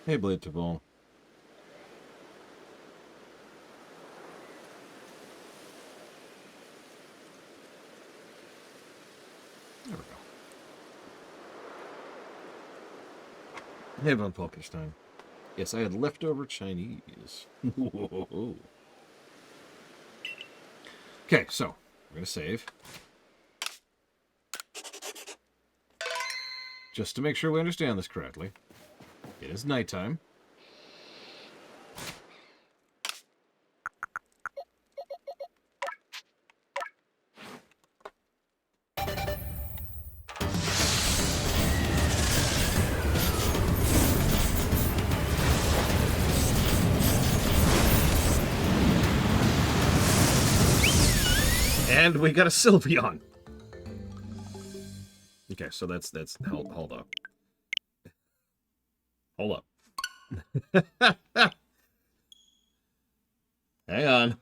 Hey, Blade to Ball. There we go. Hey, Von Falkenstein. Yes, I had leftover Chinese. Okay, so we're going to save. Just to make sure we understand this correctly. It is nighttime. And we got a Sylveon. Okay, so that's hold up. Hold up. Hang on.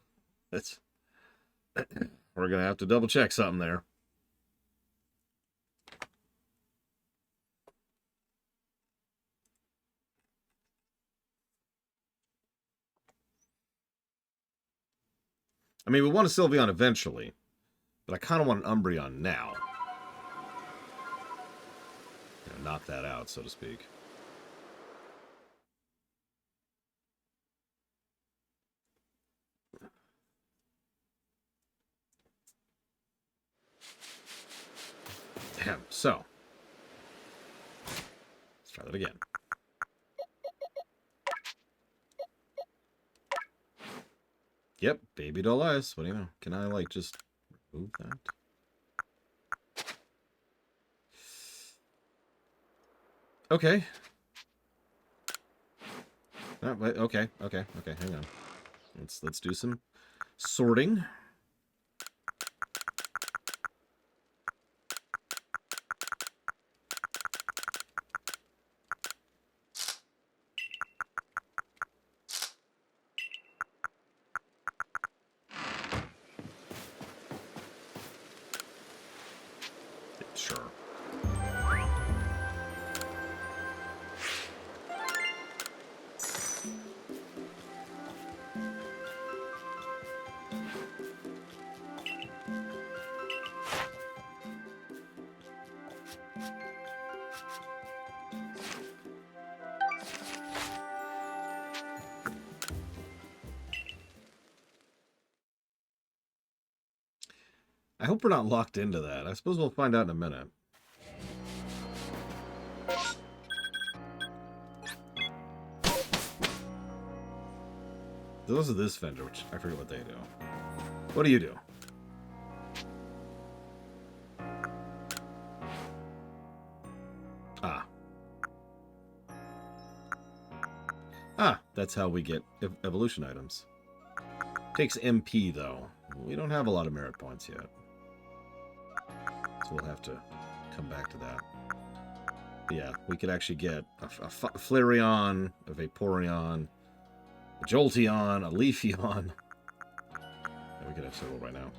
We're gonna have to double check something there. I mean, we want a Sylveon eventually, but I kind of want an Umbreon now. Knock that out, so to speak. So, let's try that again. Yep, baby doll eyes. What do you know? Can I, like, just remove that? Okay. Oh, wait, okay, hang on. Let's do some sorting. Sure. I hope we're not locked into that. I suppose we'll find out in a minute. Those are this vendor, which I forget what they do. What do you do? That's how we get evolution items. Takes MP, though. We don't have a lot of merit points yet. So we'll have to come back to that. But yeah, we could actually get a Flareon, a Vaporeon, a Jolteon, a Leafeon. Yeah, we could have several right now.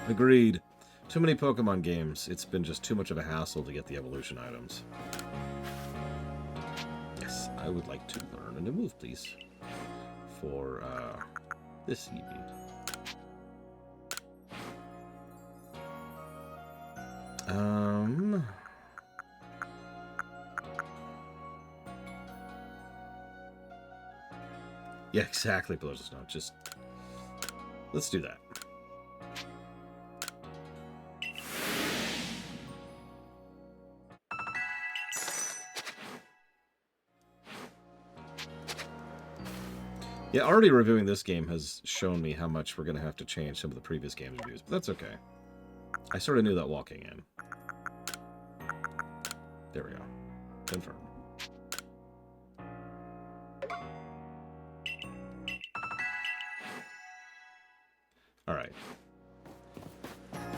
Agreed. Too many Pokemon games. It's been just too much of a hassle to get the evolution items. Yes, I would like to learn a new move, please. For, this Eevee. Yeah, exactly, Blows of Snow. Just... let's do that. Yeah, already reviewing this game has shown me how much we're going to have to change some of the previous game reviews, but that's okay. I sort of knew that walking in. There we go. Confirm. Alright.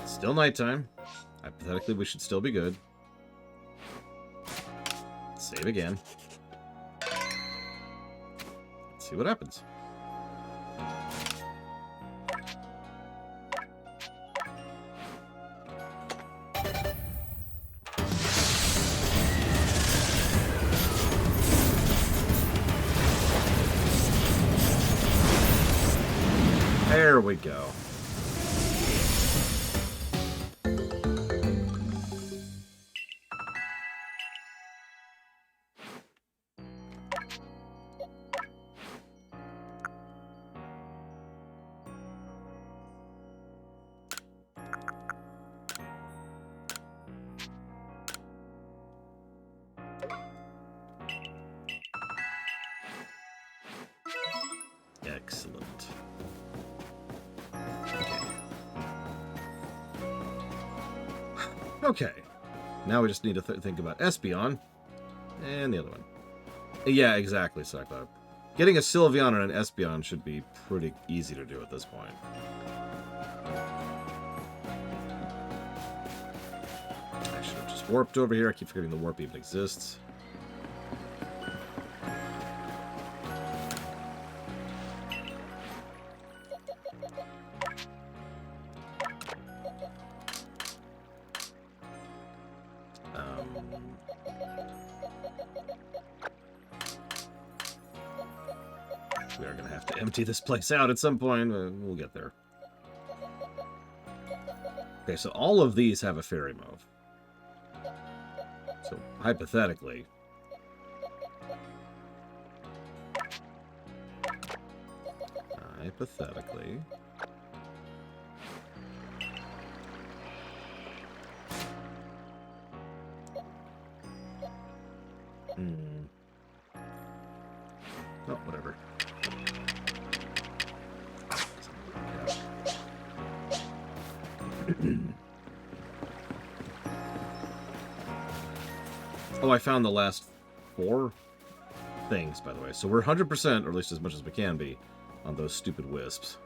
Still nighttime. Hypothetically, we should still be good. Save again. Let's see what happens. There we go. Excellent. Okay. Now we just need to think about Espeon and the other one. Yeah, exactly, Cyclops. Getting a Sylveon and an Espeon should be pretty easy to do at this point. I should have just warped over here. I keep forgetting the warp even exists. We are going to have to empty this place out at some point. We'll get there. Okay, so all of these have a fairy move. So, hypothetically... Hypothetically... Oh, whatever. Oh, I found the last 4 things, by the way. So we're 100%, or at least as much as we can be, on those stupid wisps.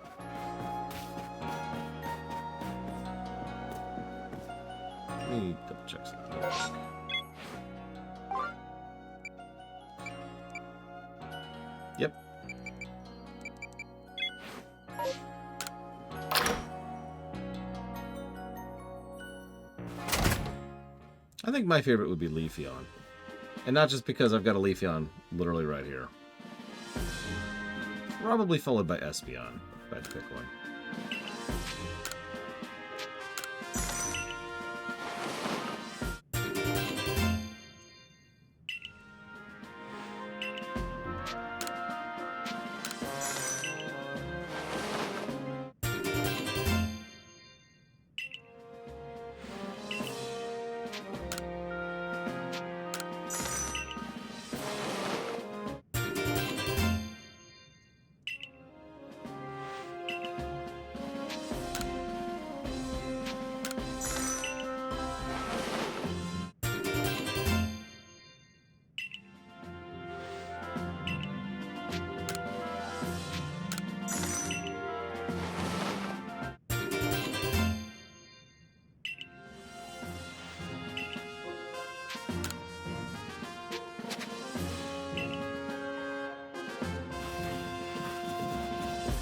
Let me double check something. Yep. I think my favorite would be Leafeon. And not just because I've got a Leafeon literally right here. Probably followed by Espeon, if I had to pick one.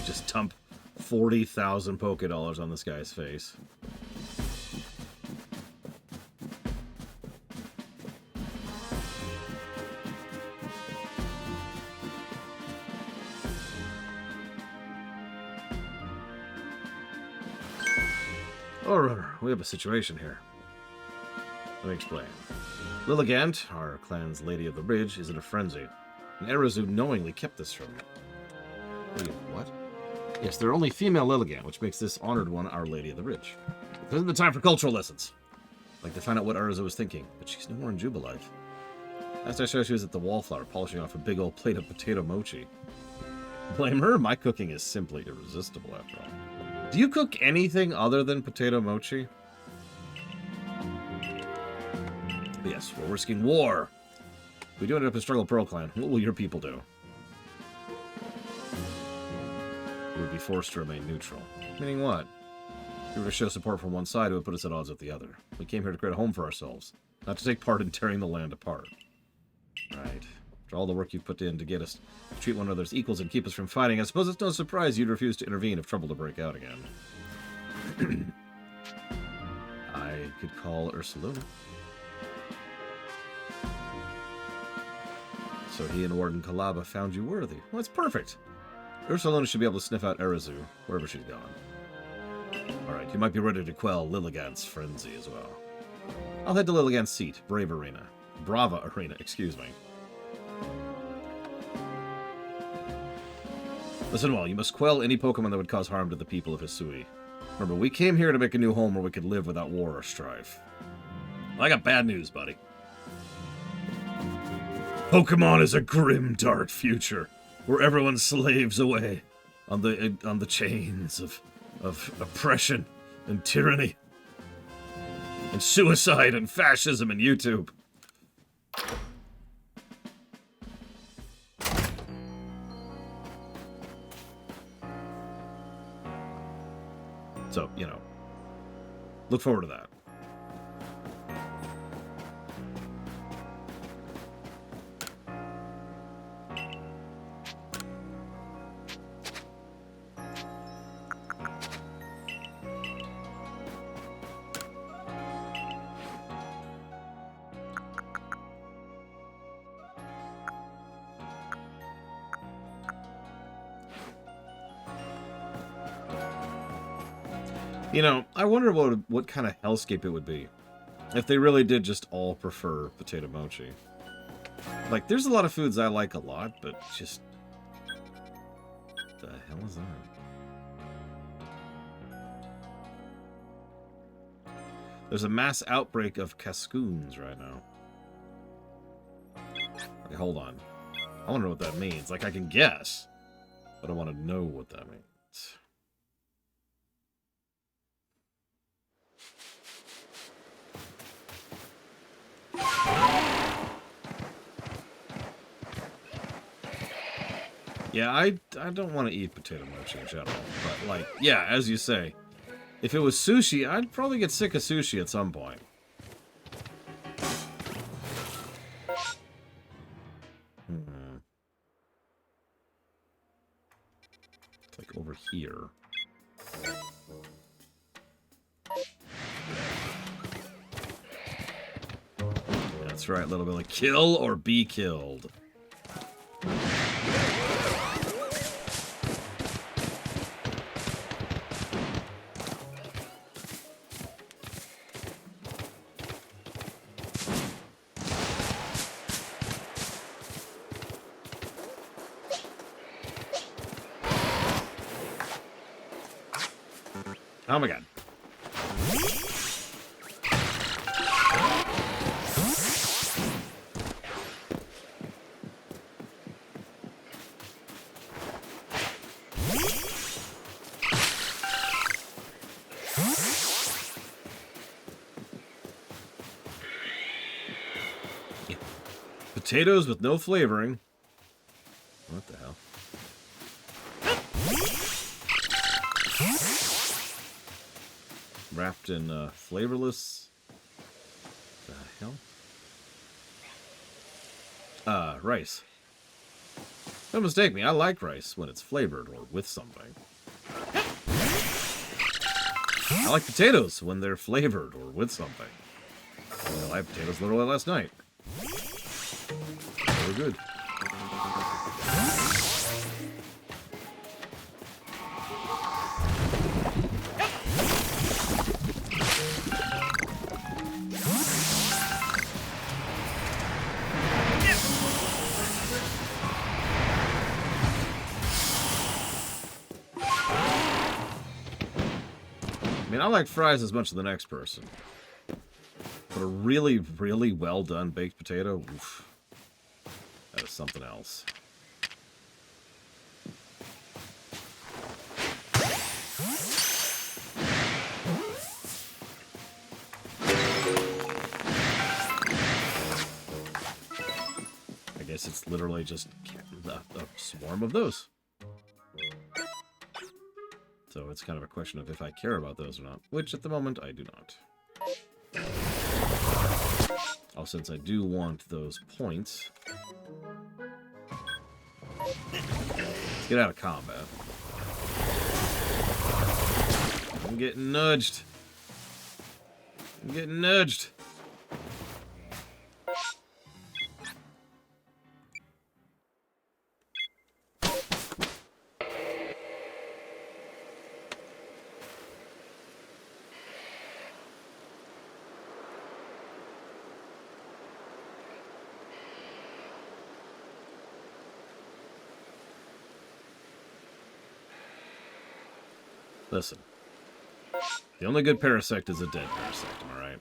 Just dump 40,000 Pokédollars on this guy's face. Oh, we have a situation here. Let me explain. Lilligant, our clan's Lady of the Bridge, is in a frenzy. And Arazu knowingly kept this from me. Wait, what? Yes, there are only female Lilligant, which makes this honored one our Lady of the Bridge. This isn't the time for cultural lessons. I'd like to find out what Arceus was thinking, but she's no more in Jubilife. Last I saw, she was at the Wallflower, polishing off a big old plate of potato mochi. Blame her? My cooking is simply irresistible, after all. Do you cook anything other than potato mochi? But yes, we're risking war. We do end up in Struggle Pearl Clan. What will your people do? We would be forced to remain neutral. Meaning what? If we were to show support from one side, it would put us at odds with the other. We came here to create a home for ourselves, not to take part in tearing the land apart. Right. After all the work you've put in to get us to treat one another as equals and keep us from fighting, I suppose it's no surprise you'd refuse to intervene if trouble to break out again. I could call Ursaluna. So he and Warden Kalaba found you worthy. Well, that's perfect. Ursaluna should be able to sniff out Arizu, wherever she's gone. Alright, you might be ready to quell Lilligant's frenzy as well. I'll head to Lilligant's seat, Brava Arena, excuse me. Listen well, you must quell any Pokemon that would cause harm to the people of Hisui. Remember, we came here to make a new home where we could live without war or strife. I got bad news, buddy. Pokemon is a grim, dark future, where everyone slaves away on the chains of oppression and tyranny and suicide and fascism and YouTube. So, you know, look forward to that. You know, I wonder what kind of hellscape it would be if they really did just all prefer potato mochi. Like, there's a lot of foods I like a lot, but just... what the hell is that? There's a mass outbreak of cascoons right now. Okay, hold on. I want to know what that means. Like, I can guess, but I want to know what that means. Yeah, I don't want to eat potato mochi in general, but, like, yeah, as you say, if it was sushi, I'd probably get sick of sushi at some point. It's like over here. That's right, little Billy. Kill or be killed. Oh my god. Yeah. Potatoes with no flavoring. What the hell? Wrapped in flavorless. The hell? Rice. Don't mistake me, I like rice when it's flavored or with something. I like potatoes when they're flavored or with something. Well, I had potatoes literally last night. They were good. I mean, I like fries as much as the next person. But a really, really well done baked potato, oof, that is something else. I guess it's literally just a swarm of those. So it's kind of a question of if I care about those or not, which at the moment I do not. Oh, since I do want those points. Let's get out of combat. I'm getting nudged. I'm getting nudged. Listen. The only good parasect is a dead parasect, am I right?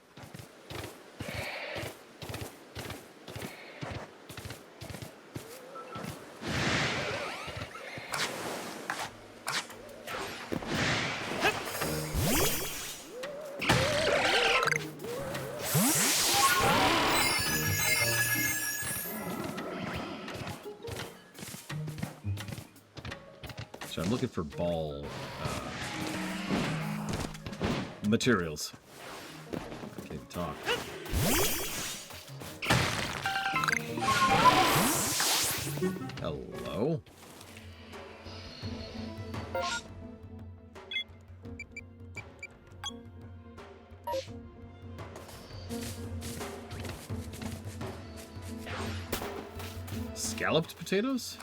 So I'm looking for ball materials. I can't even talk. Hello? Scalloped potatoes?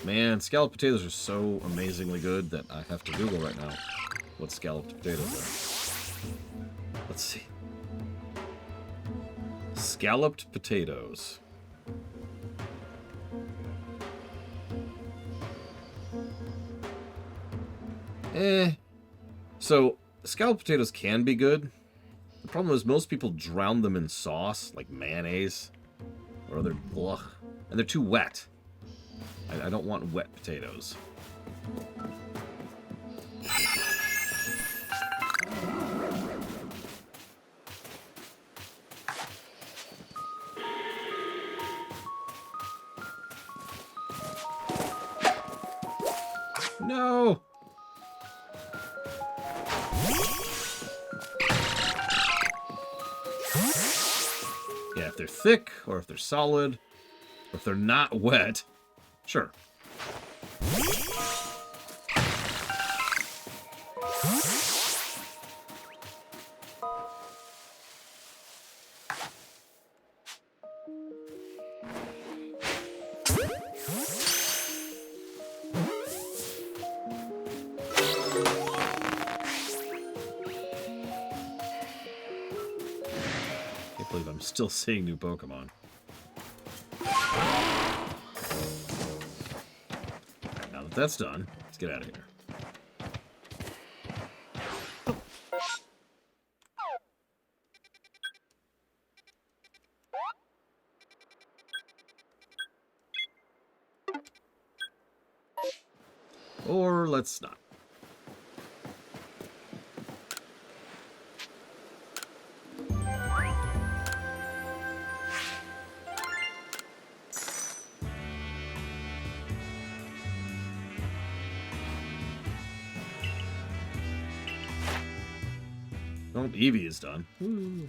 Man, scalloped potatoes are so amazingly good that I have to Google right now what scalloped potatoes are. Let's see. Scalloped potatoes. So, scalloped potatoes can be good. The problem is most people drown them in sauce, like mayonnaise, or other ugh, and they're too wet. I don't want wet potatoes. No! Yeah, if they're thick, or if they're solid, or if they're not wet, sure. Can't believe I'm still seeing new Pokemon. Now that that's done, let's get out of here. Or let's not. Oh, Eevee is done. Woo.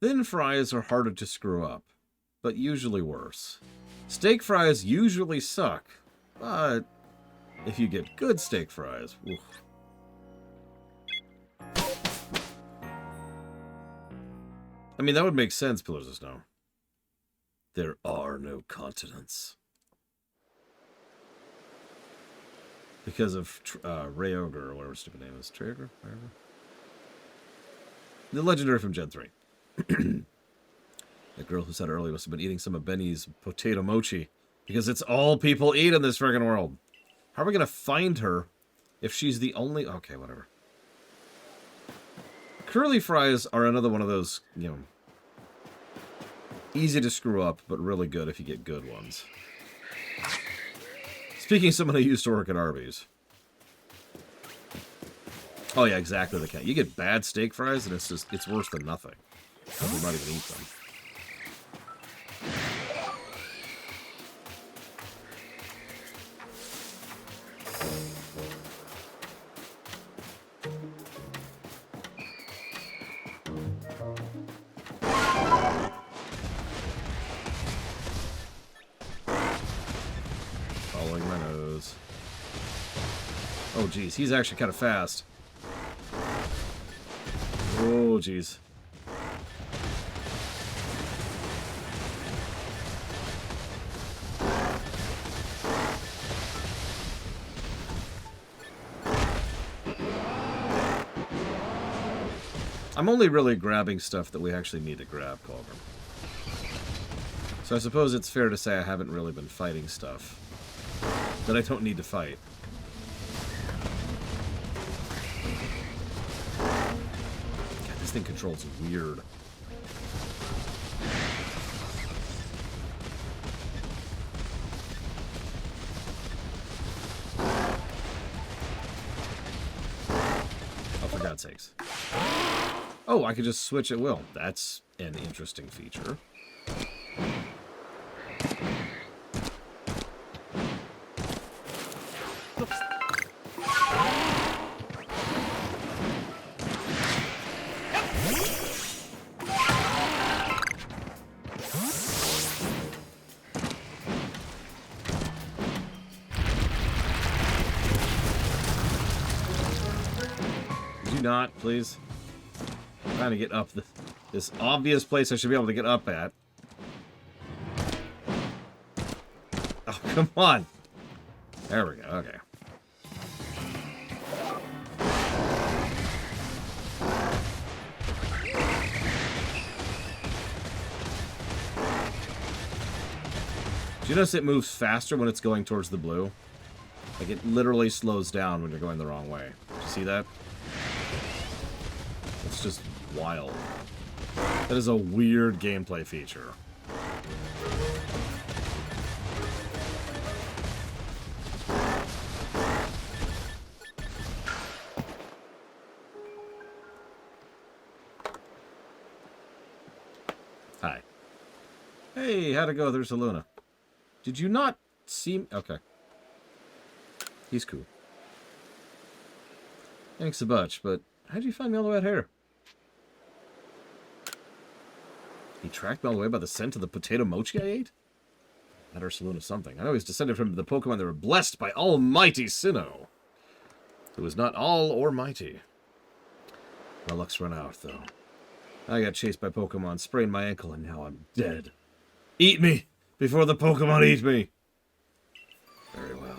Thin fries are harder to screw up, but usually worse. Steak fries usually suck, but if you get good steak fries, oof. I mean, that would make sense, Pillars of Snow. There are no continents. Because of Rayogre, or whatever stupid name is. Trigger? The legendary from Gen 3. That girl who said earlier must have been eating some of Benny's potato mochi. Because it's all people eat in this friggin' world. How are we going to find her if she's the only... Okay, whatever. Curly fries are another one of those, you know... easy to screw up, but really good if you get good ones. Speaking of someone who used to work at Arby's. Oh yeah, exactly the kind. You get bad steak fries and it's worse than nothing. I will not even eat them. Following my nose. Oh geez, he's actually kind of fast. Oh geez. I'm only really grabbing stuff that we actually need to grab, Colburn. So I suppose it's fair to say I haven't really been fighting stuff that I don't need to fight. God, this thing controls weird. Oh, for God's sakes. Oh, I could just switch at will. That's an interesting feature. Not, please. I'm trying to get up this obvious place I should be able to get up at. Oh, come on. There we go. Okay. Do you notice it moves faster when it's going towards the blue? Like, it literally slows down when you're going the wrong way. Do you see that? It's just wild. That is a weird gameplay feature. Hi. Hey, how'd it go? There's Luna. Did you not see me? Okay. He's cool. Thanks a bunch, but how'd you find me all the way out here? He tracked me all the way by the scent of the potato mochi I ate? That Ursaluna something. I know he's descended from the Pokemon that were blessed by Almighty Sinnoh, who is not all or mighty. My luck's run out, though. I got chased by Pokemon, sprained my ankle, and now I'm dead. Eat me before the Pokemon eat me! Very well.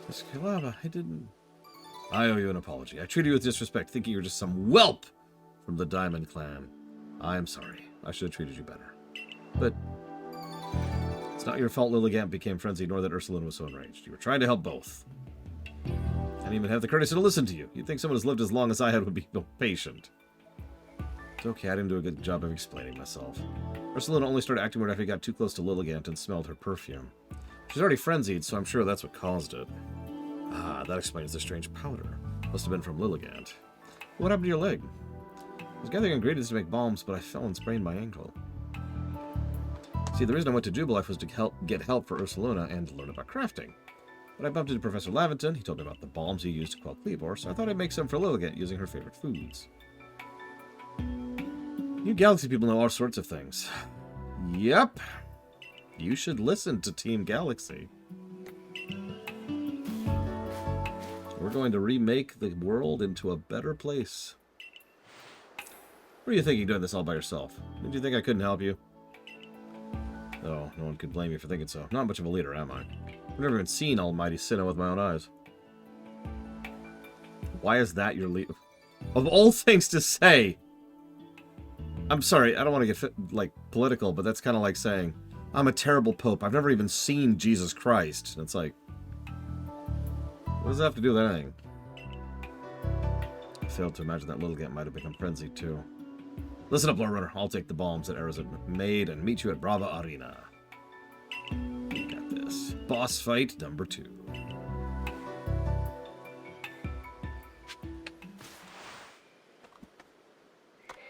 Miss Kalaba, I didn't... I owe you an apology. I treated you with disrespect, thinking you were just some whelp from the Diamond Clan. I am sorry. I should have treated you better. But it's not your fault Lilligant became frenzied, nor that Ursaluna was so enraged. You were trying to help both. I didn't even have the courtesy to listen to you. You'd think someone who's lived as long as I had would be patient. It's okay, I didn't do a good job of explaining myself. Ursaluna only started acting weird after he got too close to Lilligant and smelled her perfume. She's already frenzied, so I'm sure that's what caused it. Ah, that explains the strange powder. Must have been from Lilligant. What happened to your leg? I was gathering ingredients to make balms, but I fell and sprained my ankle. See, the reason I went to Jubilife was to get help for Ursaluna and learn about crafting. But I bumped into Professor Laventon. He told me about the balms he used to quell Cleavor, so I thought I'd make some for Lilligant using her favorite foods. You Galaxy people know all sorts of things. Yep. You should listen to Team Galaxy. We're going to remake the world into a better place. What are you thinking doing this all by yourself? Did you think I couldn't help you? Oh, no one could blame you for thinking so. Not much of a leader, am I? I've never even seen Almighty Sinnoh with my own eyes. Why is that your lead? Of all things to say! I'm sorry, I don't want to get, like, political, but that's kind of like saying, I'm a terrible pope. I've never even seen Jesus Christ. And it's like, what does that have to do with anything? I failed to imagine that Lilligant might have become frenzied, too. Listen up, Lord Runner. I'll take the bombs that arrows have made and meet you at Brava Arena. You got this. Boss fight number 2.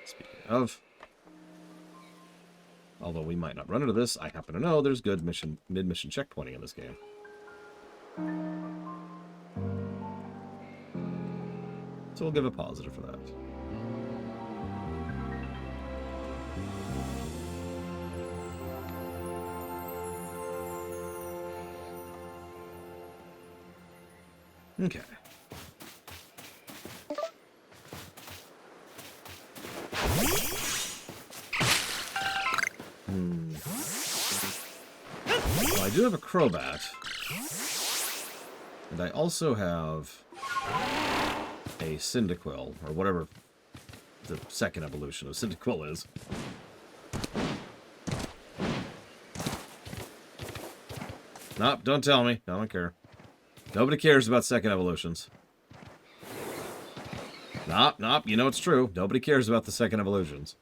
Speaking of... although we might not run into this, I happen to know there's good mid-mission checkpointing in this game. So we'll give a positive for that. Okay. Well, I do have a Crobat. And I also have a Cyndaquil, or whatever the second evolution of Cyndaquil is. Nope, don't tell me. I don't care. Nobody cares about second evolutions. Nope, you know it's true. Nobody cares about the second evolutions.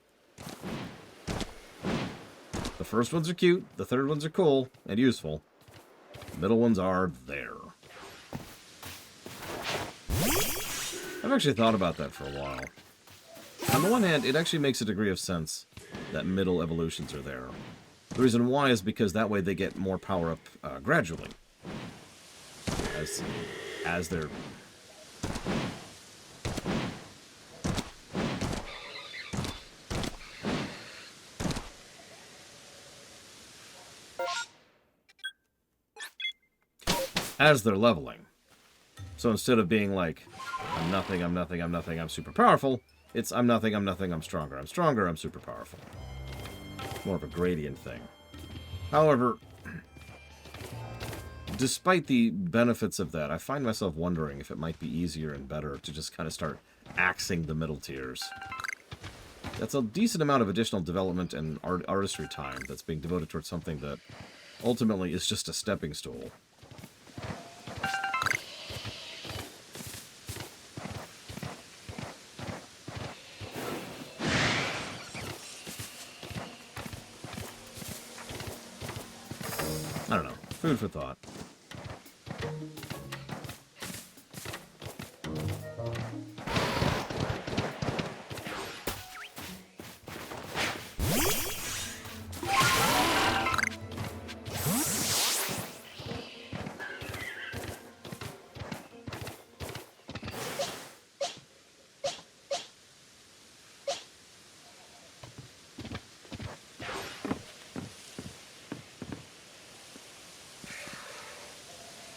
The first ones are cute, the third ones are cool and useful. The middle ones are there. I've actually thought about that for a while. On the one hand, it actually makes a degree of sense that middle evolutions are there. The reason why is because that way they get more power up gradually. As they're... as they're leveling. So instead of being like, I'm nothing, I'm nothing, I'm nothing, I'm super powerful, it's I'm nothing, I'm nothing, I'm stronger, I'm super powerful. More of a gradient thing. However, despite the benefits of that, I find myself wondering if it might be easier and better to just kind of start axing the middle tiers. That's a decent amount of additional development and artistry time that's being devoted towards something that ultimately is just a stepping stool. I don't know. Food for thought.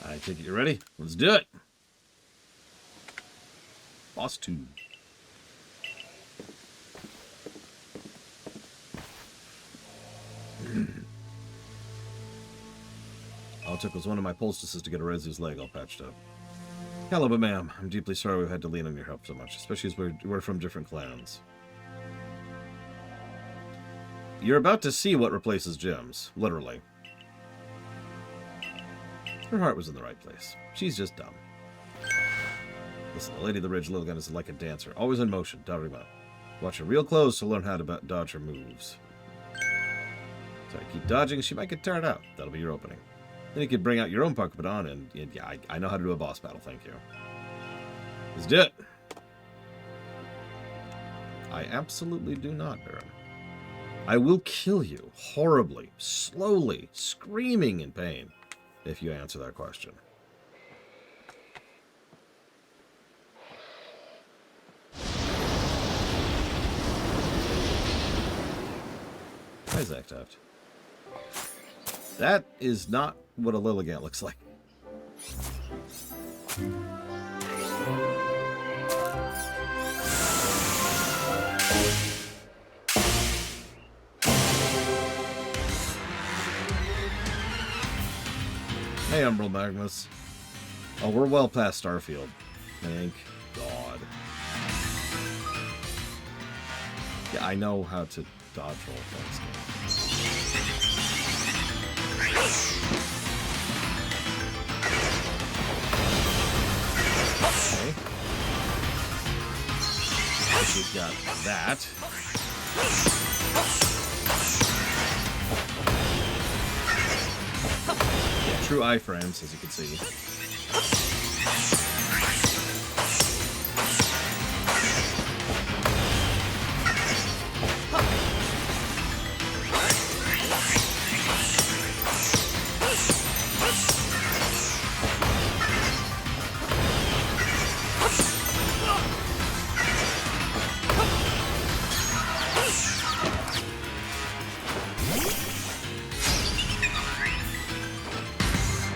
I take it you're ready? Let's do it! Boss 2. All it took was one of my poultices to get Arceus' leg all patched up. Hello, but ma'am, I'm deeply sorry we've had to lean on your help so much, especially as we're from different clans. You're about to see what replaces gems, literally. Her heart was in the right place. She's just dumb. Listen, the Lady of the Ridge, Lilligant, is like a dancer, always in motion, dotting about. Watch her real close to learn how to dodge her moves. So keep dodging, she might get tired out. That'll be your opening. Then you could bring out your own Pokemon, and yeah, I know how to do a boss battle, thank you. Let's do it! I absolutely do not, Baron. I will kill you, horribly, slowly, screaming in pain, if you answer that question. Hi, Zactaft. That is not what a Lilligant looks like. Hey, Umbral Magmus. Oh, we're well past Starfield. Thank God. Yeah, I know how to dodge roll things. Okay. We've got that. Yeah, true iframes, as you can see.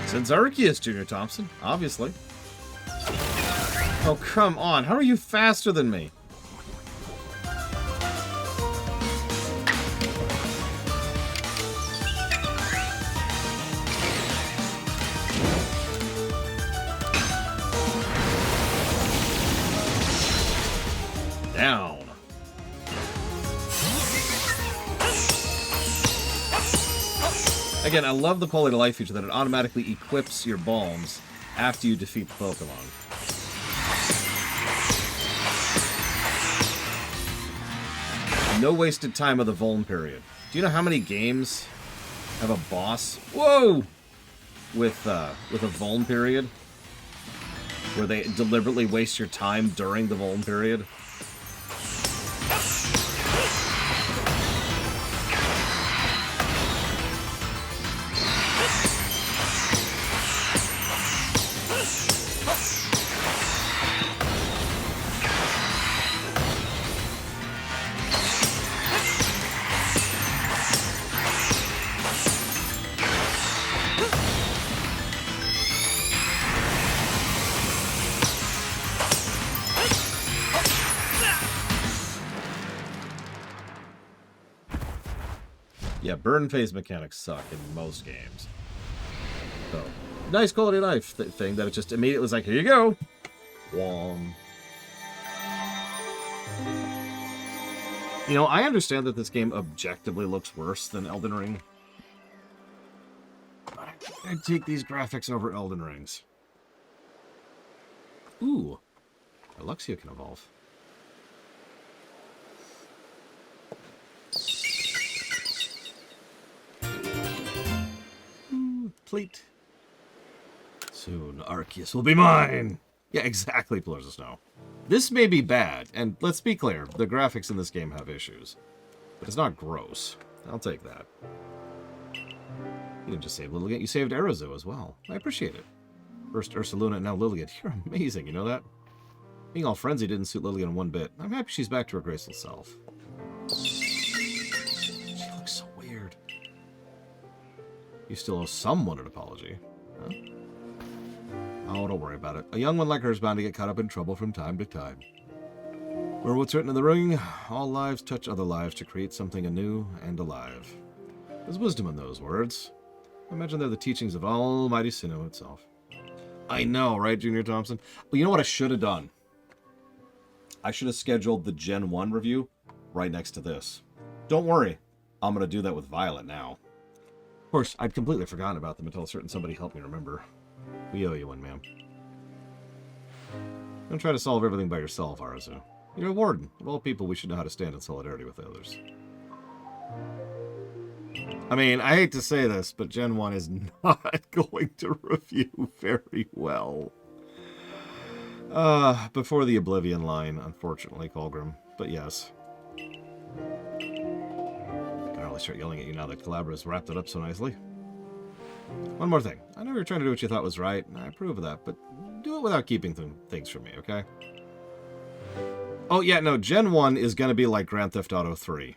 Since Arceus, Junior Thompson, obviously. Oh, come on. How are you faster than me? Again, I love the quality of life feature that it automatically equips your bombs after you defeat the Pokemon. No wasted time of the Vuln period. Do you know how many games have a boss? Whoa! With a Vuln period? Where they deliberately waste your time during the Vuln period? Yeah, burn phase mechanics suck in most games. So, nice quality of life thing that it just immediately was like, here you go. Wong. You know, I understand that this game objectively looks worse than Elden Ring. But I'd take these graphics over Elden Ring's. Ooh. Luxio can evolve. Plate. Soon, Arceus will be mine! Yeah, exactly, Pillars of Snow. This may be bad, and let's be clear, the graphics in this game have issues. But it's not gross. I'll take that. You didn't just save Lilligant, you saved Arceus as well. I appreciate it. First Ursaluna and now Lilligant. You're amazing, you know that? Being all frenzied didn't suit Lilligant one bit. I'm happy she's back to her graceful self. She looks so weird. You still owe someone an apology. Huh? Oh, don't worry about it. A young one like her is bound to get caught up in trouble from time to time. Or what's written in the ring, all lives touch other lives to create something anew and alive. There's wisdom in those words. I imagine they're the teachings of Almighty Sinnoh itself. I know, right, Junior Thompson? Well, you know what I should have done? I should have scheduled the Gen 1 review right next to this. Don't worry. I'm going to do that with Violet now. Of course, I'd completely forgotten about them until a certain somebody helped me remember. We owe you one, ma'am. Don't try to solve everything by yourself, Arceus. You're a Warden. Of all people, we should know how to stand in solidarity with others. I mean, I hate to say this, but Gen 1 is not going to review very well. Before the Oblivion line, unfortunately, Colgrim. But yes. I can hardly start yelling at you now that Calabra has wrapped it up so nicely. One more thing. I know you're trying to do what you thought was right, and I approve of that, but do it without keeping things from me, okay? Oh, yeah, no, Gen 1 is going to be like Grand Theft Auto 3.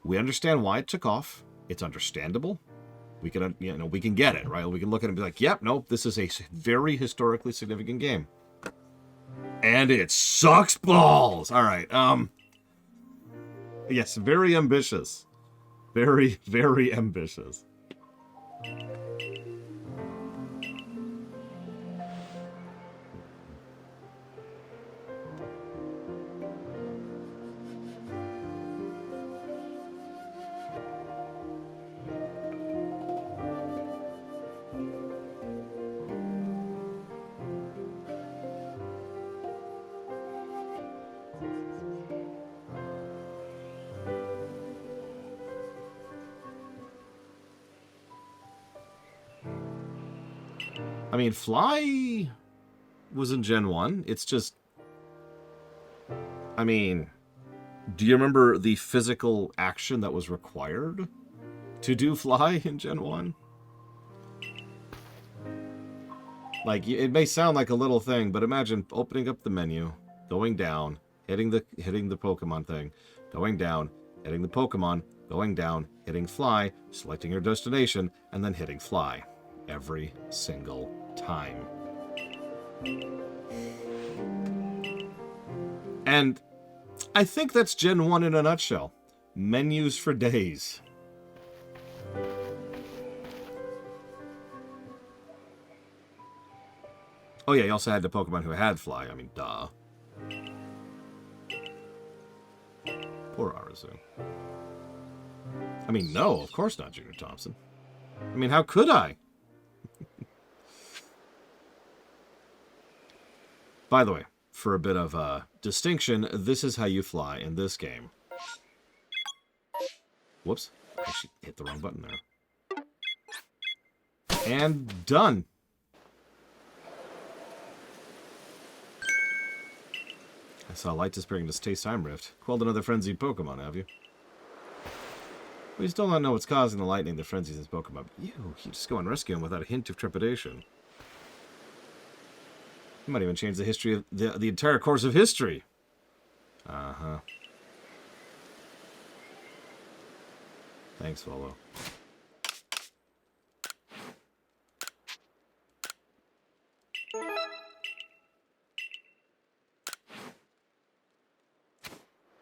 We understand why it took off. It's understandable. We can, we can get it, right? We can look at it and be like, yep, nope, this is a very historically significant game. And it sucks balls! All right, yes, very ambitious. Very, very ambitious. I mean, Fly was in Gen 1. It's just... I mean, do you remember the physical action that was required to do Fly in Gen 1? Like, it may sound like a little thing, but imagine opening up the menu, going down, hitting the Pokemon thing, going down, hitting the Pokemon, going down, hitting Fly, selecting your destination, and then hitting Fly. Every single time. And I think that's Gen 1 in a nutshell. Menus for days. Oh yeah, you also had the Pokemon who had Fly. I mean, duh. Poor Arceus. I mean, no, of course not, Junior Thompson. I mean, how could I? By the way, for a bit of distinction, this is how you fly in this game. Whoops. I actually hit the wrong button there. And done. I saw light disappearing in this Taste Time Rift. Quelled another frenzied Pokemon, have you? We still don't know what's causing the lightning that frenzies this Pokemon. You just go and rescue him without a hint of trepidation. You might even change the history of the entire course of history. Uh-huh. Thanks, Volo.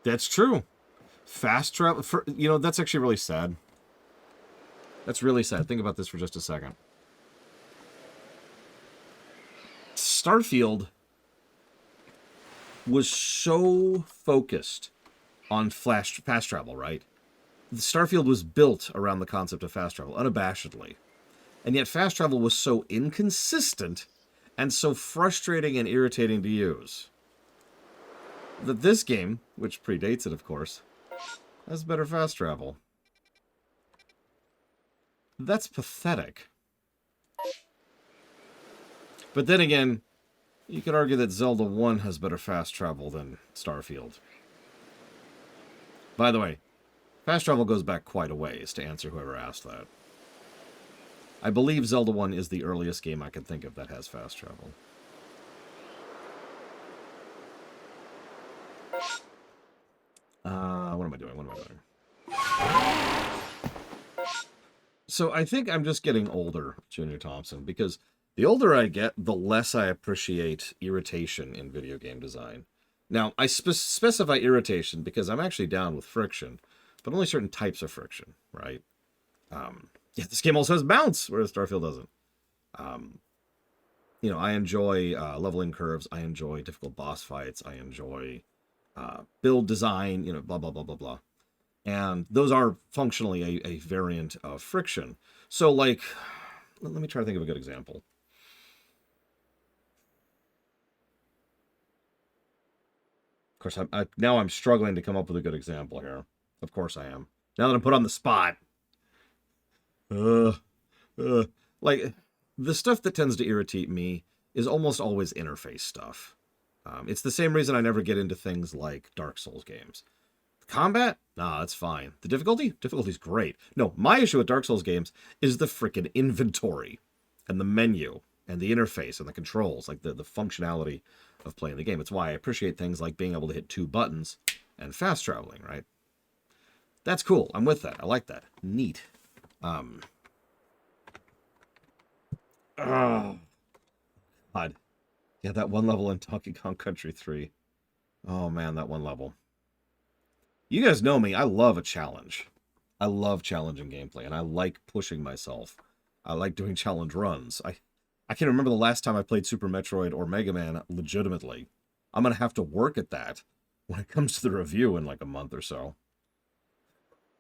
That's true. Fast travel, you know, that's actually really sad. That's really sad. Think about this for just a second. Starfield was so focused on fast travel, right? Starfield was built around the concept of fast travel, unabashedly. And yet fast travel was so inconsistent and so frustrating and irritating to use that this game, which predates it, of course, has better fast travel. That's pathetic. But then again, you could argue that Zelda 1 has better fast travel than Starfield. By the way, fast travel goes back quite a ways, to answer whoever asked that. I believe Zelda 1 is the earliest game I can think of that has fast travel. What am I doing? What am I doing? So I think I'm just getting older, Junior Thompson, because the older I get, the less I appreciate irritation in video game design. Now, I specify irritation because I'm actually down with friction, but only certain types of friction, right? Yeah, this game also has bounce, whereas Starfield doesn't. You know, I enjoy leveling curves. I enjoy difficult boss fights. I enjoy build design, you know, blah, blah, blah, blah, blah. And those are functionally a variant of friction. So, like, let me try to think of a good example. Of course, now I'm struggling to come up with a good example here. Of course I am. Now that I'm put on the spot. Like, the stuff that tends to irritate me is almost always interface stuff. It's the same reason I never get into things like Dark Souls games. Combat? Nah, that's fine. The difficulty? Difficulty's great. No, my issue with Dark Souls games is the frickin' inventory and the menu and the interface and the controls, like the functionality of playing the game. It's why I appreciate things like being able to hit 2 buttons and fast traveling, right? That's cool. I'm with that. I like that. Neat. Oh, God. Yeah, that one level in Donkey Kong Country 3. Oh, man, that one level. You guys know me. I love a challenge. I love challenging gameplay, and I like pushing myself. I like doing challenge runs. I can't remember the last time I played Super Metroid or Mega Man legitimately. I'm going to have to work at that when it comes to the review in like a month or so.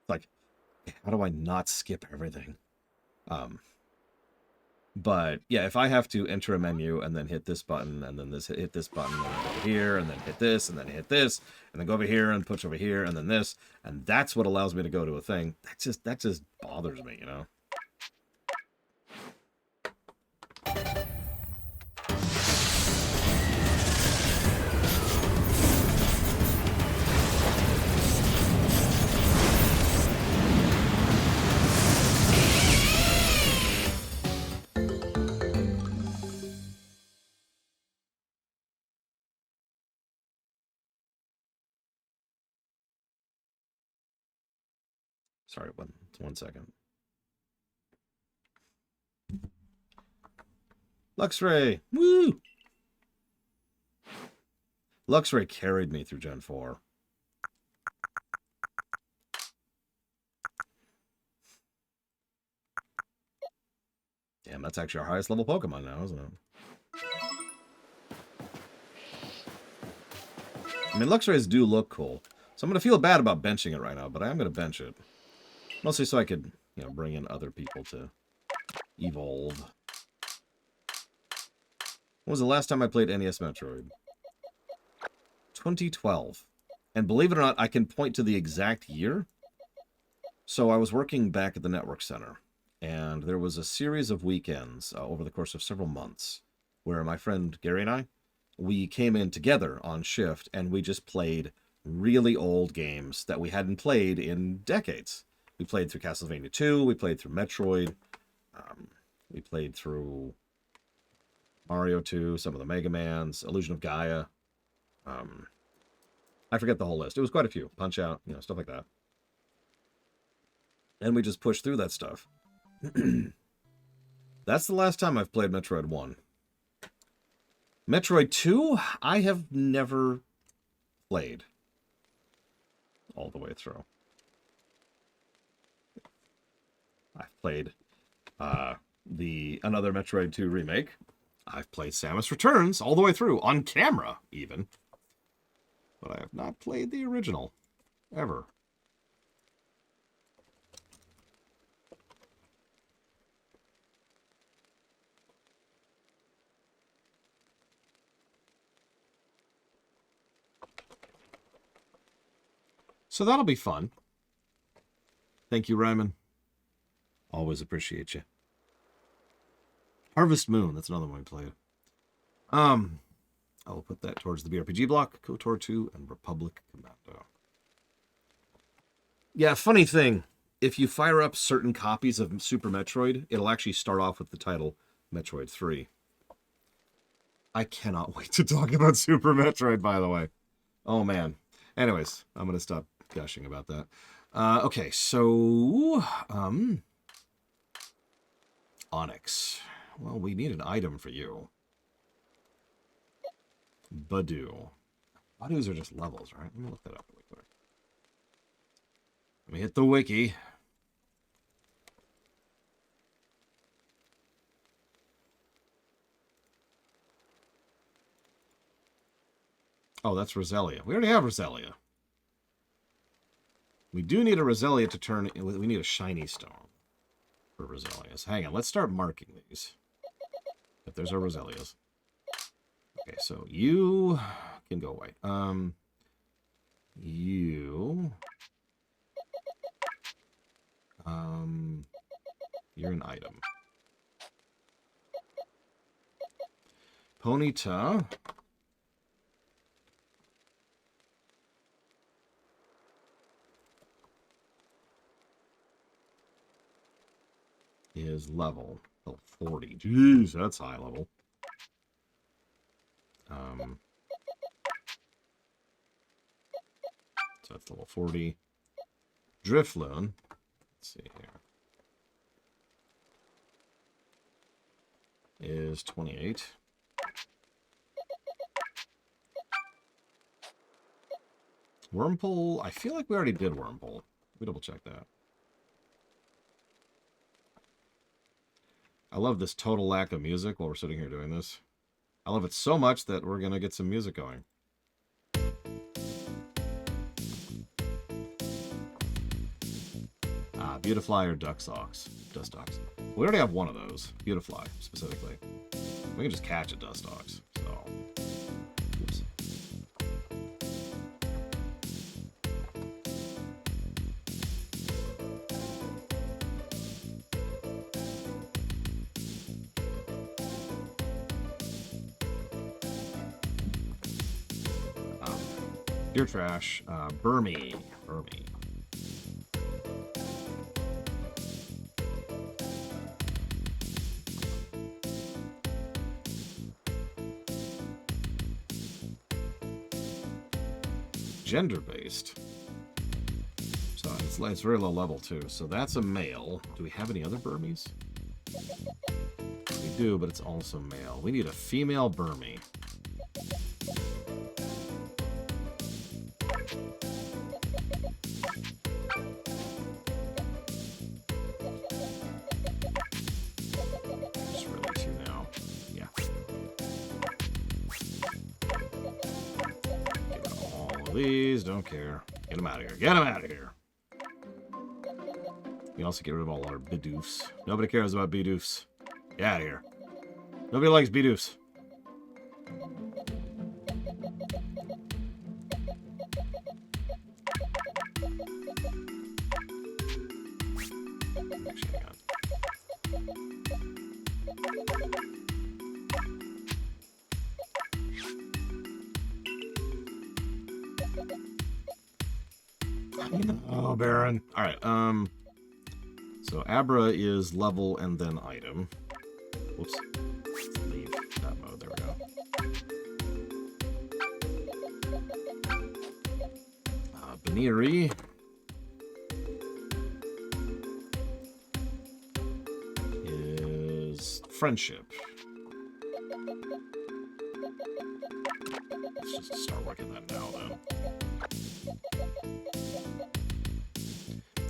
Like, how do I not skip everything? But yeah, if I have to enter a menu and then hit this button and then hit this button and then go over here and then hit this and then hit this and then go over here and push over here and then this, and that's what allows me to go to a thing, that just bothers me, you know? Sorry, one second. Luxray! Woo! Luxray carried me through Gen 4. Damn, that's actually our highest level Pokemon now, isn't it? I mean, Luxrays do look cool. So I'm going to feel bad about benching it right now, but I am going to bench it. Mostly so I could, you know, bring in other people to Evolve. When was the last time I played NES Metroid? 2012. And believe it or not, I can point to the exact year. So I was working back at the Network Center, and there was a series of weekends over the course of several months where my friend Gary and I, we came in together on shift, and we just played really old games that we hadn't played in decades. We played through Castlevania 2, we played through Metroid, we played through Mario 2, some of the Mega Mans, Illusion of Gaia. I forget the whole list. It was quite a few. Punch-Out, you know, stuff like that. And we just pushed through that stuff. That's the last time I've played Metroid 1. Metroid 2, I have never played all the way through. I've played another Metroid 2 remake. I've played Samus Returns all the way through, on camera, even. But I have not played the original, ever. So that'll be fun. Thank you, Ryman. Always appreciate you. Harvest Moon, that's another one we played. I'll put that towards the BRPG block, KOTOR 2, and Republic Commando. Yeah, funny thing, if you fire up certain copies of Super Metroid, it'll actually start off with the title Metroid 3. I cannot wait to talk about Super Metroid, by the way. Oh, man. Anyways, I'm going to stop gushing about that. Okay, so... Onyx. Well, we need an item for you. Badu. Badus are just levels, right? Let me look that up really quick. Let me hit the wiki. Oh, that's Roselia. We already have Roselia. We do need a Roselia to turn... We need a shiny stone for Roselias. Hang on, let's start marking these. If there's our Roselias. Okay, so you can go away. You're an item. Ponyta. Is level 40. Jeez, that's high level. So that's level 40. Drifloon. Let's see here. Is 28. Wormpole. I feel like we already did Wormpole. We double check that. I love this total lack of music while we're sitting here doing this. I love it so much that we're going to get some music going. Beautifly or Dustox? Dustox. We already have one of those. Beautifly, specifically. We can just catch a Dustox. So, oops. Pure trash. Burmy. Gender-based. So it's very low level, too. So that's a male. Do we have any other Burmies? We do, but it's also male. We need a female Burmy. Just really two now. Yeah. These, don't care. Get them out of here. Get them out of here. We also get rid of all our Bidoofs. Nobody cares about Bidoofs. Get out of here. Nobody likes Bidoofs. Actually, hang on. Oh, Baron. Alright, so Abra is level and then item. Whoops. Let's leave that mode. There we go. Baniri is friendship. Let's just start working that now, then.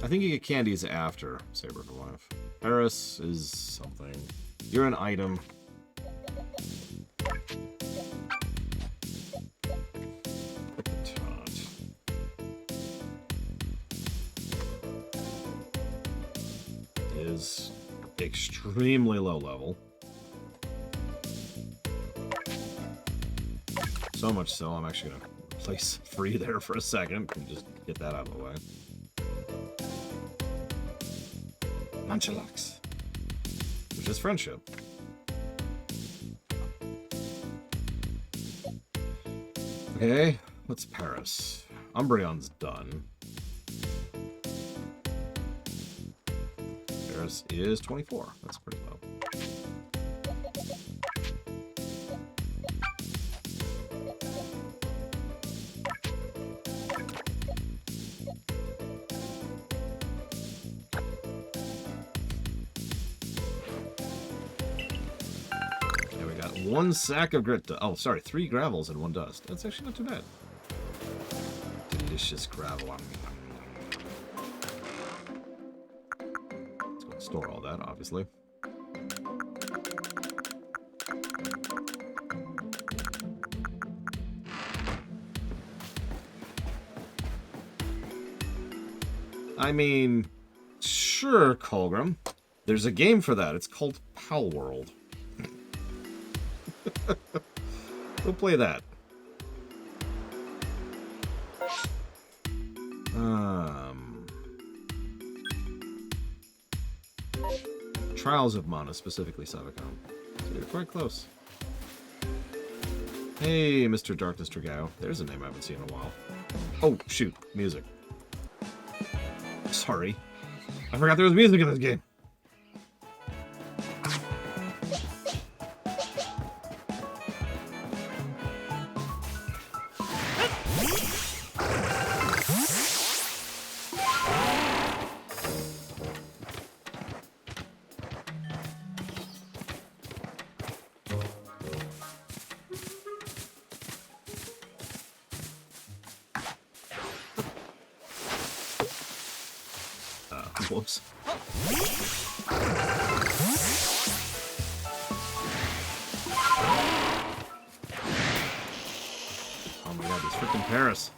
I think you get candies after Saber for Life. Paris is something. You're an item. Is extremely low level. So much so, I'm actually going to place free there for a second and just get that out of the way. Munchlax, which is friendship. Okay, what's Paris? Umbreon's done. Paris is 24. That's pretty low. One sack of grit. Oh, sorry, 3 gravels and 1 dust. That's actually not too bad. Delicious gravel. Let's go and store all that, obviously. I mean, sure, Colgrim. There's a game for that. It's called Pal World. Go play that. Trials of Mana, specifically Savicon. So you're quite close. Hey, Mr. Darkness Dragao. There's a name I haven't seen in a while. Oh, shoot. Music. Sorry. I forgot there was music in this game. Whoops. Oh my god, this freaking Paris.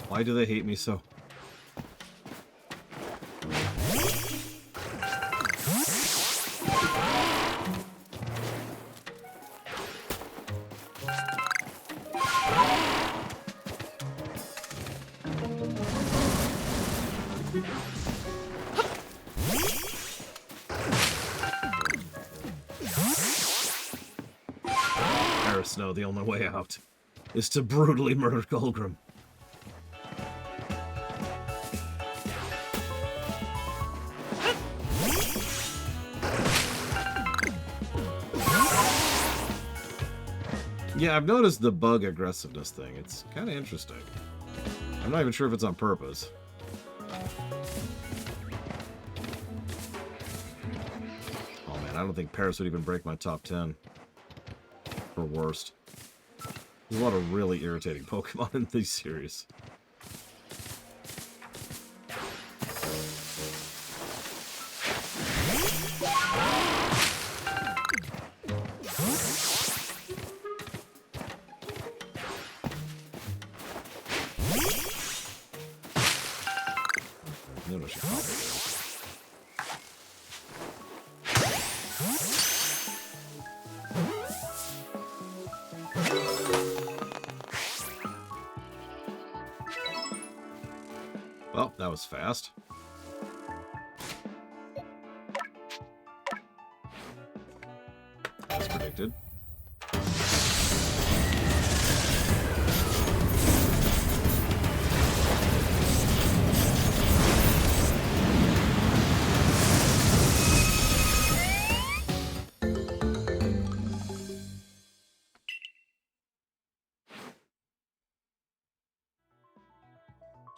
Why do they hate me so? No, the only way out is to brutally murder Colgrim. Yeah, I've noticed the bug aggressiveness thing. It's kind of interesting. I'm not even sure if it's on purpose. Oh man, I don't think Paris would even break my top 10. For worst. There's a lot of really irritating Pokemon in this series. No, she caught was fast. As predicted.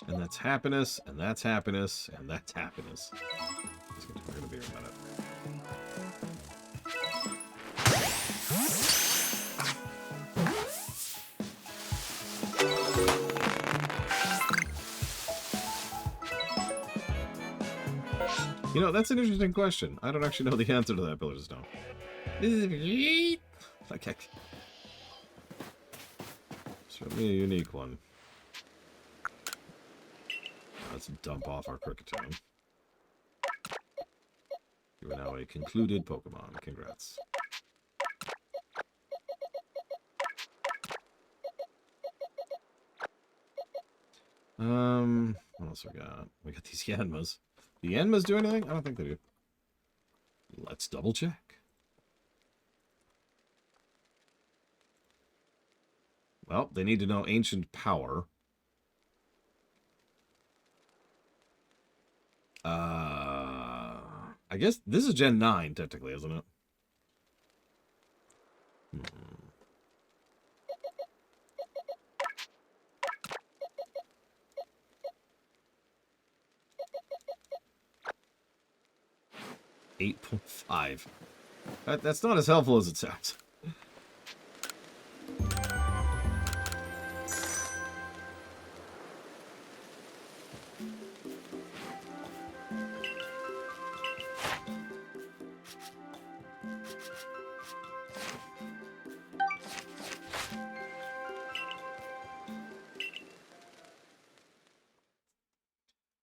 And that's happiness, and that's happiness, and that's happiness. We're gonna be about it. You know, that's an interesting question. I don't actually know the answer to that, Pillar of Stone. Okay. Certainly a unique one. Let's dump off our Cricketone. You are now a concluded Pokemon. Congrats. What else we got? We got these Yanmas. Do Yanmas do anything? I don't think they do. Let's double check. Well, they need to know Ancient Power. I guess this is Gen 9, technically, isn't it? 8.5. That's not as helpful as it sounds.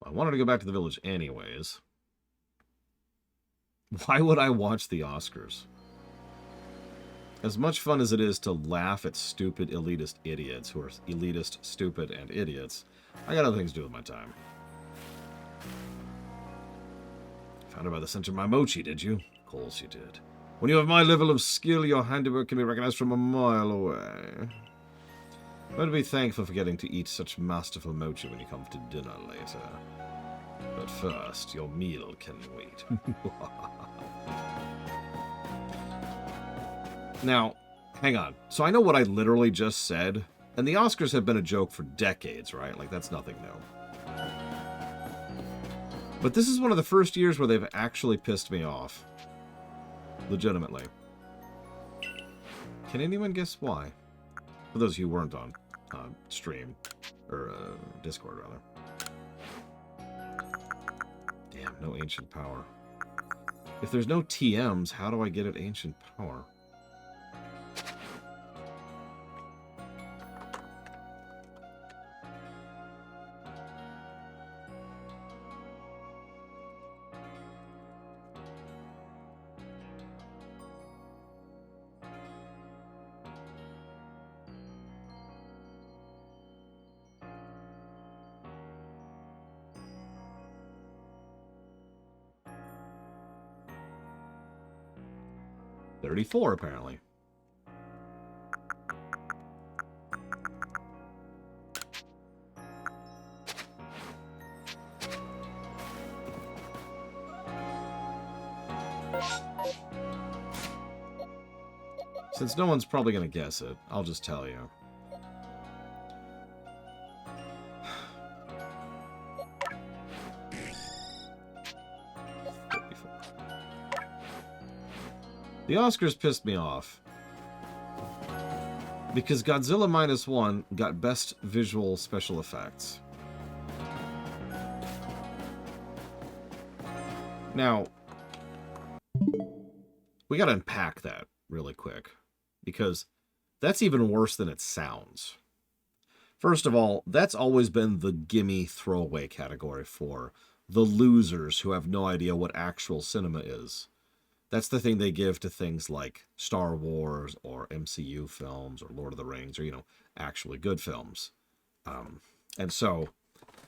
I wanted to go back to the village anyways. Why would I watch the Oscars? As much fun as it is to laugh at stupid elitist idiots who are elitist, stupid, and idiots, I got other things to do with my time. Found out by the scent of my mochi, did you? Of course you did. When you have my level of skill, your handiwork can be recognized from a mile away. Better be thankful for getting to eat such masterful mochi when you come to dinner later. But first, your meal can wait. Now, hang on. So I know what I literally just said, and the Oscars have been a joke for decades, right? Like, that's nothing new. But this is one of the first years where they've actually pissed me off. Legitimately. Can anyone guess why? For those of you who weren't on stream, or Discord, rather. Damn, no Ancient Power. If there's no TMs, how do I get at Ancient Power? Apparently. Since no one's probably going to guess it, I'll just tell you. The Oscars pissed me off because Godzilla -1 got Best Visual Special Effects. Now, we gotta unpack that really quick because that's even worse than it sounds. First of all, that's always been the gimme throwaway category for the losers who have no idea what actual cinema is. That's the thing they give to things like Star Wars or MCU films or Lord of the Rings or, you know, actually good films. And so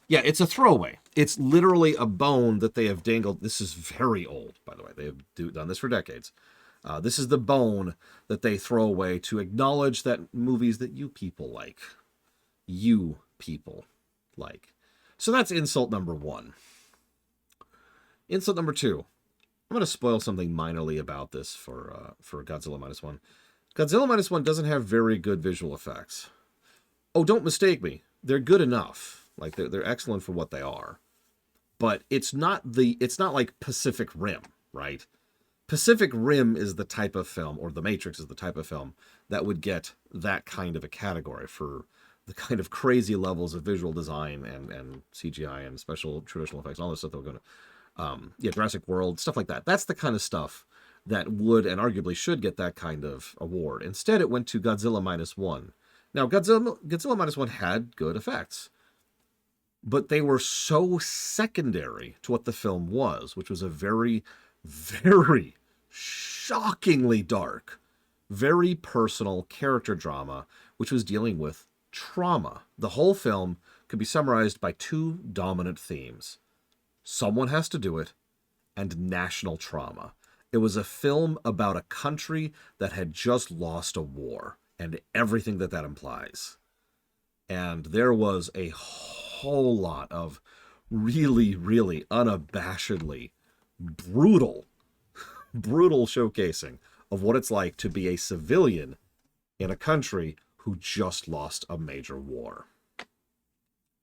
Yeah, it's a throwaway. It's literally a bone that they have dangled. This is very old, by the way. They have done this for decades. This is the bone that they throw away to acknowledge that movies that you people like. You people like. So that's insult number 1. Insult number 2. I'm going to spoil something minorly about this for Godzilla Minus One. Godzilla Minus One doesn't have very good visual effects. Oh, don't mistake me. They're good enough. Like they're excellent for what they are. But it's not like Pacific Rim, right? Pacific Rim is the type of film, or The Matrix is the type of film that would get that kind of a category for the kind of crazy levels of visual design and CGI and special traditional effects and all this stuff that we're going to. Jurassic World, stuff like that. That's the kind of stuff that would and arguably should get that kind of award. Instead, it went to Godzilla Minus One. Now, Godzilla Minus One had good effects, but they were so secondary to what the film was, which was a very, very shockingly dark, very personal character drama, which was dealing with trauma. The whole film could be summarized by 2 dominant themes. Someone has to do it, and national trauma. It was a film about a country that had just lost a war, and everything that implies. And there was a whole lot of really, really unabashedly brutal showcasing of what it's like to be a civilian in a country who just lost a major war.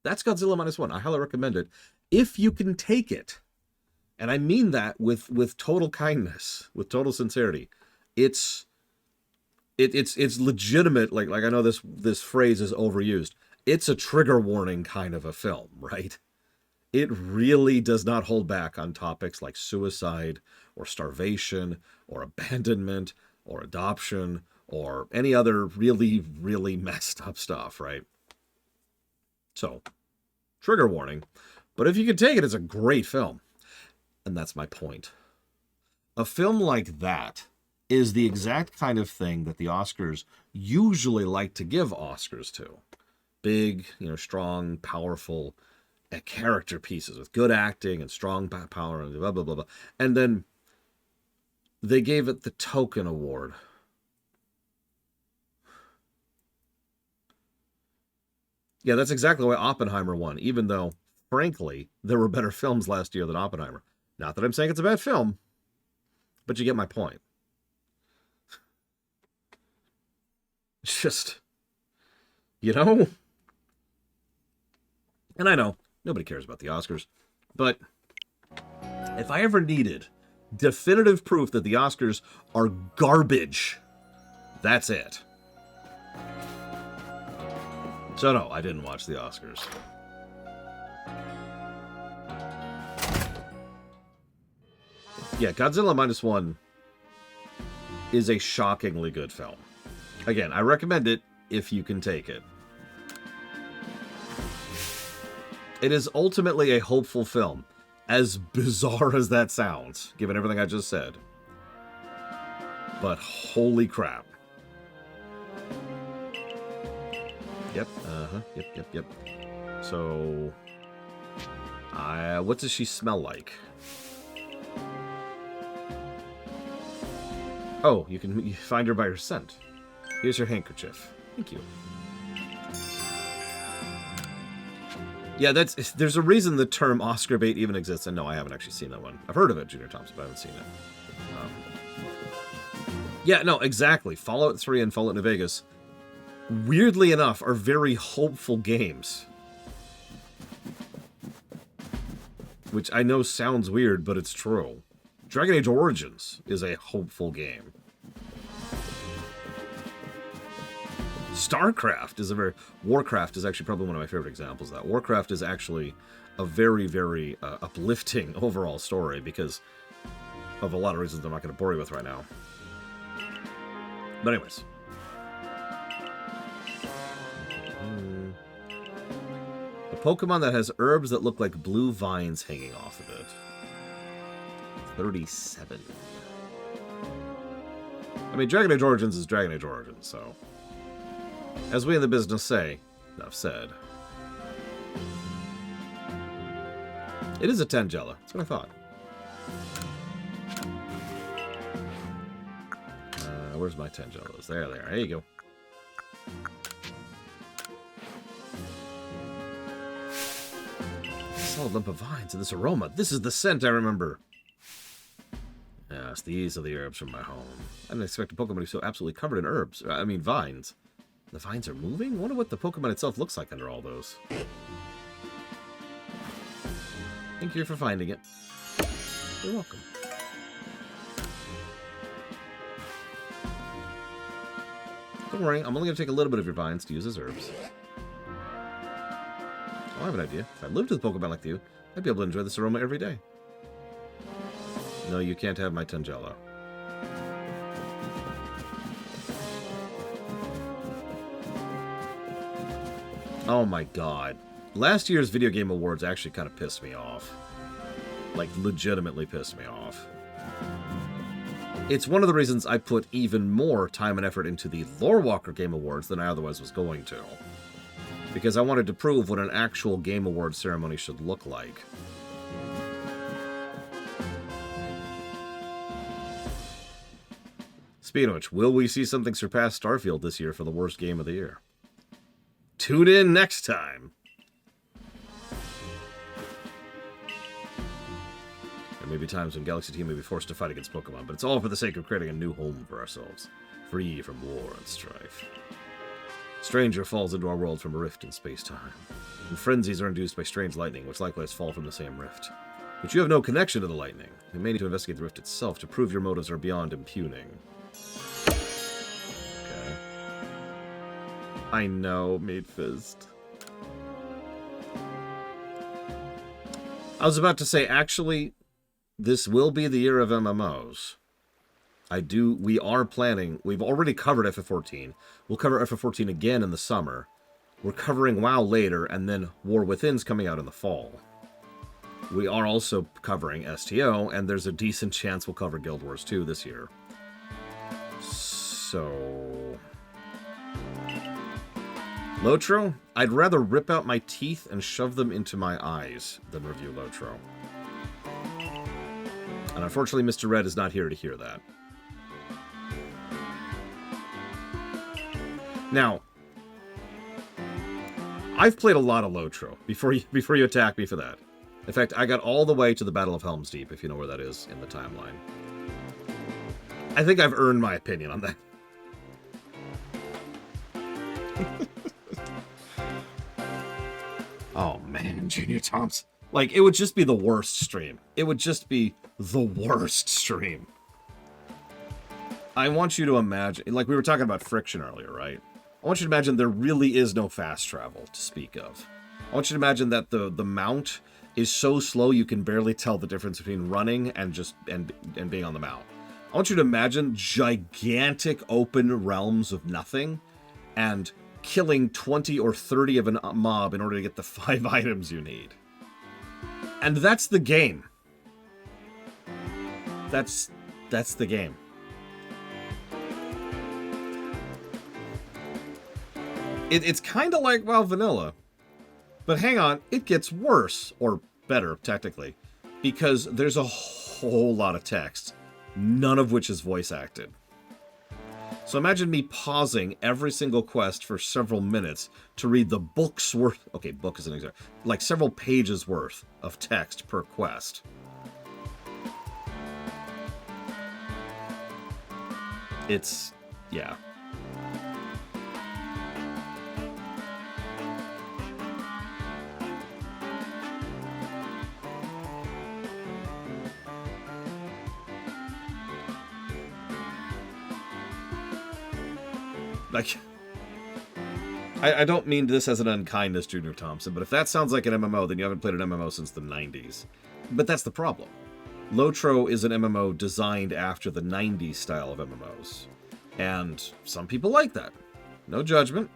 That's Godzilla Minus One. I highly recommend it. If you can take it, and I mean that with total kindness, with total sincerity, it's legitimate. Like I know this phrase is overused. It's a trigger warning kind of a film, right? It really does not hold back on topics like suicide or starvation or abandonment or adoption or any other really, really messed up stuff, right? So, trigger warning. But if you can take it, it's a great film. And that's my point. A film like that is the exact kind of thing that the Oscars usually like to give Oscars to. Big, strong, powerful character pieces with good acting and strong power and blah, blah, blah, blah. And then they gave it the token award. Yeah, that's exactly why Oppenheimer won, even though, frankly, there were better films last year than Oppenheimer. Not that I'm saying it's a bad film, but you get my point. It's just, And I know, nobody cares about the Oscars, but if I ever needed definitive proof that the Oscars are garbage, that's it. So no, I didn't watch the Oscars. Yeah, Godzilla Minus One is a shockingly good film. Again, I recommend it if you can take it. It is ultimately a hopeful film, as bizarre as that sounds, given everything I just said. But holy crap. Yep, yep. So, what does she smell like? Oh, you can find her by her scent. Here's her handkerchief. Thank you. Yeah, there's a reason the term Oscar bait even exists, and no, I haven't actually seen that one. I've heard of it, Junior Thompson, but I haven't seen it. Yeah, no, exactly. Fallout 3 and Fallout New Vegas, weirdly enough, are very hopeful games. Which I know sounds weird, but it's true. Dragon Age Origins is a hopeful game. StarCraft is Warcraft is actually probably one of my favorite examples of that. Warcraft is actually a very, very uplifting overall story because of a lot of reasons I'm not going to bore you with right now. But anyways. A Pokemon that has herbs that look like blue vines hanging off of it. 37. I mean, Dragon Age Origins is Dragon Age Origins, so... As we in the business say, enough said. It is a Tangela. That's what I thought. Where's my Tangelas? There they are. There you go. Solid lump of vines and this aroma. This is the scent I remember. Yes, these are the herbs from my home. I didn't expect a Pokemon to be so absolutely covered in herbs. I mean, vines. The vines are moving? I wonder what the Pokemon itself looks like under all those. Thank you for finding it. You're welcome. Don't worry, I'm only going to take a little bit of your vines to use as herbs. Oh, I have an idea. If I lived with a Pokemon like you, I'd be able to enjoy this aroma every day. No, you can't have my Tangela. Oh my god. Last year's Video Game Awards actually kind of pissed me off. Like, legitimately pissed me off. It's one of the reasons I put even more time and effort into the Lore Walker Game Awards than I otherwise was going to. Because I wanted to prove what an actual Game Awards ceremony should look like. Speaking of which, will we see something surpass Starfield this year for the worst game of the year? Tune in next time! There may be times when Galaxy Team may be forced to fight against Pokemon, but it's all for the sake of creating a new home for ourselves, free from war and strife. Stranger falls into our world from a rift in space-time, and frenzies are induced by strange lightning, which likewise fall from the same rift. But you have no connection to the lightning. You may need to investigate the rift itself to prove your motives are beyond impugning. Okay. I know, Maid Fizzed. I was about to say, actually, this will be the year of MMOs. We are planning, we've already covered FF14. We'll cover FF14 again in the summer. We're covering WoW later, and then War Within's coming out in the fall. We are also covering STO, and there's a decent chance we'll cover Guild Wars 2 this year. So... Lotro? I'd rather rip out my teeth and shove them into my eyes than review Lotro. And unfortunately, Mr. Red is not here to hear that. Now, I've played a lot of Lotro, before you attack me for that. In fact, I got all the way to the Battle of Helm's Deep, if you know where that is in the timeline. I think I've earned my opinion on that. Oh man, Junior Thompson. Like, it would just be the worst stream. It would just be the worst stream. I want you to imagine, like we were talking about friction earlier, right? I want you to imagine there really is no fast travel to speak of. I want you to imagine that the mount is so slow you can barely tell the difference between running and and being on the mount. I want you to imagine gigantic open realms of nothing and killing 20 or 30 of a mob in order to get the 5 items you need. And that's the game. That's the game. It's kind of like WoW Vanilla. But hang on, it gets worse, or better, technically, because there's a whole lot of text, none of which is voice acted. So imagine me pausing every single quest for several minutes to read the book's worth, okay, book is an example, like several pages worth of text per quest. It's, yeah. Like, I don't mean this as an unkindness, Junior Thompson, but if that sounds like an MMO, then you haven't played an MMO since the 90s. But that's the problem. Lotro is an MMO designed after the 90s style of MMOs. And some people like that. No judgment.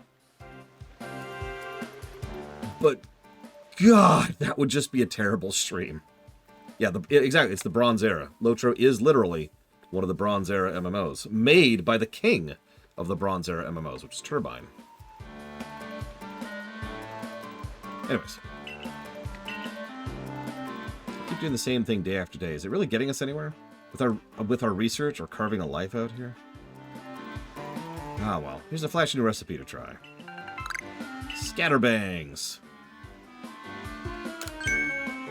But, God, that would just be a terrible stream. Yeah, exactly, it's the Bronze Era. Lotro is literally one of the Bronze Era MMOs, made by the king of the Bronze Era MMOs, which is Turbine. Anyways. keep doing the same thing day after day. Is it really getting us anywhere? With our research or carving a life out here? Ah, well. Here's a flashy new recipe to try. Scatterbangs.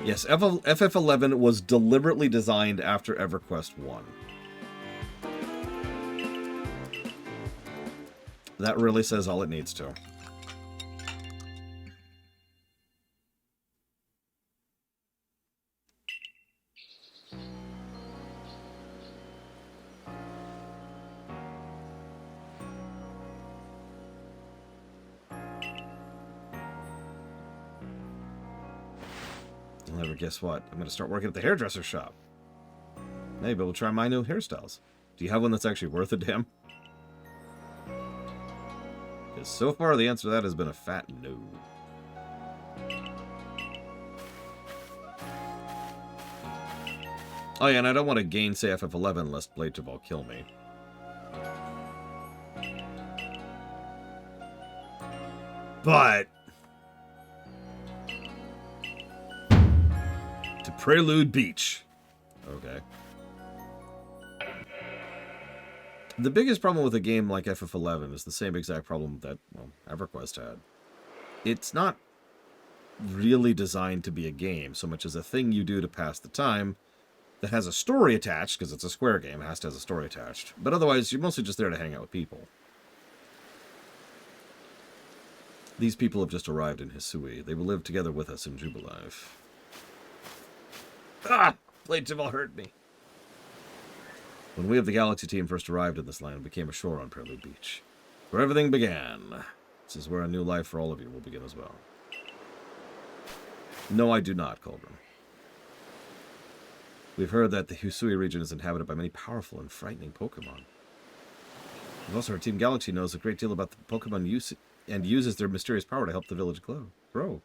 Yes, FF11 was deliberately designed after EverQuest 1. That really says all it needs to. You'll never guess what. I'm going to start working at the hairdresser shop. Maybe we'll try my new hairstyles. Do you have one that's actually worth a damn? Because so far the answer to that has been a fat no. Oh yeah, and I don't want to gainsay FF11 lest Blade of all kill me. But to Prelude Beach. Okay. The biggest problem with a game like FF11 is the same exact problem that, well, EverQuest had. It's not really designed to be a game so much as a thing you do to pass the time that has a story attached, because it's a Square game, it has to have a story attached. But otherwise, you're mostly just there to hang out with people. These people have just arrived in Hisui. They will live together with us in Jubilife. Ah! Blade Javal hurt me. When we of the Galaxy team first arrived in this land, we came ashore on Prelude Beach, where everything began. This is where a new life for all of you will begin as well. No, I do not, Colburn. We've heard that the Hisui region is inhabited by many powerful and frightening Pokemon. We've also heard Team Galaxy knows a great deal about the Pokemon use and uses their mysterious power to help the village grow.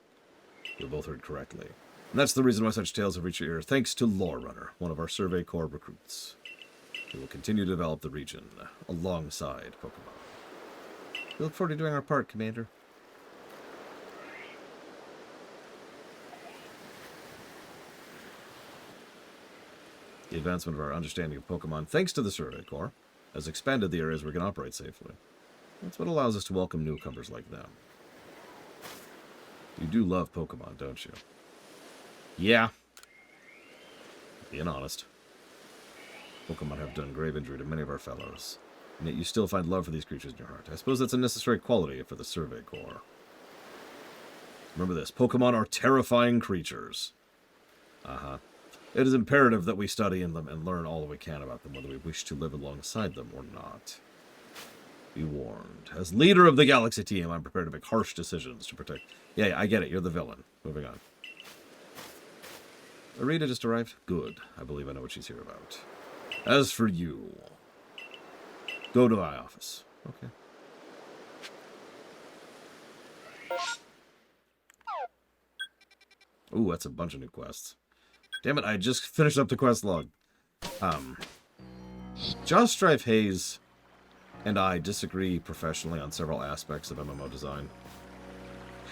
You both heard correctly. And that's the reason why such tales have reached your ear, thanks to Lore Runner, one of our Survey Corps recruits. We will continue to develop the region alongside Pokemon. We look forward to doing our part, Commander. The advancement of our understanding of Pokemon, thanks to the Survey Corps, has expanded the areas we can operate safely. That's what allows us to welcome newcomers like them. You do love Pokemon, don't you? Yeah. Being honest. Pokemon have done grave injury to many of our fellows, and yet you still find love for these creatures in your heart. I suppose that's a necessary quality for the Survey Corps. Remember this, Pokemon are terrifying creatures. It is imperative that we study in them and learn all that we can about them, whether we wish to live alongside them or not. Be warned. As leader of the Galaxy team, I'm prepared to make harsh decisions to protect... Yeah, I get it, you're the villain. Moving on. Arita just arrived? Good. I believe I know what she's here about. As for you, go to my office. Okay. Ooh, that's a bunch of new quests. Damn it, I just finished up the quest log. Josh Strife Hayes and I disagree professionally on several aspects of MMO design.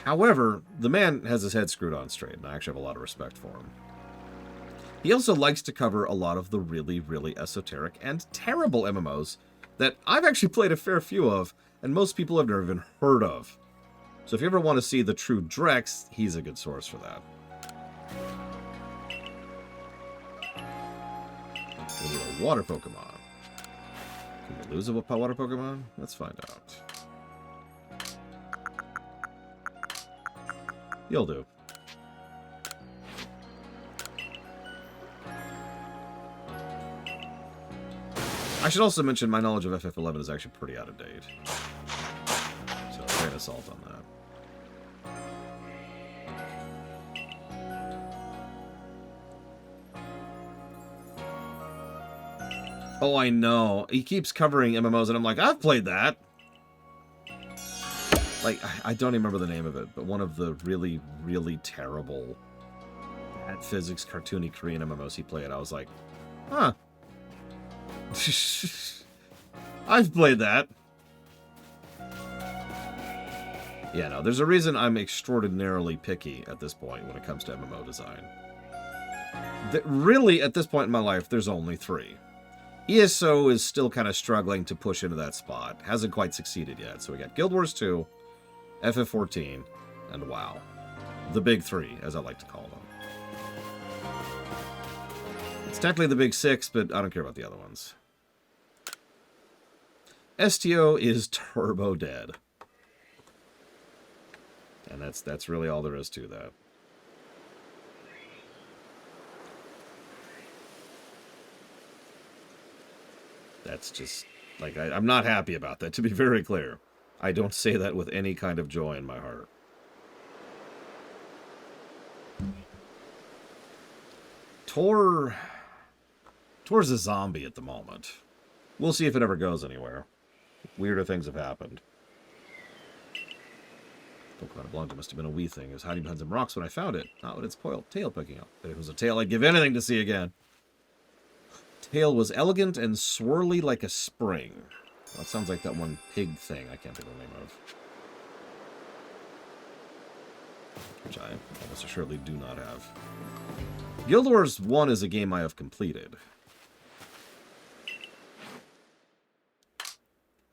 However, the man has his head screwed on straight, and I actually have a lot of respect for him. He also likes to cover a lot of the really, really esoteric and terrible MMOs that I've actually played a fair few of, and most people have never even heard of. So if you ever want to see the true Drex, he's a good source for that. We need a water Pokemon. Can we lose a water Pokemon? Let's find out. You'll do. I should also mention my knowledge of FF11 is actually pretty out of date. So grain of salt on that. Oh, I know. He keeps covering MMOs, and I'm like, I've played that. Like, I don't even remember the name of it, but one of the really, really terrible bad physics, cartoony Korean MMOs he played, I was like, huh. I've played that. Yeah, no, there's a reason I'm extraordinarily picky at this point when it comes to MMO design. Really, at this point in my life, there's only 3. ESO is still kind of struggling to push into that spot. Hasn't quite succeeded yet. So we got Guild Wars 2, FF14, and WoW. The big 3, as I like to call them. It's technically the big 6, but I don't care about the other ones. STO is turbo dead. And that's really all there is to that. That's just, like, I'm not happy about that, to be very clear. I don't say that with any kind of joy in my heart. Tor's a zombie at the moment. We'll see if it ever goes anywhere. Weirder things have happened. Pokemon Blanca must have been a wee thing. It was hiding behind some rocks when I found it. Not with its tail picking up. If it was a tail, I'd give anything to see again. Tail was elegant and swirly like a spring. That sounds like that one pig thing I can't think of the name of. Which I almost assuredly do not have. Guild Wars 1 is a game I have completed.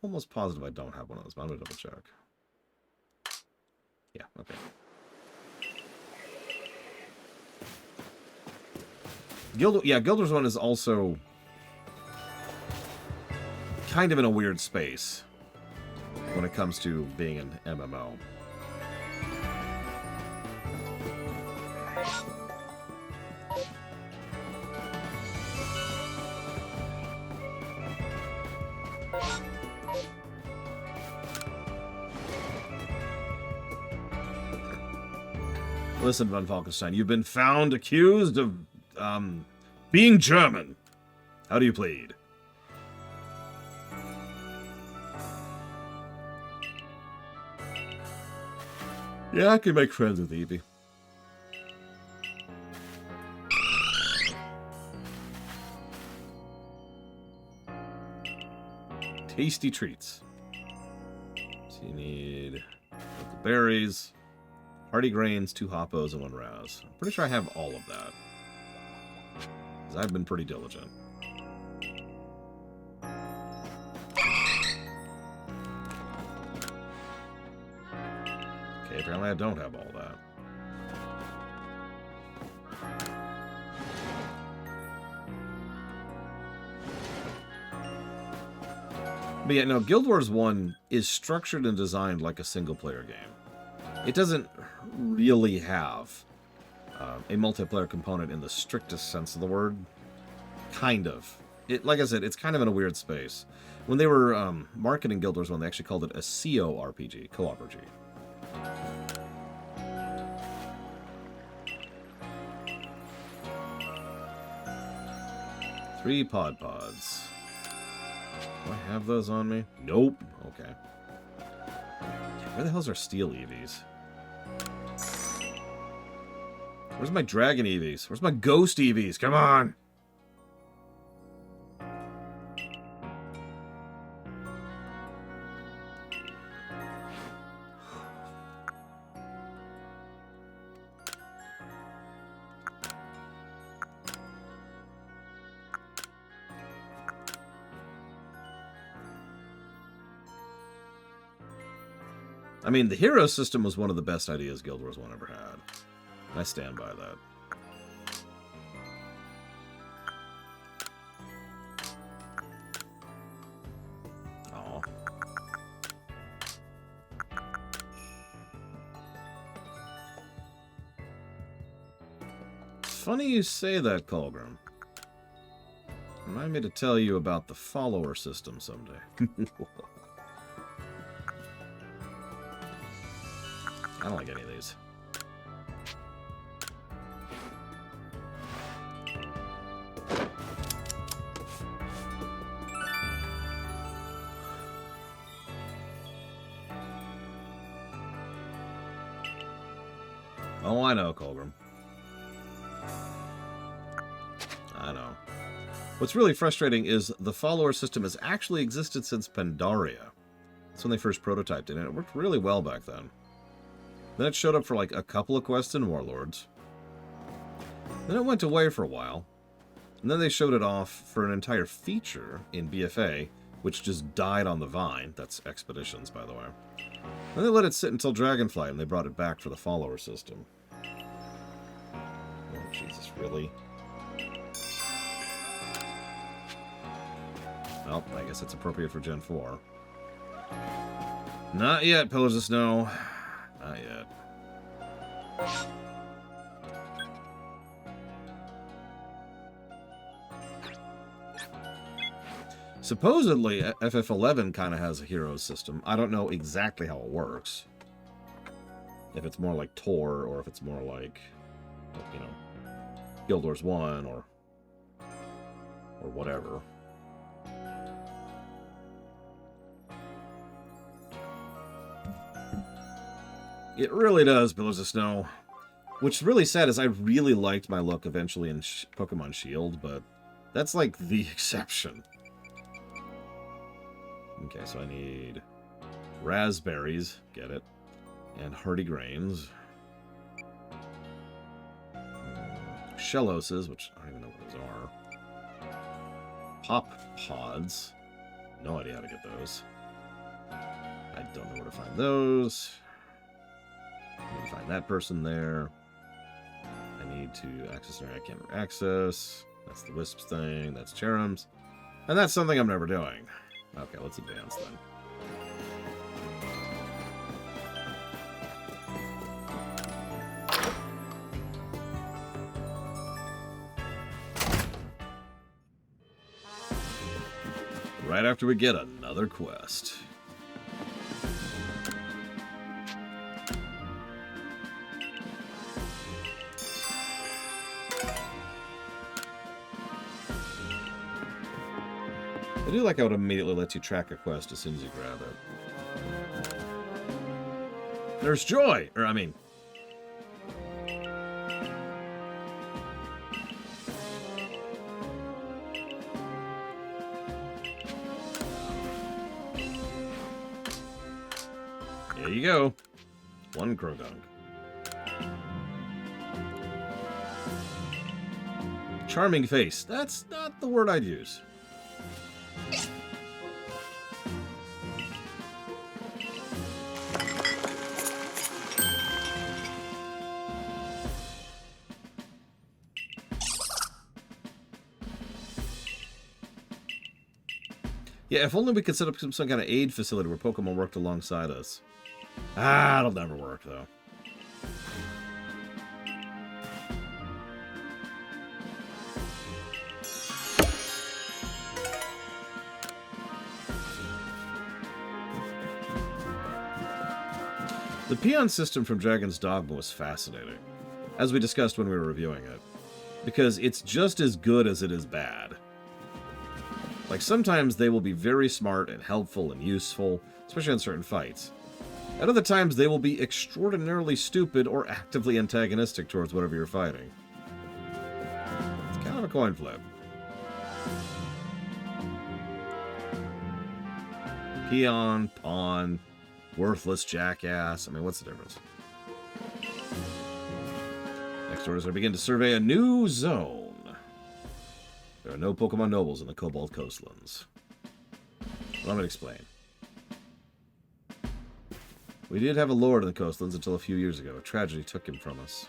Almost positive I don't have one of those, but I'm going to double check. Yeah, okay. Guild Wars 1 is also kind of in a weird space when it comes to being an MMO. Listen, von Falkenstein, you've been found accused of, being German. How do you plead? Yeah, I can make friends with Eevee. Tasty treats. So you need local berries, hearty grains, 2 hoppos, and 1 rouse. I'm pretty sure I have all of that. Because I've been pretty diligent. Okay, apparently I don't have all that. But yeah, no, Guild Wars 1 is structured and designed like a single-player game. It doesn't really have a multiplayer component in the strictest sense of the word. Kind of. Like I said, it's kind of in a weird space. When they were marketing Guild Wars 1, they actually called it a CO RPG, co-op RPG. Three pods. Do I have those on me? Nope. Okay. Where the hell's our steel Eevees? Where's my dragon Eevees? Where's my ghost Eevees? Come on! I mean, the hero system was one of the best ideas Guild Wars 1 ever had. I stand by that. Aw. Funny you say that, Colgrim. Remind me to tell you about the follower system someday. I don't like any of these. Oh, I know, Colgrim. I know. What's really frustrating is the follower system has actually existed since Pandaria. That's when they first prototyped it, and it worked really well back then. Then it showed up for like a couple of quests in Warlords. Then it went away for a while, and then they showed it off for an entire feature in BFA, which just died on the vine. That's Expeditions, by the way. Then they let it sit until Dragonflight, and they brought it back for the follower system. Oh, Jesus, really? Well, I guess it's appropriate for Gen 4. Not yet, Pillars of Snow. Not yet. Supposedly, FF11 kind of has a heroes system. I don't know exactly how it works. If it's more like Tor, or if it's more like, you know, Guild Wars 1, or whatever. It really does, Pillars of Snow. What's really sad is I really liked my look eventually in Pokemon Shield, but that's like the exception. Okay, so I need raspberries, get it, and hardy grains. Shelloses, which I don't even know what those are. Pop pods. No idea how to get those. I don't know where to find those. I need to find that person there. I need to access an area I can't access. That's the Wisps thing. That's Cherums. And that's something I'm never doing. Okay, let's advance then. Right after we get another quest. I do like how it immediately lets you track a quest as soon as you grab it. There's Joy! Or, I mean... There you go. One Croagunk. Charming face. That's not the word I'd use. Yeah, if only we could set up some kind of aid facility where Pokemon worked alongside us. Ah, it'll never work, though. The peon system from Dragon's Dogma was fascinating, as we discussed when we were reviewing it, because it's just as good as it is bad. Like, sometimes they will be very smart and helpful and useful, especially in certain fights. At other times, they will be extraordinarily stupid or actively antagonistic towards whatever you're fighting. It's kind of a coin flip. Peon, pawn, worthless jackass. I mean, what's the difference? Next order is to begin to survey a new zone. There are no Pokemon Nobles in the Cobalt Coastlands. Let me explain. We did have a Lord in the Coastlands until a few years ago. A tragedy took him from us.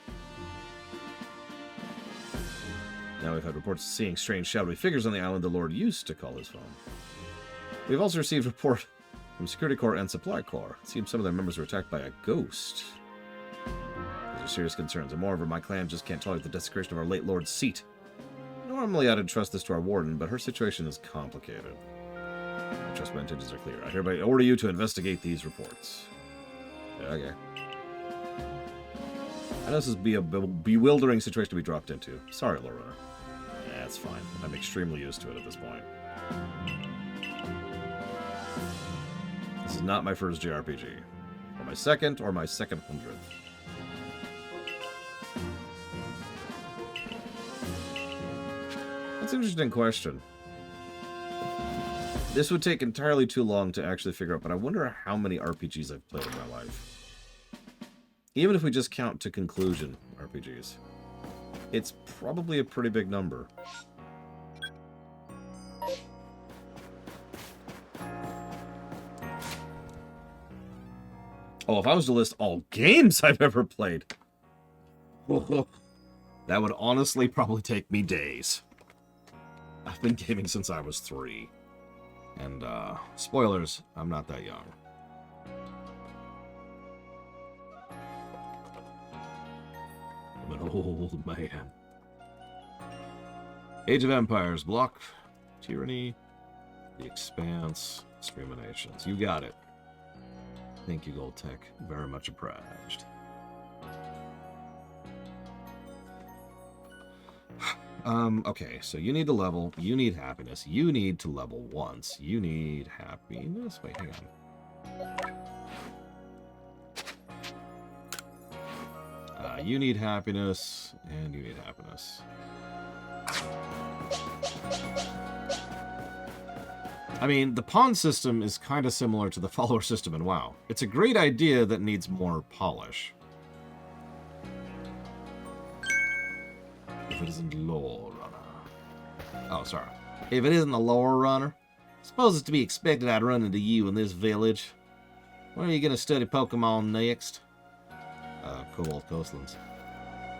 Now we've had reports of seeing strange shadowy figures on the island the Lord used to call his home. We've also received report from Security Corps and Supply Corps. It seems some of their members were attacked by a ghost. These are serious concerns, and moreover, my clan just can't tolerate the desecration of our late Lord's seat. Normally, I'd entrust this to our Warden, but her situation is complicated. I trust my intentions are clear. I hereby order you to investigate these reports. Yeah, okay. I know this is a bewildering situation to be dropped into. Sorry, Lorena. Yeah, it's fine. I'm extremely used to it at this point. This is not my first JRPG. Or my second, or my second 100th. That's an interesting question. This would take entirely too long to actually figure out, but I wonder how many RPGs I've played in my life. Even if we just count to conclusion RPGs. it's probably a pretty big number. Oh, if I was to list all games I've ever played, that would honestly probably take me days. I've been gaming since I was 3. And, spoilers, I'm not that young. I'm an old man. Age of Empires, Block, Tyranny, The Expanse, Discriminations. You got it. Thank you, Gold Tech. Very much obliged. Okay, so you need to level. You need happiness. You need to level once. You need happiness. Wait, hang on. You need happiness, and you need happiness. I mean, the pawn system is kind of similar to the follower system in WoW. It's a great idea that needs more polish. If it isn't lore runner. Oh, sorry. If it isn't a lore runner, suppose it's to be expected I'd run into you in this village. When are you going to study Pokemon next? Cobalt Coastlands.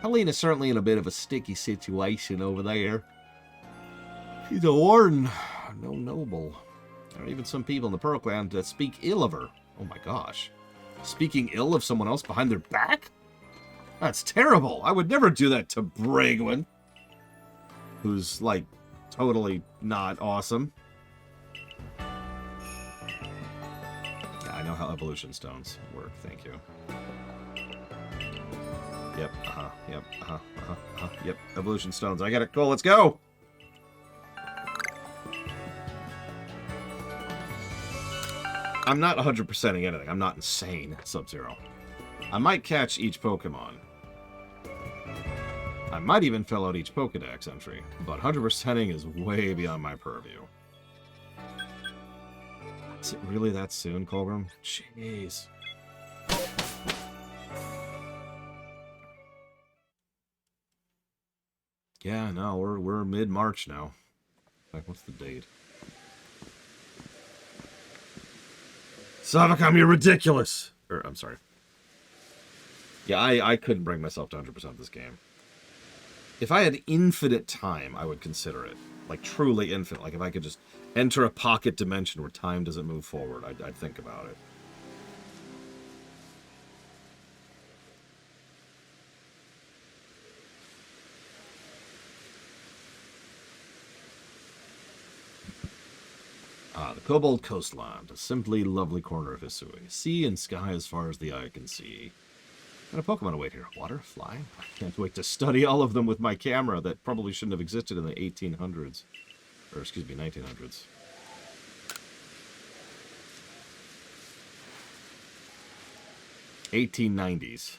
Helena's certainly in a bit of a sticky situation over there. She's a warden, no noble. There are even some people in the Pearlclan that speak ill of her. Oh my gosh. Speaking ill of someone else behind their back? That's terrible. I would never do that to Bragwin, who's, like, totally not awesome. Yeah, I know how evolution stones work. Thank you. Yep, yep, evolution stones. I got it. Cool, let's go! I'm not 100%ing anything. I'm not insane, Sub-Zero. I might catch each Pokemon. I might even fill out each Pokedex entry, but 100%ing is way beyond my purview. Is it really that soon, Colgrim? Jeez. Yeah, no, we're mid-March now. Like, what's the date? Savacom, you're ridiculous! I'm sorry. Yeah, I couldn't bring myself to 100% this game. If I had infinite time, I would consider it. Like, truly infinite. Like, if I could just enter a pocket dimension where time doesn't move forward, I'd think about it. The Cobalt Coastlands, a simply lovely corner of Hisui. Sea and sky as far as the eye can see. Got a Pokemon to wait here. Water? Fly? I can't wait to study all of them with my camera that probably shouldn't have existed in the 1800s. Or, excuse me, 1900s. '90s.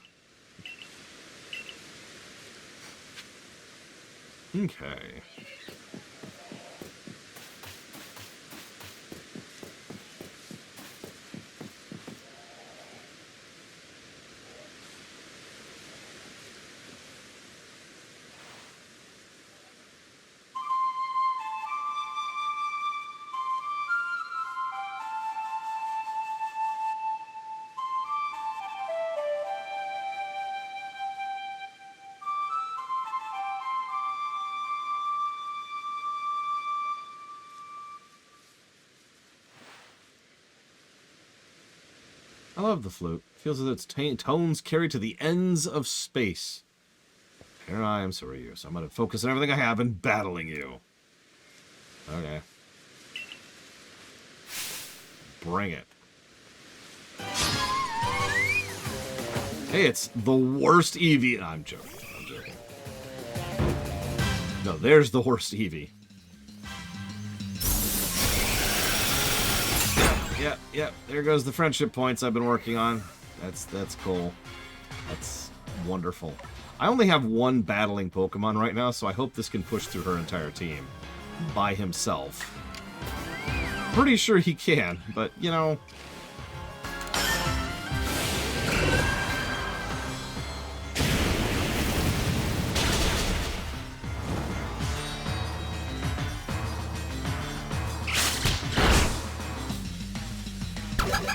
Okay. I love the flute. Feels as if its tones carry to the ends of space. Here I am, so are you. So I'm going to focus on everything I have in battling you. Okay. Bring it. Hey, it's the worst Eevee. I'm joking. I'm joking. No, there's the worst Eevee. Yep. There goes the friendship points I've been working on. That's cool. That's wonderful. I only have one battling Pokemon right now, so I hope this can push through her entire team by himself. Pretty sure he can, but, you know... That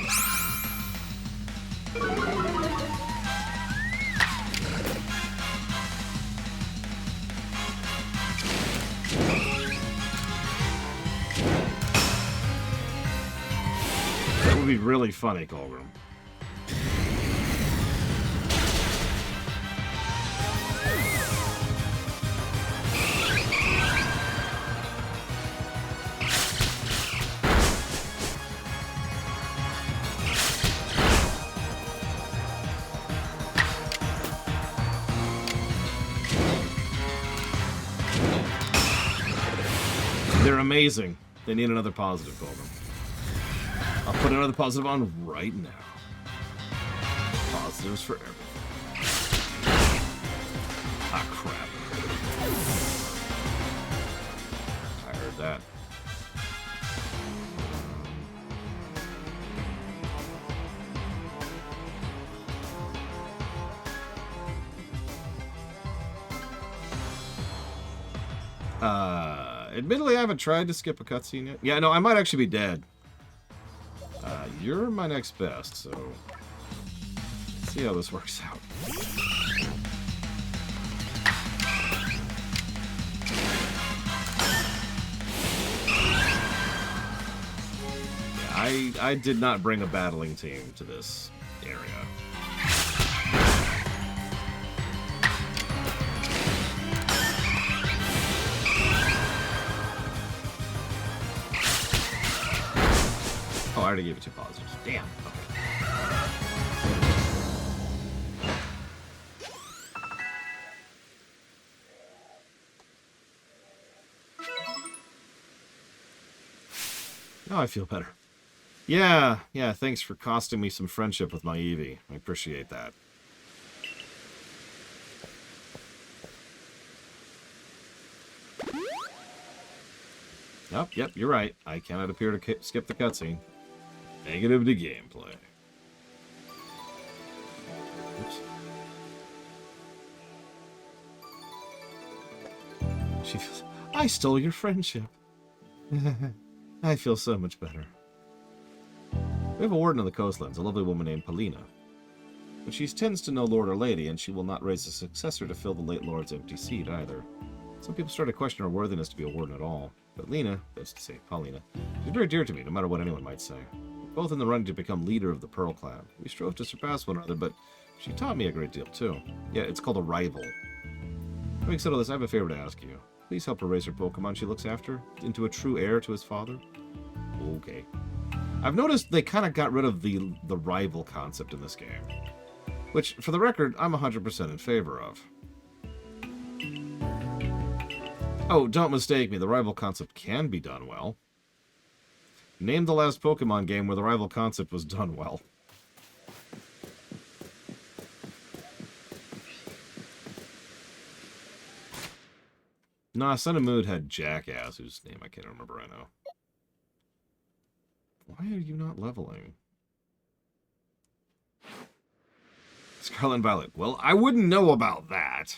would be really funny, Colgrim. They're amazing. They need another positive, Colgrim. I'll put another positive on right now. Positives for everything. Ah, crap. I heard that. Admittedly, I haven't tried to skip a cutscene yet. Yeah, no, I might actually be dead. You're my next best, so let's see how this works out. Yeah, I did not bring a battling team to this area. Oh, I already gave it 2 positives. Damn. Okay. Now I feel better. Yeah, thanks for costing me some friendship with my Eevee. I appreciate that. Yep, you're right. I cannot appear to skip the cutscene. Negative to gameplay. Oops. She feels... I stole your friendship. I feel so much better. We have a warden on the coastlands, a lovely woman named Paulina. But she tends to know Lord or Lady, and she will not raise a successor to fill the late Lord's empty seat either. Some people start to question her worthiness to be a warden at all. But Lena, that's to say, Paulina, she's very dear to me, no matter what anyone might say. We're both in the running to become leader of the Pearl Clan. We strove to surpass one another, but she taught me a great deal, too. Yeah, it's called a rival. Having said all this, I have a favor to ask you. Please help her raise her Pokemon she looks after into a true heir to his father. Okay. I've noticed they kind of got rid of the rival concept in this game. Which, for the record, I'm 100% in favor of. Oh, don't mistake me, the rival concept can be done well. Name the last Pokemon game where the rival concept was done well. Nah, Sun and Moon had Jackass, whose name I can't remember right now. Why are you not leveling? Scarlet and Violet. Well, I wouldn't know about that.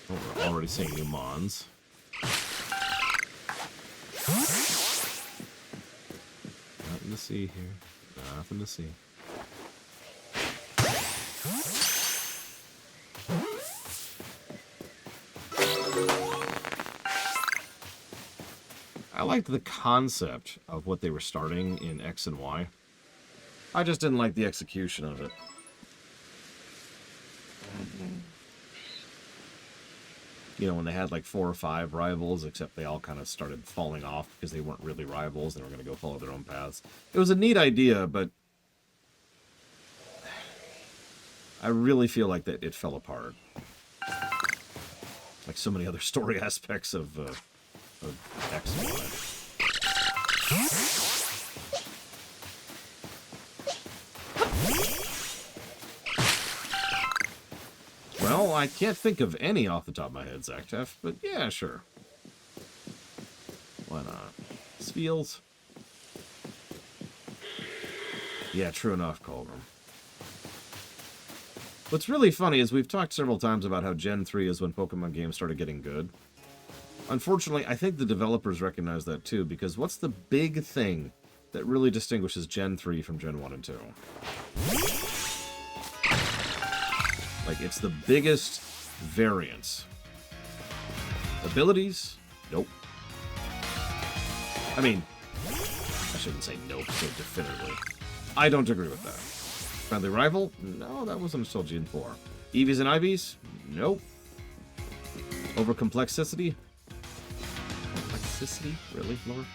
Oh, we're already seeing new Mons. Nothing to see here. Nothing to see. I liked the concept of what they were starting in X and Y. I just didn't like the execution of it. You know, when they had like 4 or 5 rivals, except they all kind of started falling off because they weren't really rivals. They were going to go follow their own paths. It was a neat idea, but I really feel like that it fell apart. Like so many other story aspects of X and Y. Well, I can't think of any off the top of my head, Zacktef, but yeah, sure. Why not? Spheals. Yeah, true enough, Colgrim. What's really funny is we've talked several times about how Gen 3 is when Pokemon games started getting good. Unfortunately, I think the developers recognize that too, because what's the big thing that really distinguishes Gen 3 from Gen 1 and 2? Like, it's the biggest variance. Abilities? Nope. I mean, I shouldn't say nope so definitively. I don't agree with that. Friendly rival? No, that wasn't until Gen 4. Eevees and Ivies? Nope. Over complexity? Complexity? Really, Lord?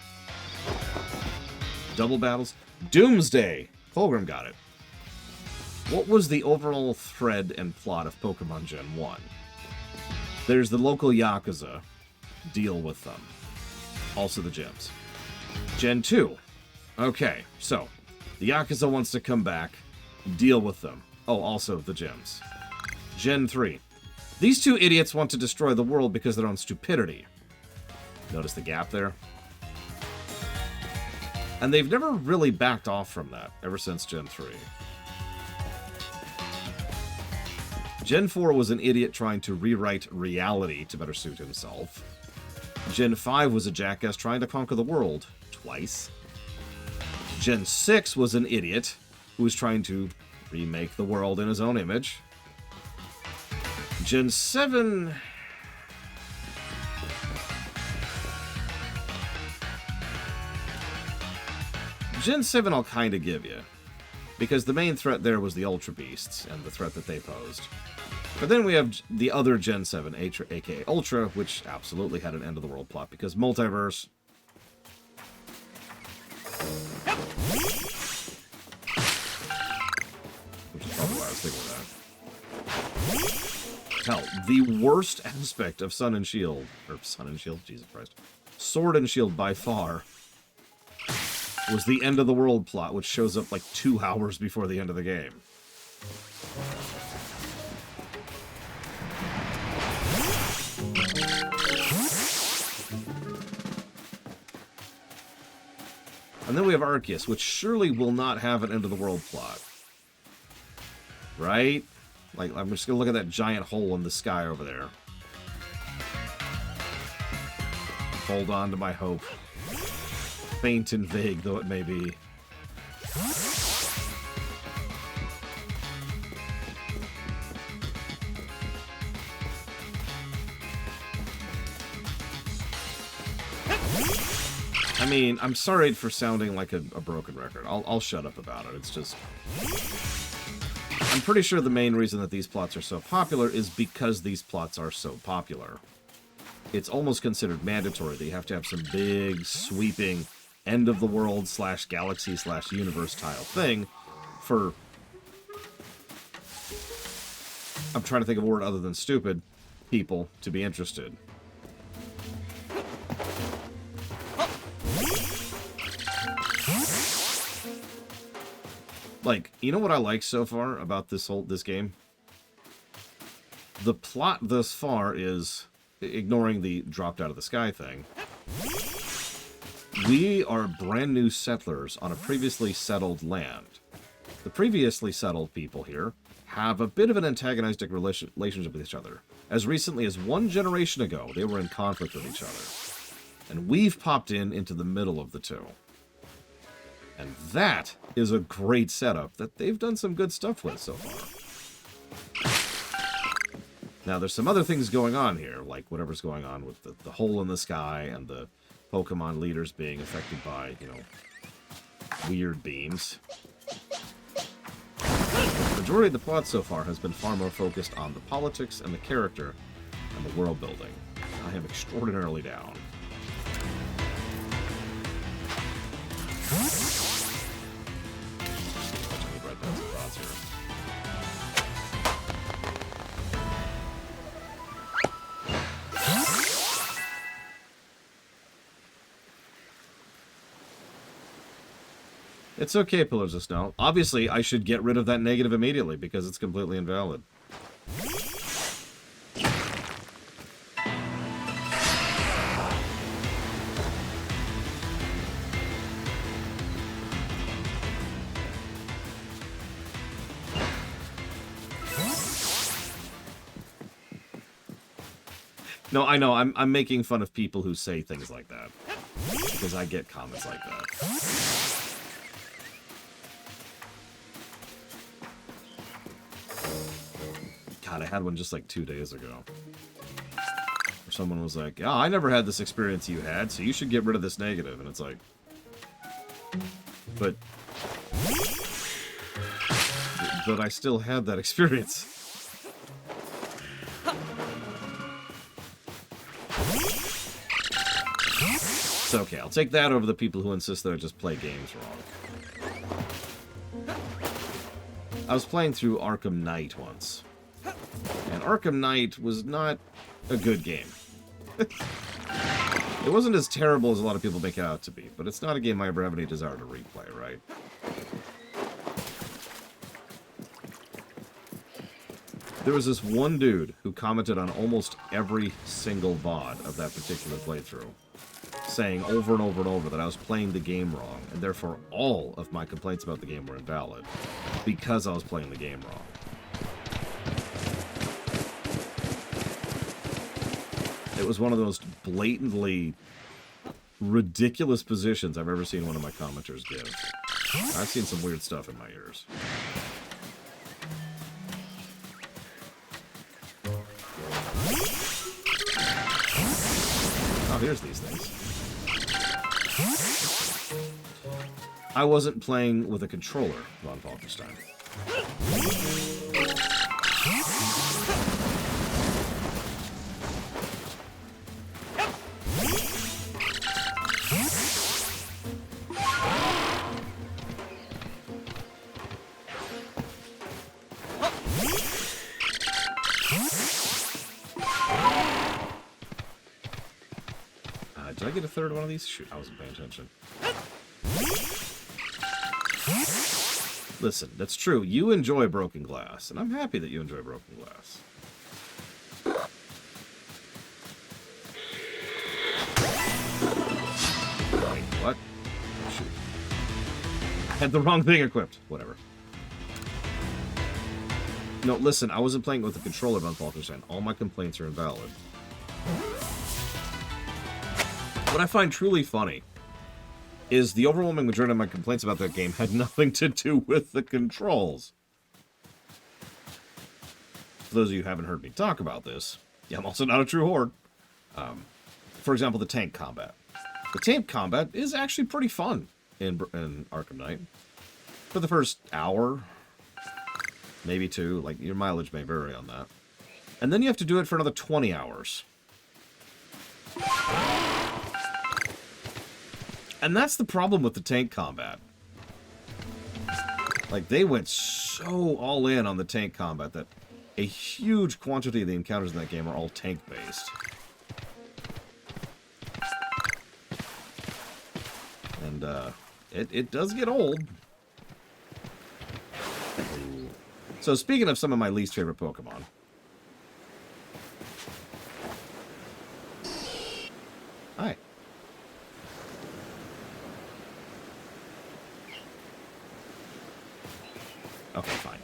Double battles? Doomsday! Colgrim got it. What was the overall thread and plot of Pokemon Gen 1? There's the local Yakuza. Deal with them. Also the gyms. Gen 2. Okay, so, the Yakuza wants to come back. Deal with them. Oh, also the gyms. Gen 3. These two idiots want to destroy the world because of their own stupidity. Notice the gap there? And they've never really backed off from that ever since Gen 3. Gen 4 was an idiot trying to rewrite reality to better suit himself. Gen 5 was a jackass trying to conquer the world twice. Gen 6 was an idiot who was trying to remake the world in his own image. Gen 7... Gen 7 I'll kind of give you, because the main threat there was the Ultra Beasts and the threat that they posed. But then we have the other Gen 7, aka Ultra, which absolutely had an end-of-the-world plot, because multiverse... Which is probably why I was thinking of that. Hell, the worst aspect of Sun and Shield, or Sun and Shield, Jesus Christ, Sword and Shield by far, was the end-of-the-world plot, which shows up like 2 hours before the end of the game. And then we have Arceus, which surely will not have an end-of-the-world plot. Right? Like, I'm just gonna look at that giant hole in the sky over there. Hold on to my hope. Faint and vague though it may be. I mean, I'm sorry for sounding like a broken record. I'll shut up about it. It's just... I'm pretty sure the main reason that these plots are so popular is because these plots are so popular. It's almost considered mandatory that you have to have some big, sweeping, end-of-the-world / galaxy / universe style thing for... I'm trying to think of a word other than stupid people to be interested. Like, you know what I like so far about this game? The plot thus far is, ignoring the dropped out of the sky thing, we are brand new settlers on a previously settled land. The previously settled people here have a bit of an antagonistic relationship with each other. As recently as 1 generation ago, they were in conflict with each other. And we've popped into the middle of the two. And that is a great setup that they've done some good stuff with so far. Now, there's some other things going on here, like whatever's going on with the hole in the sky and the Pokemon leaders being affected by, you know, weird beams. The majority of the plot so far has been far more focused on the politics and the character and the world building. I am extraordinarily down. It's okay, Pillars of Snow. Obviously, I should get rid of that negative immediately because it's completely invalid. No, I know. I'm making fun of people who say things like that. Because I get comments like that. God, I had one just like 2 days ago. Where someone was like, "Oh, I never had this experience you had, so you should get rid of this negative." And it's like... But I still had that experience. So, okay, I'll take that over the people who insist that I just play games wrong. I was playing through Arkham Knight once. And Arkham Knight was not a good game. It wasn't as terrible as a lot of people make it out to be, but it's not a game I ever have any desire to replay, right? There was this one dude who commented on almost every single VOD of that particular playthrough, saying over and over and over that I was playing the game wrong, and therefore all of my complaints about the game were invalid, because I was playing the game wrong. It was one of the most blatantly ridiculous positions I've ever seen one of my commenters give. I've seen some weird stuff in my ears. Oh, here's these things. I wasn't playing with a controller, Von Falkenstein. Did I get a third one of these? Shoot, I wasn't paying attention. Listen, that's true. You enjoy broken glass, and I'm happy that you enjoy broken glass. Wait, what? Oh, shoot. I had the wrong thing equipped. Whatever. No, listen, I wasn't playing with the controller, Von Falkenstein. All my complaints are invalid. What I find truly funny is the overwhelming majority of my complaints about that game had nothing to do with the controls. For those of you who haven't heard me talk about this, yeah, I'm also not a true horde. For example, the tank combat. The tank combat is actually pretty fun in Arkham Knight. For the first hour, maybe 2, like your mileage may vary on that. And then you have to do it for another 20 hours. And that's the problem with the tank combat. Like, they went so all in on the tank combat that a huge quantity of the encounters in that game are all tank-based. And, it does get old. So, speaking of some of my least favorite Pokemon. Hi. Okay, fine.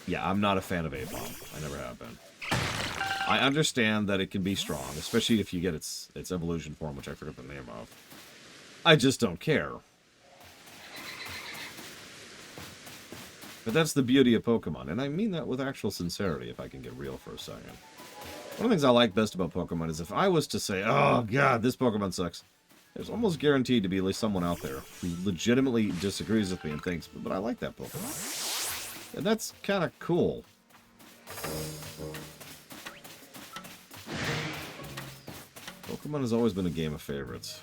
Yeah, I'm not a fan of A-Bomb. I never have been. I understand that it can be strong, especially if you get its evolution form, which I forget the name of. I just don't care. But that's the beauty of Pokemon, and I mean that with actual sincerity, if I can get real for a second. One of the things I like best about Pokemon is if I was to say, oh god, this Pokemon sucks, there's almost guaranteed to be at least someone out there who legitimately disagrees with me and thinks, but I like that Pokemon. And that's kind of cool. Pokemon has always been a game of favorites.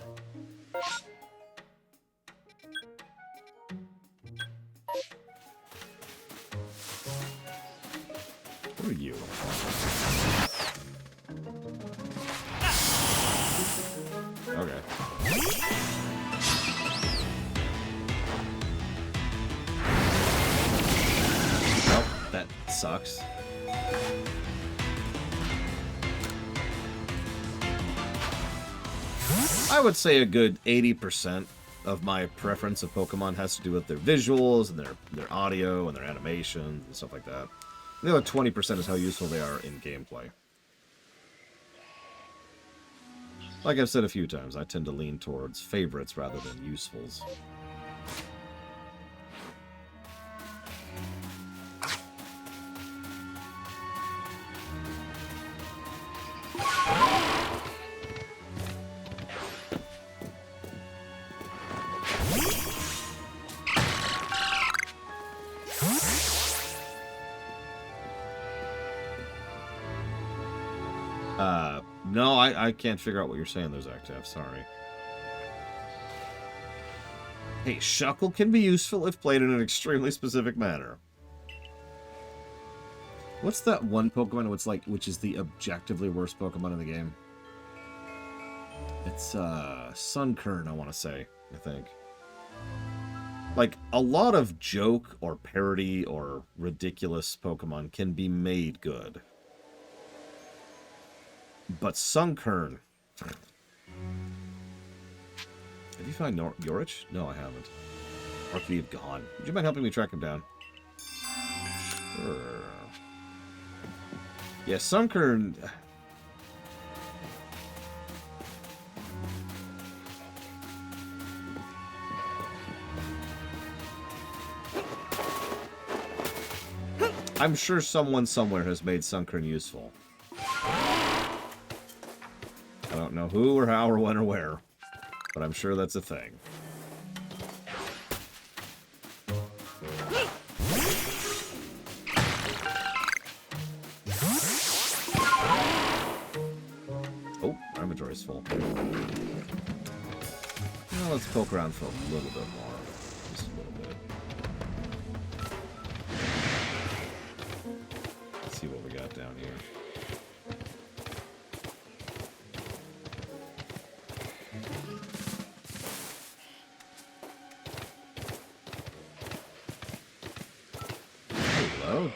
Who are you? Okay. Well, that sucks. I would say a good 80% of my preference of Pokemon has to do with their visuals and their audio and their animations and stuff like that. The other 20% is how useful they are in gameplay. Like I've said a few times, I tend to lean towards favorites rather than usefuls. No, I can't figure out what you're saying there, Zactaf. Sorry. Hey, Shuckle can be useful if played in an extremely specific manner. What's that one Pokemon which is the objectively worst Pokemon in the game? It's Sunkern, I want to say, I think. Like, a lot of joke or parody or ridiculous Pokemon can be made good. But Sunkern... Have you found Yorich? No, I haven't. Or could he have gone? Would you mind helping me track him down? Sure. Yeah, Sunkern... I'm sure someone somewhere has made Sunkern useful. I don't know who or how or when or where, but I'm sure that's a thing. Oh, our inventory's full. Well, let's poke around for a little bit more. Just a little bit. Let's see what we got down here.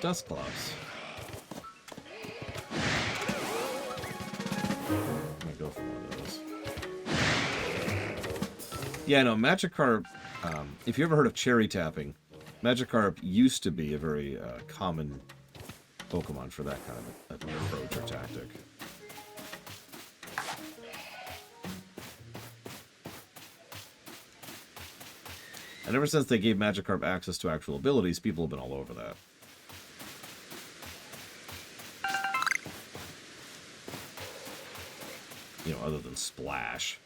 Dusclops. I'm gonna go for one of those. Yeah, no, Magikarp, if you ever heard of cherry tapping, Magikarp used to be a very common Pokemon for that kind of approach or tactic. And ever since they gave Magikarp access to actual abilities, people have been all over that. You know, other than Splash.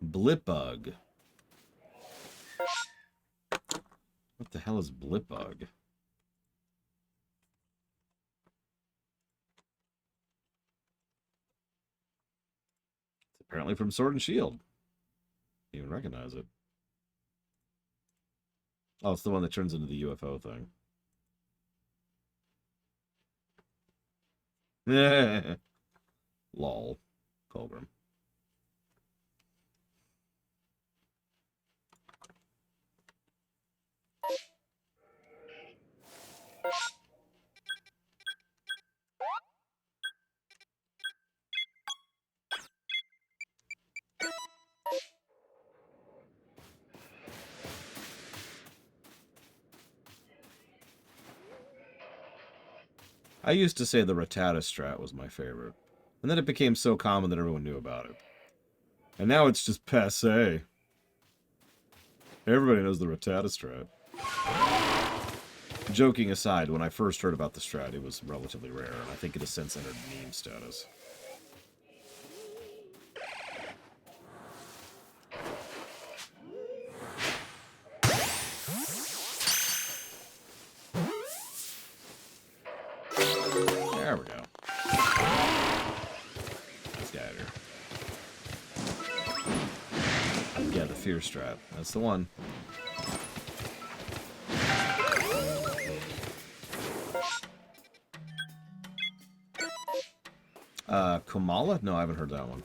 Blipbug. What the hell is Blipbug? It's apparently from Sword and Shield. You even recognize it. Oh, it's the one that turns into the UFO thing. Lol. Pilgrim. I used to say the Rattata strat was my favorite. And then it became so common that everyone knew about it. And now it's just passé. Everybody knows the Rattata strat. Joking aside, when I first heard about the strat, it was relatively rare, and I think it has since entered meme status. There we go. Let's get out of here. Yeah, the fear strat. That's the one. Kamala? No, I haven't heard that one.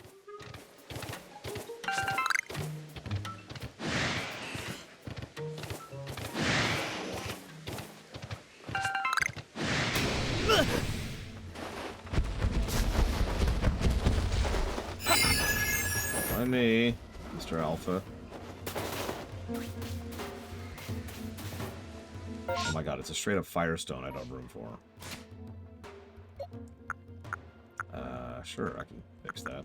me, Mr. Alpha. Oh my god, it's a straight-up Firestone I don't have room for. Sure, I can fix that.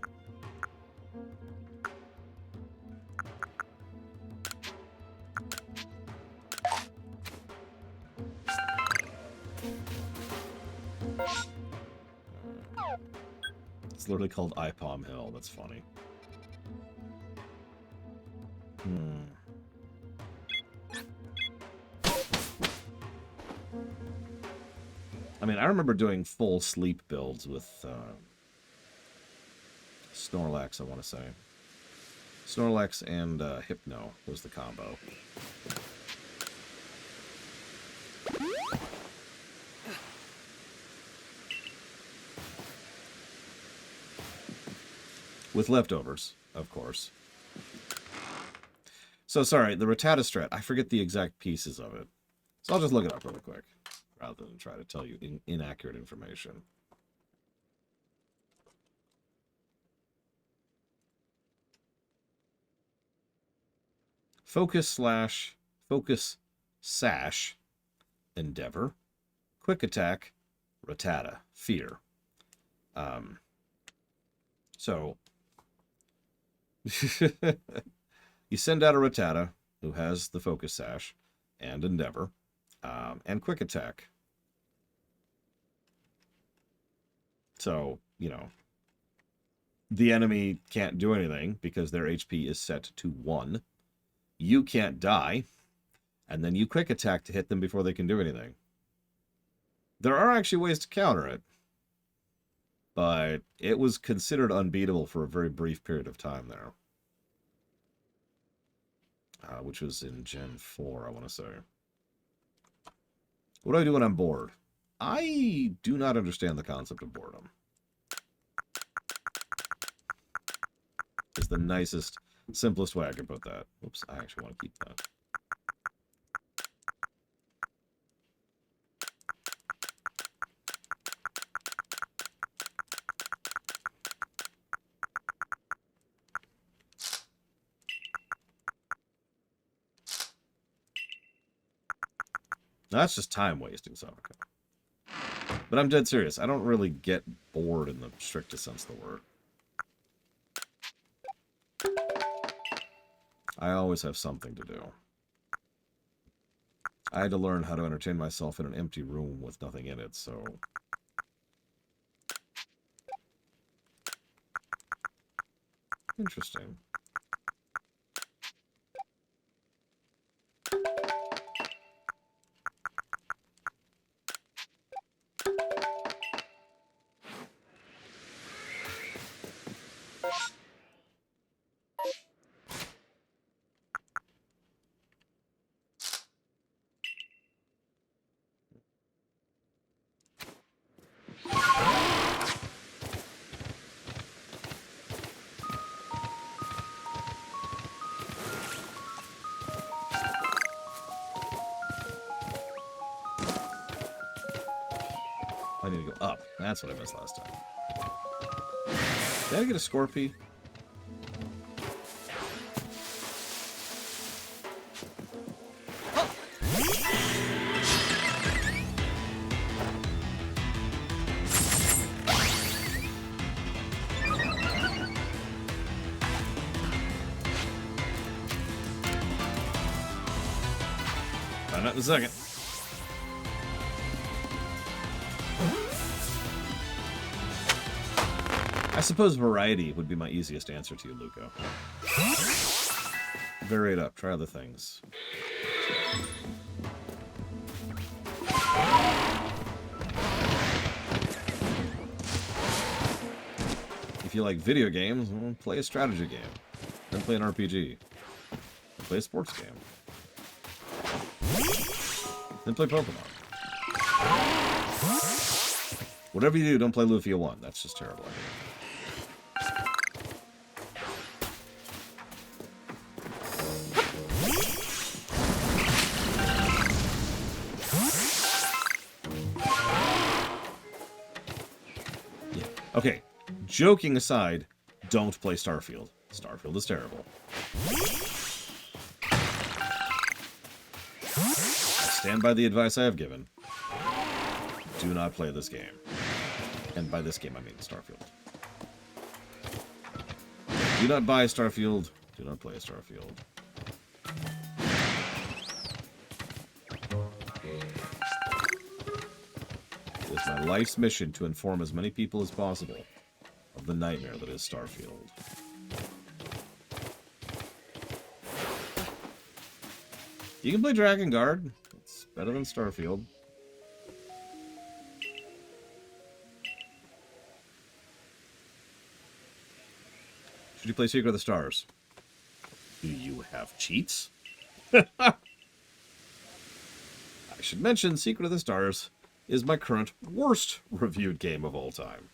It's literally called IPOM Hill. That's funny. I mean, I remember doing full sleep builds with Snorlax, I want to say. Snorlax and Hypno was the combo. With leftovers, of course. So, sorry, the Rattata strat, I forget the exact pieces of it. So I'll just look it up really quick, rather than try to tell you inaccurate information. Focus Sash, Endeavor. Quick Attack, Rattata, Fear. So, you send out a Rattata, who has the Focus Sash, and Endeavor, and Quick Attack. So, you know, the enemy can't do anything because their HP is set to 1. You can't die, and then you Quick Attack to hit them before they can do anything. There are actually ways to counter it, but it was considered unbeatable for a very brief period of time there. Which was in Gen 4, I want to say. What do I do when I'm bored? I do not understand the concept of boredom. It's the nicest, simplest way I can put that. Oops, I actually want to keep that. Now, that's just time wasting, so okay. But I'm dead serious. I don't really get bored in the strictest sense of the word. I always have something to do. I had to learn how to entertain myself in an empty room with nothing in it, so... Interesting. I need to go up. That's what I missed last time. Did I get a Scorpy? Find out in a second. I suppose variety would be my easiest answer to you, Luco. Vary it up. Try other things. If you like video games, well, play a strategy game. Then play an RPG. Play a sports game. Then play Pokemon. Whatever you do, don't play Lufia 1. That's just terrible. Okay, joking aside, don't play Starfield. Starfield is terrible. I stand by the advice I have given. Do not play this game. And by this game, I mean Starfield. Do not buy Starfield. Do not play Starfield. It is my life's mission to inform as many people as possible of the nightmare that is Starfield. You can play Dragon Guard. It's better than Starfield. Should you play Secret of the Stars? Do you have cheats? I should mention Secret of the Stars is my current worst reviewed game of all time.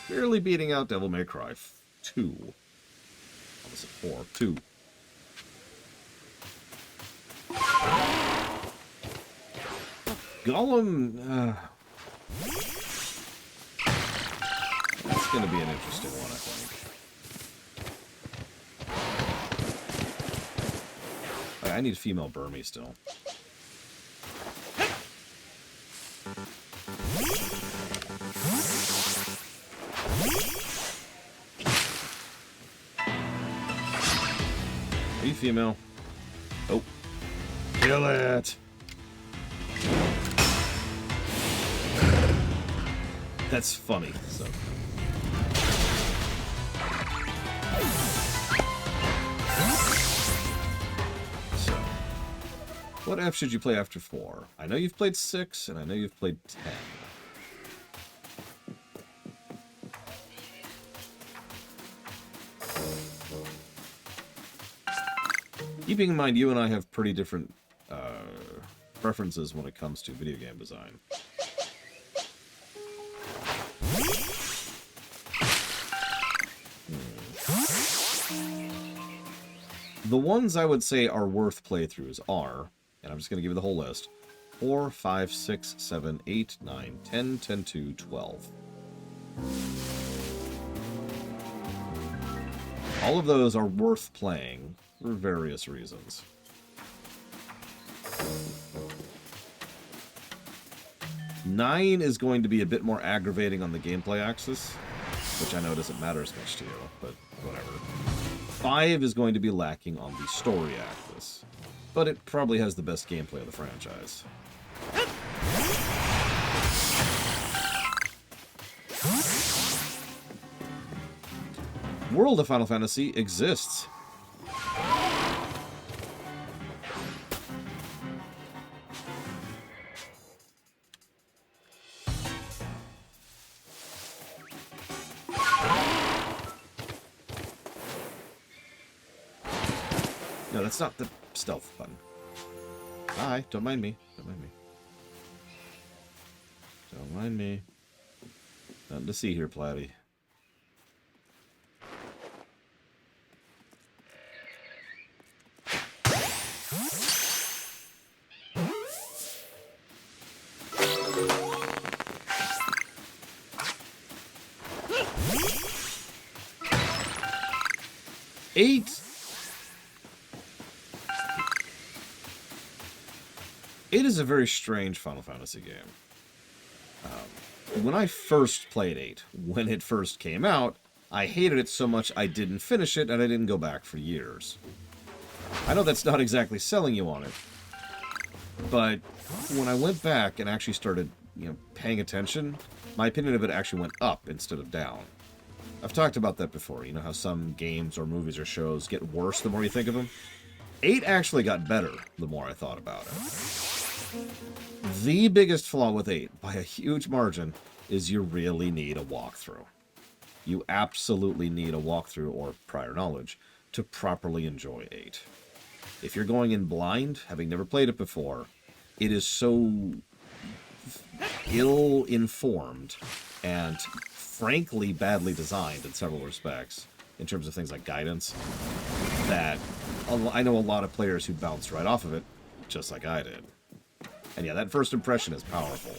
Barely beating out Devil May Cry 2. What was it, 4? 2. Gollum, that's going to be an interesting one, I think. I need female Burmese still. Are you female? Oh. Kill it! That's funny, so. What F should you play after 4? I know you've played 6, and I know you've played 10. Keeping in mind, you and I have pretty different preferences when it comes to video game design. The ones I would say are worth playthroughs are, and I'm just going to give you the whole list, 4, 5, 6, 7, 8, 9, 10, 10, 2, 12. All of those are worth playing for various reasons. Nine is going to be a bit more aggravating on the gameplay axis, which I know doesn't matter as much to you, but whatever. 5 is going to be lacking on the story axis, but it probably has the best gameplay of the franchise. World of Final Fantasy exists. No, that's not the stealth button. Hi, don't mind me. Don't mind me. Don't mind me. Nothing to see here, Platty. Eight is a very strange Final Fantasy game. When I first played 8, when it first came out, I hated it so much I didn't finish it, and I didn't go back for years. I know that's not exactly selling you on it, but when I went back and actually started, paying attention, my opinion of it actually went up instead of down. I've talked about that before. You know how some games or movies or shows get worse the more you think of them? 8 actually got better the more I thought about it. The biggest flaw with 8, by a huge margin, is you really need a walkthrough. You absolutely need a walkthrough or prior knowledge to properly enjoy 8. If you're going in blind, having never played it before, it is so ill-informed and frankly badly designed in several respects, in terms of things like guidance, that I know a lot of players who bounced right off of it, just like I did. And yeah, that first impression is powerful.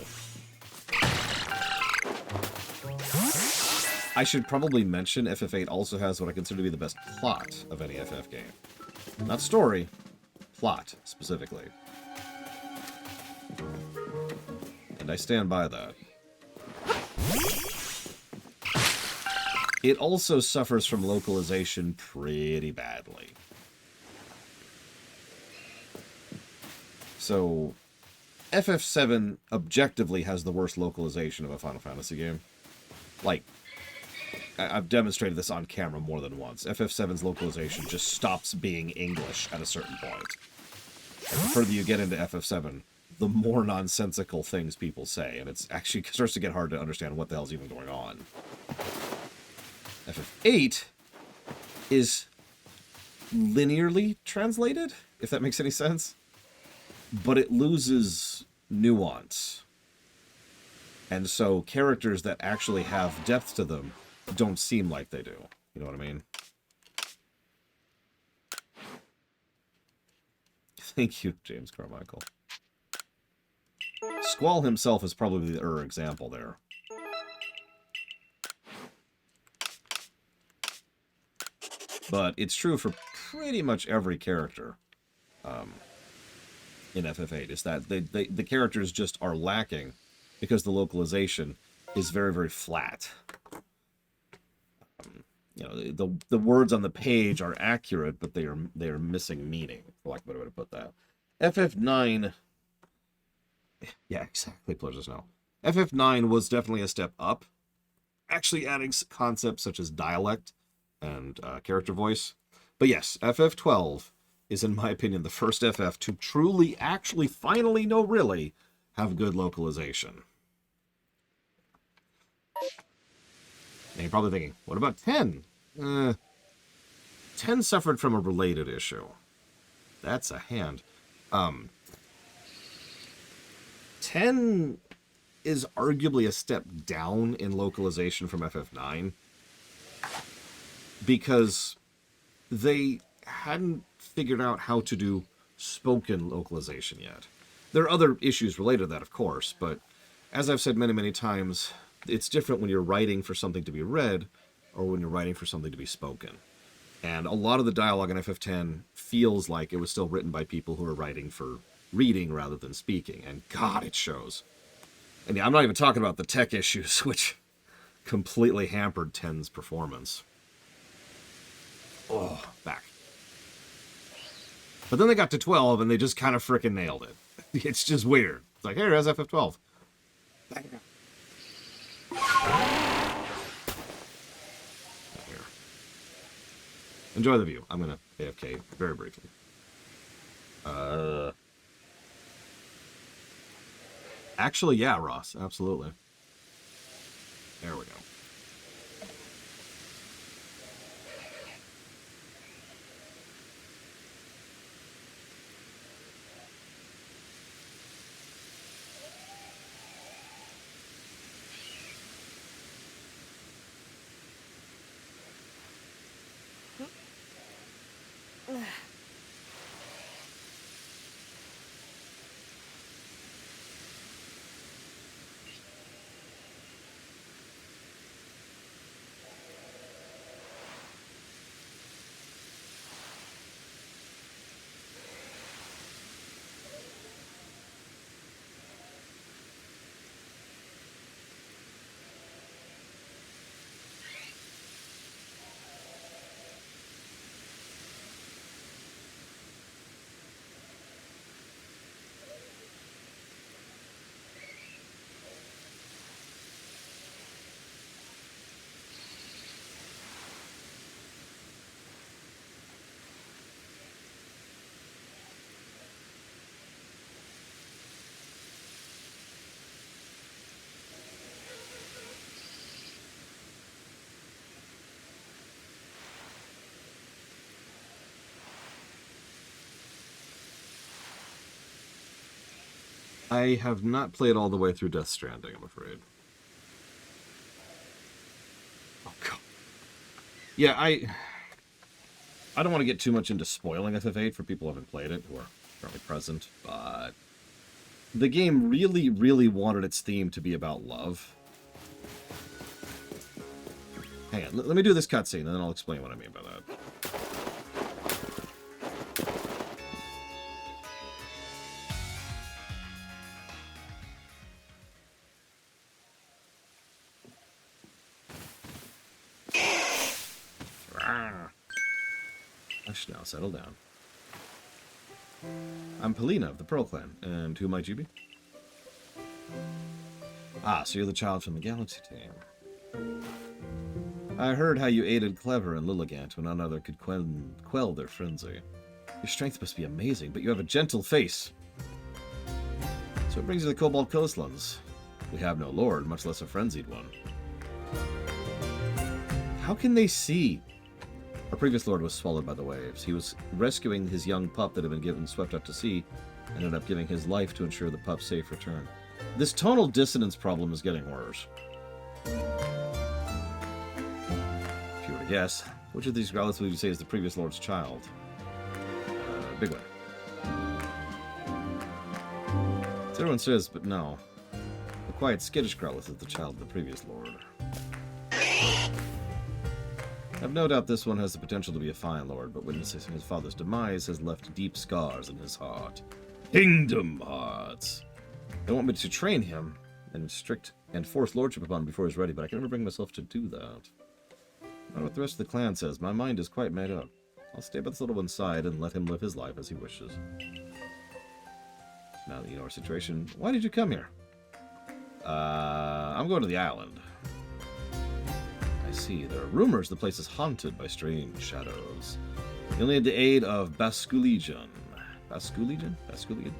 I should probably mention FF8 also has what I consider to be the best plot of any FF game. Not story, plot, specifically. And I stand by that. It also suffers from localization pretty badly. So, FF7 objectively has the worst localization of a Final Fantasy game. Like, I've demonstrated this on camera more than once. FF7's localization just stops being English at a certain point. And the further you get into FF7, the more nonsensical things people say, and it's actually starts to get hard to understand what the hell's even going on. FF8 is linearly translated, if that makes any sense. But it loses nuance. And so characters that actually have depth to them don't seem like they do. You know what I mean? Thank you, James Carmichael. Squall himself is probably the example there. But it's true for pretty much every character. In FF8 is that the characters just are lacking because the localization is very, very flat. You know, the words on the page are accurate, but they are missing meaning, for lack of a better way to put that. FF9, yeah, exactly, Pleasure Snow. FF9 was definitely a step up, actually adding concepts such as dialect and character voice. But yes, FF12 is, in my opinion, the first FF to truly, actually, finally, no, really, have good localization. And you're probably thinking, what about 10? 10 suffered from a related issue. That's a hand. 10 is arguably a step down in localization from FF9 because they hadn't figured out how to do spoken localization yet. There are other issues related to that, of course, but as I've said many, many times, it's different when you're writing for something to be read or when you're writing for something to be spoken. And a lot of the dialogue in FF10 feels like it was still written by people who are writing for reading rather than speaking, and God, it shows. And yeah, I'm not even talking about the tech issues, which completely hampered 10's performance. Oh, back. But then they got to 12, and they just kind of frickin' nailed it. It's just weird. It's like, hey, here's FF12. Enjoy the view. I'm going to AFK very briefly. Actually, yeah, Ross. Absolutely. There we go. I have not played all the way through Death Stranding, I'm afraid. Oh, God. Yeah, I don't want to get too much into spoiling FF8 for people who haven't played it, who are currently present, but the game really, really wanted its theme to be about love. Hang on, let me do this cutscene, and then I'll explain what I mean by that. Hush now, settle down. I'm Polina of the Pearl Clan, and who might you be? Ah, so you're the child from the Galaxy team. I heard how you aided Clever and Lilligant when none other could quell their frenzy. Your strength must be amazing, but you have a gentle face. So it brings you to the Cobalt Coastlands. We have no lord, much less a frenzied one. How can they see? Our previous lord was swallowed by the waves. He was rescuing his young pup that had been swept out to sea, and ended up giving his life to ensure the pup's safe return. This tonal dissonance problem is getting worse. If you were to guess, which of these growlers would you say is the previous lord's child? Big one. So everyone says, but no. The quiet, skittish Growlithe is the child of the previous lord. I've no doubt this one has the potential to be a fine lord, but witnessing his father's demise has left deep scars in his heart. Kingdom Hearts! They want me to train him and force lordship upon him before he's ready, but I can never bring myself to do that. I don't know what the rest of the clan says. My mind is quite made up. I'll stay by this little one's side and let him live his life as he wishes. Now that you know our situation, why did you come here? I'm going to the island. I see. There are rumors the place is haunted by strange shadows. You'll need the aid of Basculegion. Basculegion? Basculegion?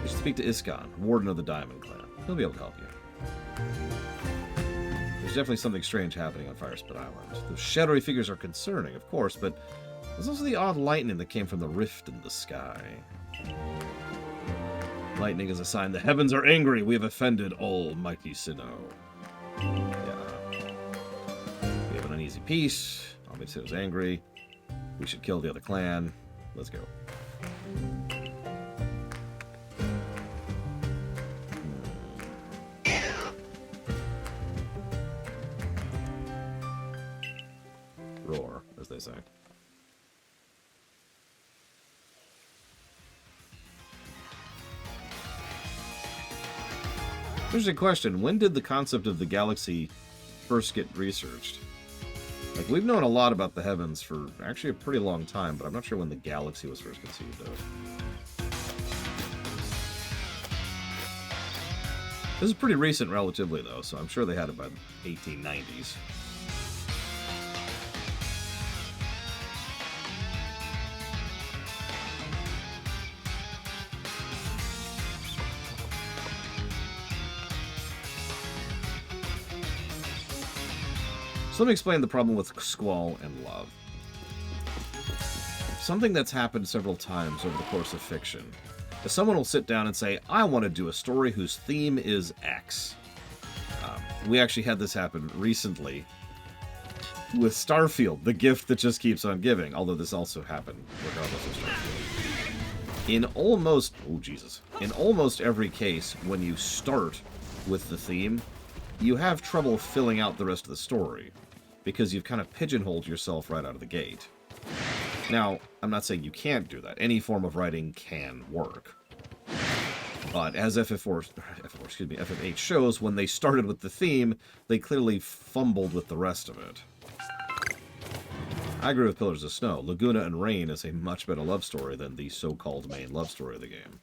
You should speak to Iskan, Warden of the Diamond Clan. He'll be able to help you. There's definitely something strange happening on Firespit Island. Those shadowy figures are concerning, of course, but there's also the odd lightning that came from the rift in the sky. Lightning is a sign the heavens are angry. We have offended Almighty Sinnoh. Yeah. We have an uneasy peace. Almighty Sinnoh's angry. We should kill the other clan. Let's go. Roar, as they say. Interesting question. When did the concept of the galaxy first get researched? Like, we've known a lot about the heavens for actually a pretty long time, but I'm not sure when the galaxy was first conceived of. This is pretty recent relatively, though, so I'm sure they had it by the 1890s. So let me explain the problem with Squall and Love. Something that's happened several times over the course of fiction is someone will sit down and say, I want to do a story whose theme is X. We actually had this happen recently with Starfield, the gift that just keeps on giving, although this also happened regardless of Starfield. In almost every case, when you start with the theme, you have trouble filling out the rest of the story, because you've kind of pigeonholed yourself right out of the gate. Now, I'm not saying you can't do that. Any form of writing can work. But as FF8 shows, when they started with the theme, they clearly fumbled with the rest of it. I agree with Pillars of Snow. Laguna and Rain is a much better love story than the so-called main love story of the game.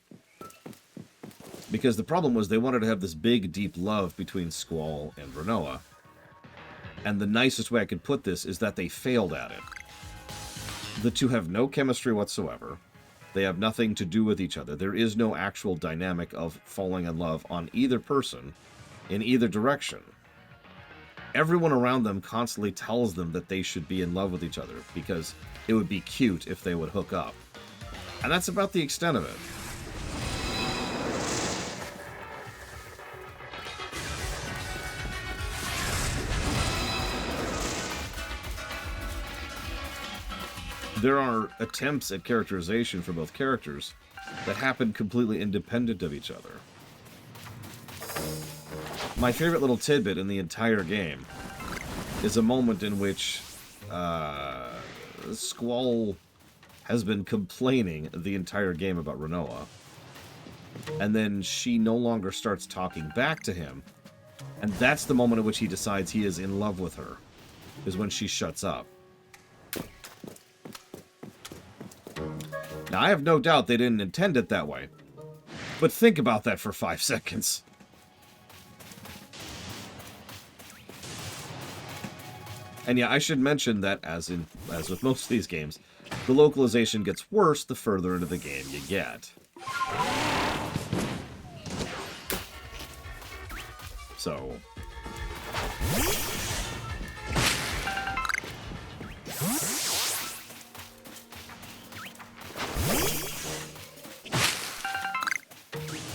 Because the problem was they wanted to have this big, deep love between Squall and Rinoa. And the nicest way I could put this is that they failed at it. The two have no chemistry whatsoever. They have nothing to do with each other. There is no actual dynamic of falling in love on either person, in either direction. Everyone around them constantly tells them that they should be in love with each other, because it would be cute if they would hook up. And that's about the extent of it. There are attempts at characterization for both characters that happen completely independent of each other. My favorite little tidbit in the entire game is a moment in which Squall has been complaining the entire game about Rinoa. And then she no longer starts talking back to him. And that's the moment at which he decides he is in love with her. Is when she shuts up. Now, I have no doubt they didn't intend it that way. But think about that for 5 seconds. And yeah, I should mention that, as with most of these games, the localization gets worse the further into the game you get. So...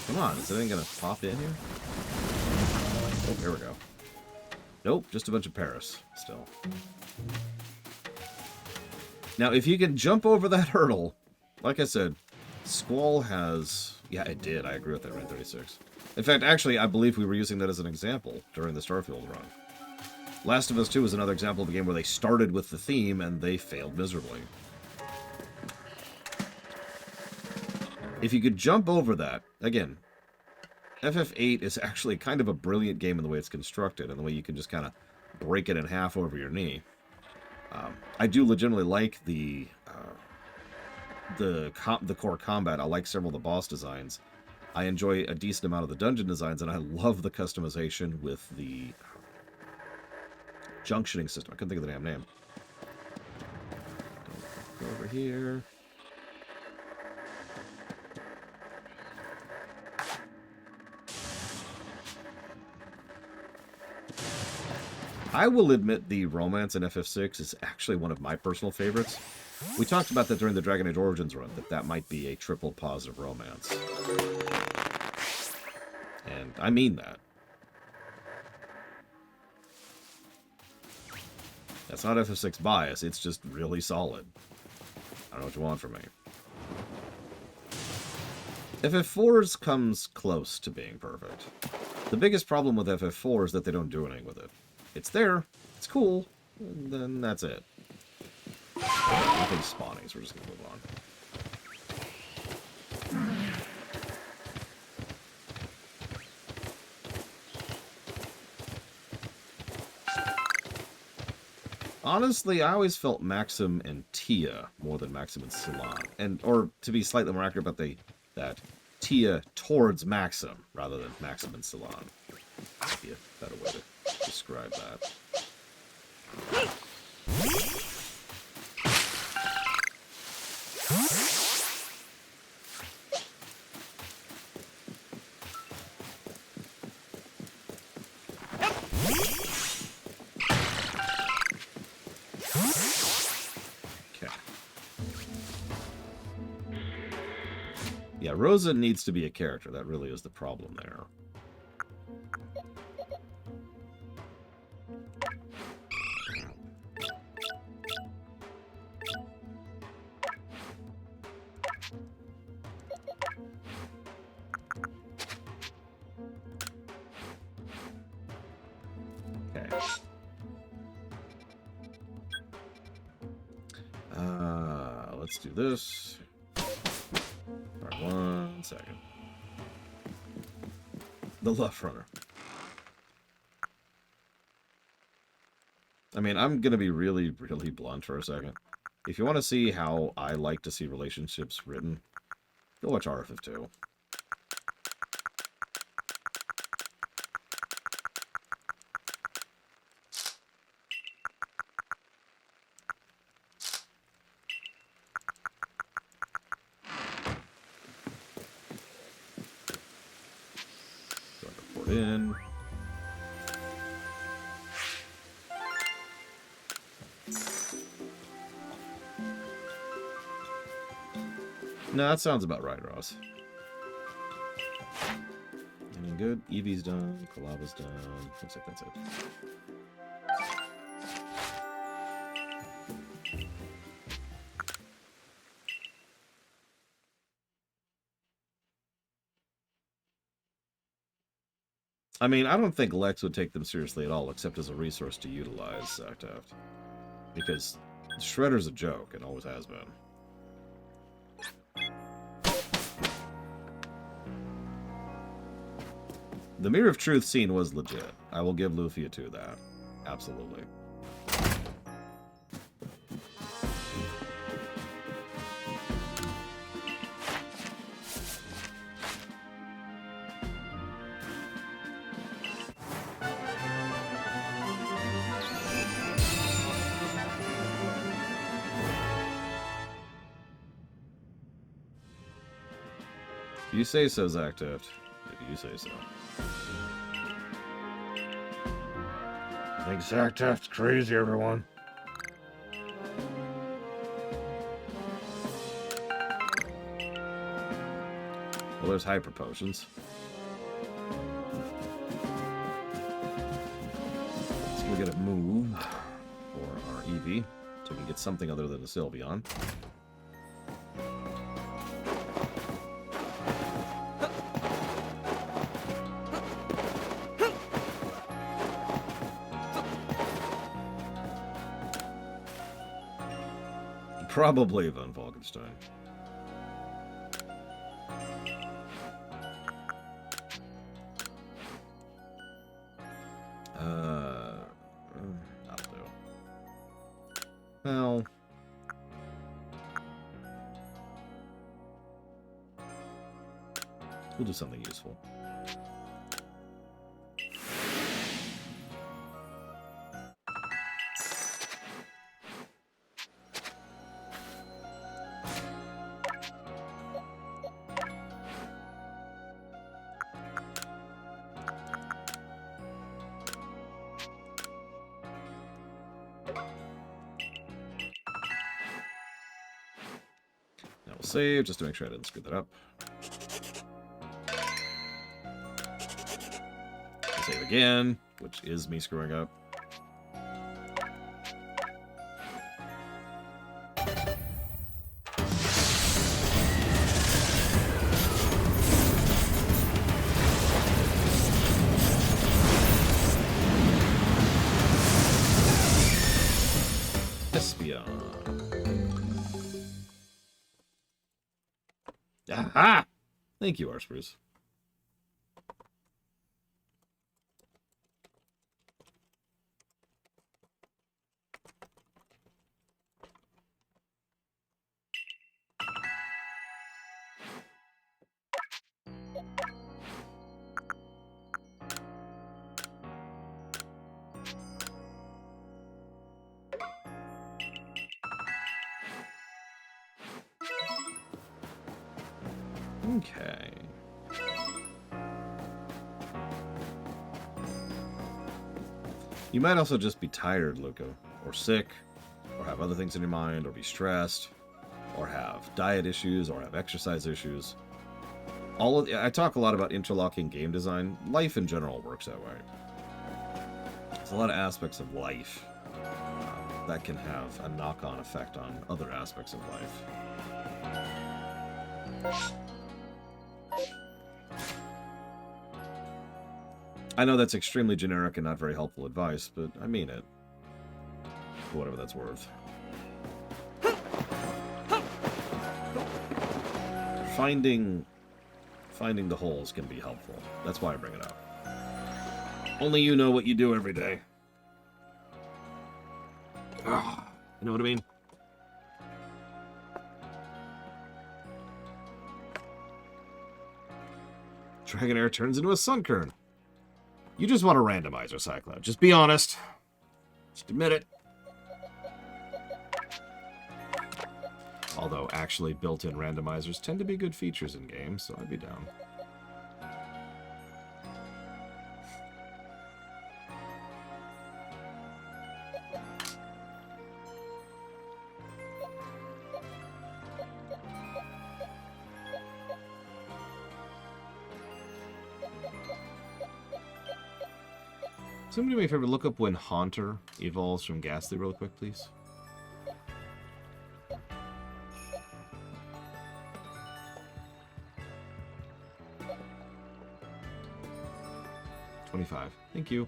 Come on, is anything gonna pop in here? Oh, here we go. Nope, just a bunch of Paris, still. Now, if you can jump over that hurdle, like I said, Squall has... Yeah, it did. I agree with that, Red 36. In fact, actually, I believe we were using that as an example during the Starfield run. Last of Us 2 is another example of a game where they started with the theme and they failed miserably. If you could jump over that, again, FF8 is actually kind of a brilliant game in the way it's constructed, and the way you can just kind of break it in half over your knee. I do legitimately like the core combat. I like several of the boss designs. I enjoy a decent amount of the dungeon designs, and I love the customization with the junctioning system. I couldn't think of the damn name. Go over here. I will admit the romance in FF6 is actually one of my personal favorites. We talked about that during the Dragon Age Origins run, that might be a triple positive romance. And I mean that. That's not FF6 bias, it's just really solid. I don't know what you want from me. FF4's comes close to being perfect. The biggest problem with FF4 is that they don't do anything with it. It's there, it's cool, and then that's it. Nothing's spawning, so we're just gonna move on. Honestly, I always felt Maxim and Tia more than Maxim and Celan. Or, to be slightly more accurate about that, Tia towards Maxim, rather than Maxim and Celan. Might be a better way to describe that. Yeah, Rosa needs to be a character. That really is the problem there. Okay. Let's do this. Alright, 1 second. The Love Runner. I mean, I'm gonna be really, really blunt for a second. If you want to see how I like to see relationships written, go watch RFF2. In. No, that sounds about right, Ross. Anything good? Eevee's done. Kalava's done. Looks like that's it. I mean, I don't think Lex would take them seriously at all, except as a resource to utilize Zactaft. Because Shredder's a joke, and always has been. The Mirror of Truth scene was legit. I will give Lufia 2 that. Absolutely. You say so, Zactaft. If you say so. I think Zactaft's crazy, everyone. Well, there's hyper potions. Let's go get a move for our Eevee, so we can get something other than a Sylveon. Probably Van Falkenstein. That'll do. Well, we'll do something useful. Save, just to make sure I didn't screw that up. Save again, which is me screwing up. Aha! Thank you, Arceus. Okay. You might also just be tired, Luca, or sick, or have other things in your mind, or be stressed, or have diet issues, or have exercise issues. I talk a lot about interlocking game design. Life in general works that way. There's a lot of aspects of life that can have a knock-on effect on other aspects of life. I know that's extremely generic and not very helpful advice, but I mean it. For whatever that's worth. Finding the holes can be helpful. That's why I bring it up. Only you know what you do every day. You know what I mean? Dragonair turns into a Sunkern. You just want a randomizer, Cyclops. Just be honest. Just admit it. Although, actually, built-in randomizers tend to be good features in games, so I'd be down. Somebody do me a favor, look up when Haunter evolves from Ghastly real quick, please. 25. Thank you.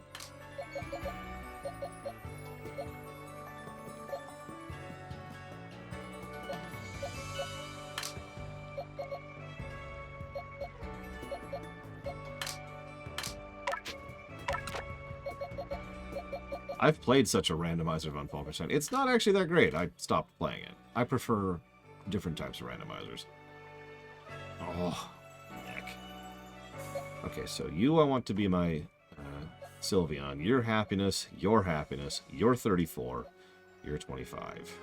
I've played such a randomizer of Unfalkenstein. It's not actually that great. I stopped playing it. I prefer different types of randomizers. Oh, heck. Okay, so you I want to be my Sylveon. Your happiness, your 34, your 25.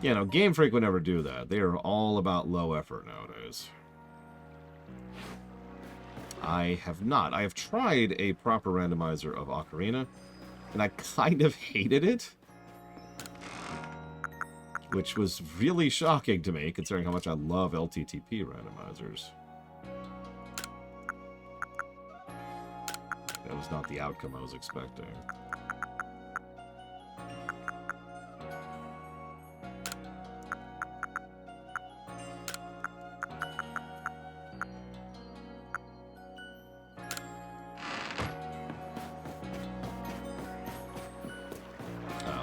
Yeah, no, Game Freak would never do that. They are all about low effort nowadays. I have not. I have tried a proper randomizer of Ocarina, and I kind of hated it. Which was really shocking to me, considering how much I love LTTP randomizers. That was not the outcome I was expecting.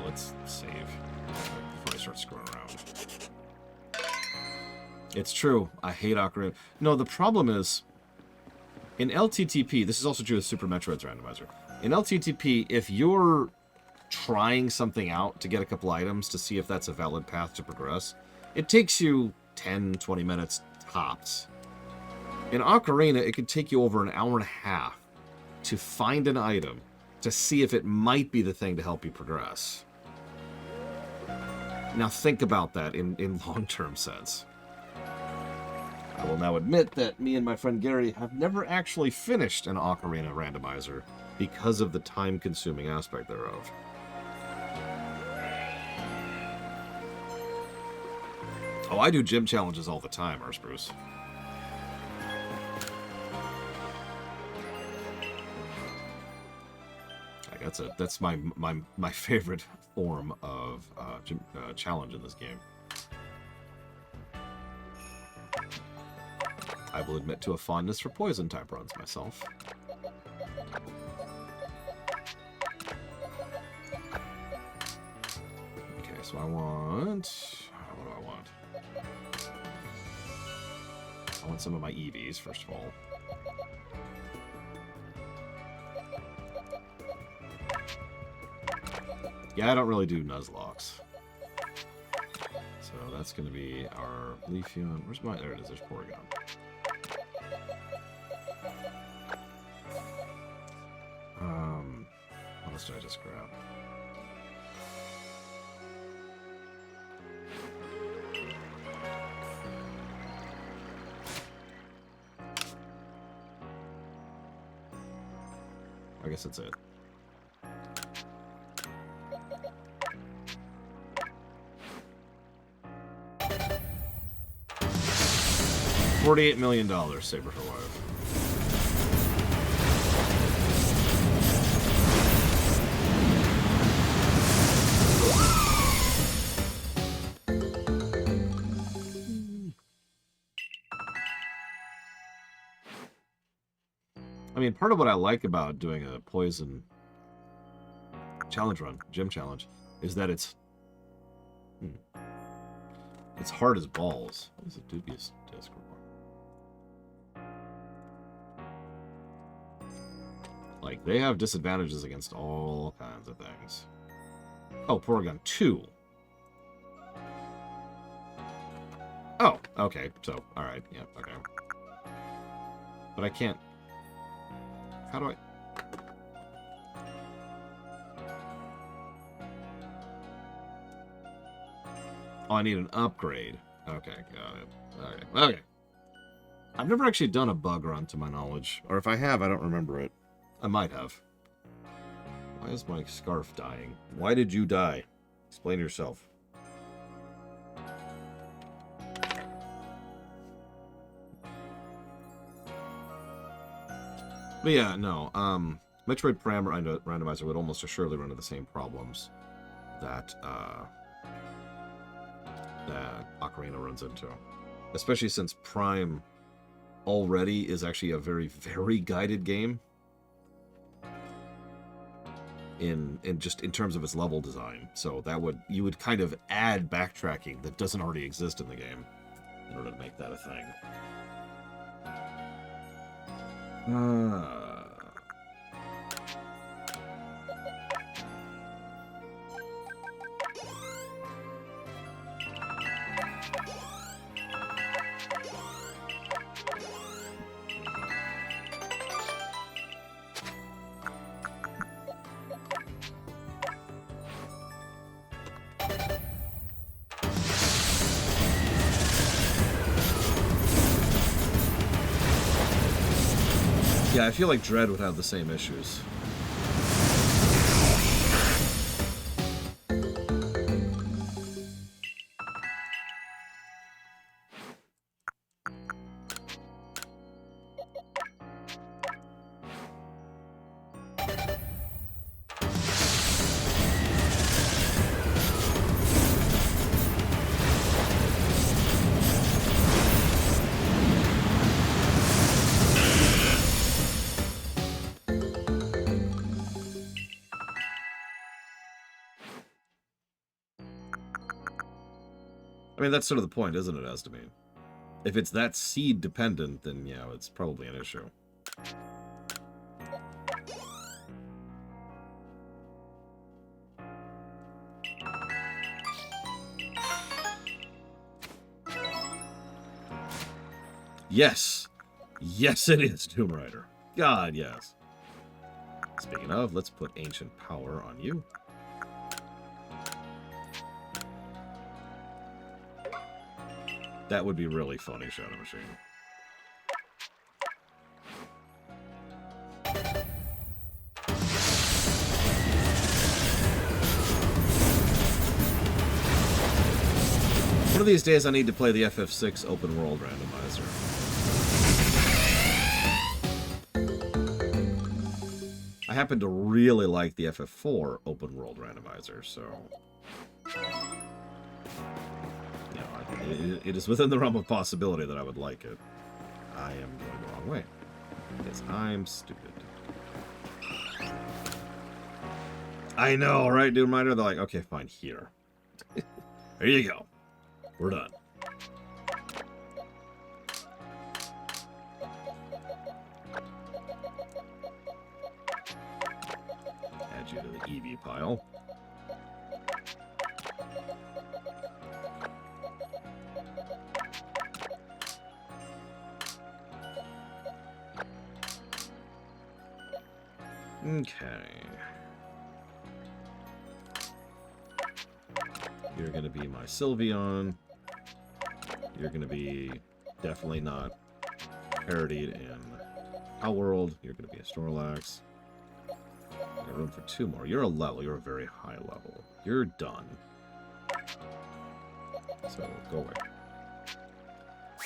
Let's save before I start screwing around. It's true. I hate Ocarina. No, the problem is, in LTTP, this is also true with Super Metroid's randomizer. In LTTP, if you're trying something out to get a couple items to see if that's a valid path to progress, it takes you 10, 20 minutes tops. In Ocarina, it could take you over an hour and a half to find an item to see if it might be the thing to help you progress. Now think about that in long-term sense. I will now admit that me and my friend Gary have never actually finished an Ocarina randomizer because of the time-consuming aspect thereof. Oh, I do gym challenges all the time, Bruce. That's my favorite form of challenge in this game. I will admit to a fondness for poison type runs myself. Okay, so I want... what do I want? I want some of my Eevees, first of all. Yeah, I don't really do Nuzlockes. So that's going to be our Leafeon. Where's my... There it is. There's Porygon. What else did I just grab? I guess that's it. $48 million, Saber for Life. I mean, part of what I like about doing a poison challenge run, gym challenge, is that it's hard as balls. What is a dubious disc report? Like, they have disadvantages against all kinds of things. Oh, Porygon 2. Oh, okay. So, alright. Yeah, okay. But I can't... How do I... Oh, I need an upgrade. Okay, got it. Okay. I've never actually done a bug run, to my knowledge. Or if I have, I don't remember it. I might have. Why is my scarf dying? Why did you die? Explain yourself. But yeah, no. Metroid Prime Randomizer would almost assuredly run into the same problems that that Ocarina runs into. Especially since Prime already is actually a very, very guided game. In terms of its level design. So that you would kind of add backtracking that doesn't already exist in the game in order to make that a thing. Yeah, I feel like Dread would have the same issues. I mean, that's sort of the point, isn't it, Estimate? If it's that seed dependent, then yeah, it's probably an issue. Yes! Yes, it is, Tomb Raider. God, yes. Speaking of, let's put Ancient Power on you. That would be really funny, Shadow Machine. One of these days I need to play the FF6 open world randomizer. I happen to really like the FF4 open world randomizer, so... It is within the realm of possibility that I would like it. I am going the wrong way. Because I'm stupid. I know, right, Doom Rider? They're like, okay, fine, here. There you go. We're done. Add you to the Eevee pile. Okay. You're going to be my Sylveon. You're going to be definitely not parodied in Our World. You're going to be a Snorlax. Got room for 2 more. You're a level. You're a very high level. You're done. So, go away.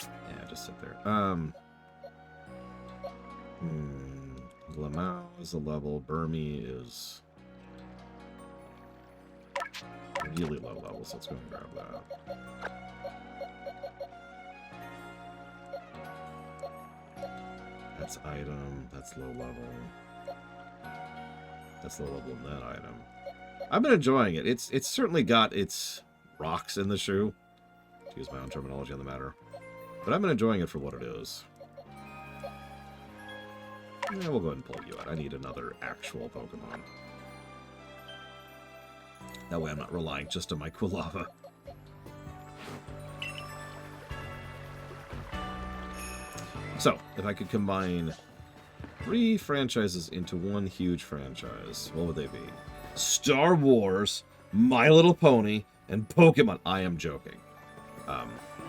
Yeah, just sit there. Lamau is a level. Burmy is really low level, so let's go and grab that. That's item. That's low level. That's low level in that item. I've been enjoying it. It's certainly got its rocks in the shoe, to use my own terminology on the matter. But I've been enjoying it for what it is. Yeah, we'll go ahead and pull you out. I need another actual Pokemon. That way I'm not relying just on my Quilava. So, if I could combine 3 franchises into one huge franchise, what would they be? Star Wars, My Little Pony, and Pokemon. I am joking.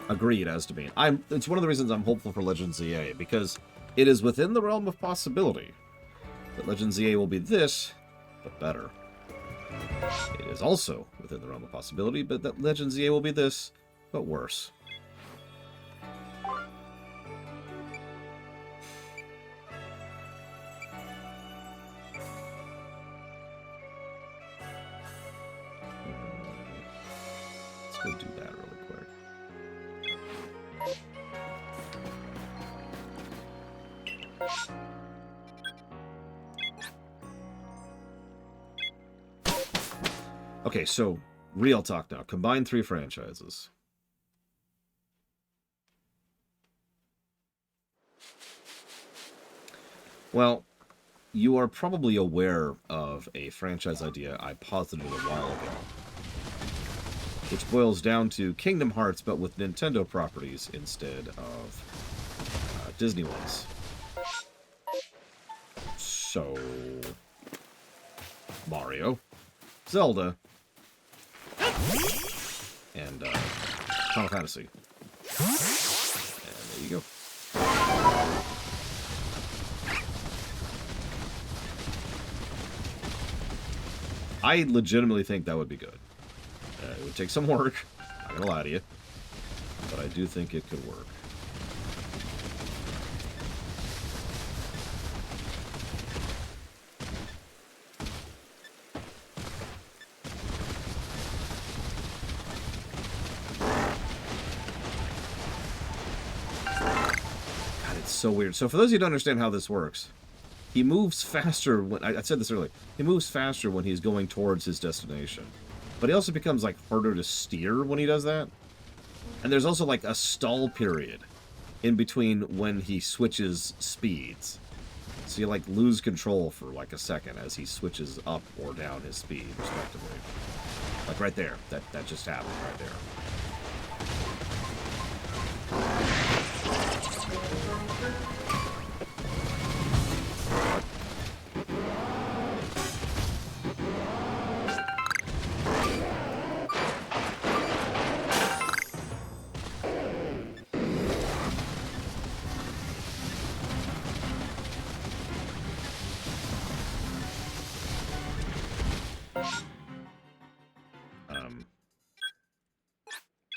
Agreed as to me. It's one of the reasons I'm hopeful for Legend ZA, because it is within the realm of possibility that Legend ZA will be this, but better. It is also within the realm of possibility, but that Legend ZA will be this, but worse. Let's go do that really quick. Okay, so real talk now. Combine 3 franchises. Well, you are probably aware of a franchise idea I posited a while ago, which boils down to Kingdom Hearts, but with Nintendo properties instead of Disney ones. So, Mario, Zelda, and Final Fantasy. And there you go. I legitimately think that would be good. It would take some work, not gonna lie to you, but I do think it could work. God, it's so weird. So for those of you who don't understand how this works, he moves faster when... I said this earlier. He moves faster when he's going towards his destination. But he also becomes, like, harder to steer when he does that. And there's also, like, a stall period in between when he switches speeds. So you, like, lose control for, like, a second as he switches up or down his speed, respectively. Like, right there. That just happened right there.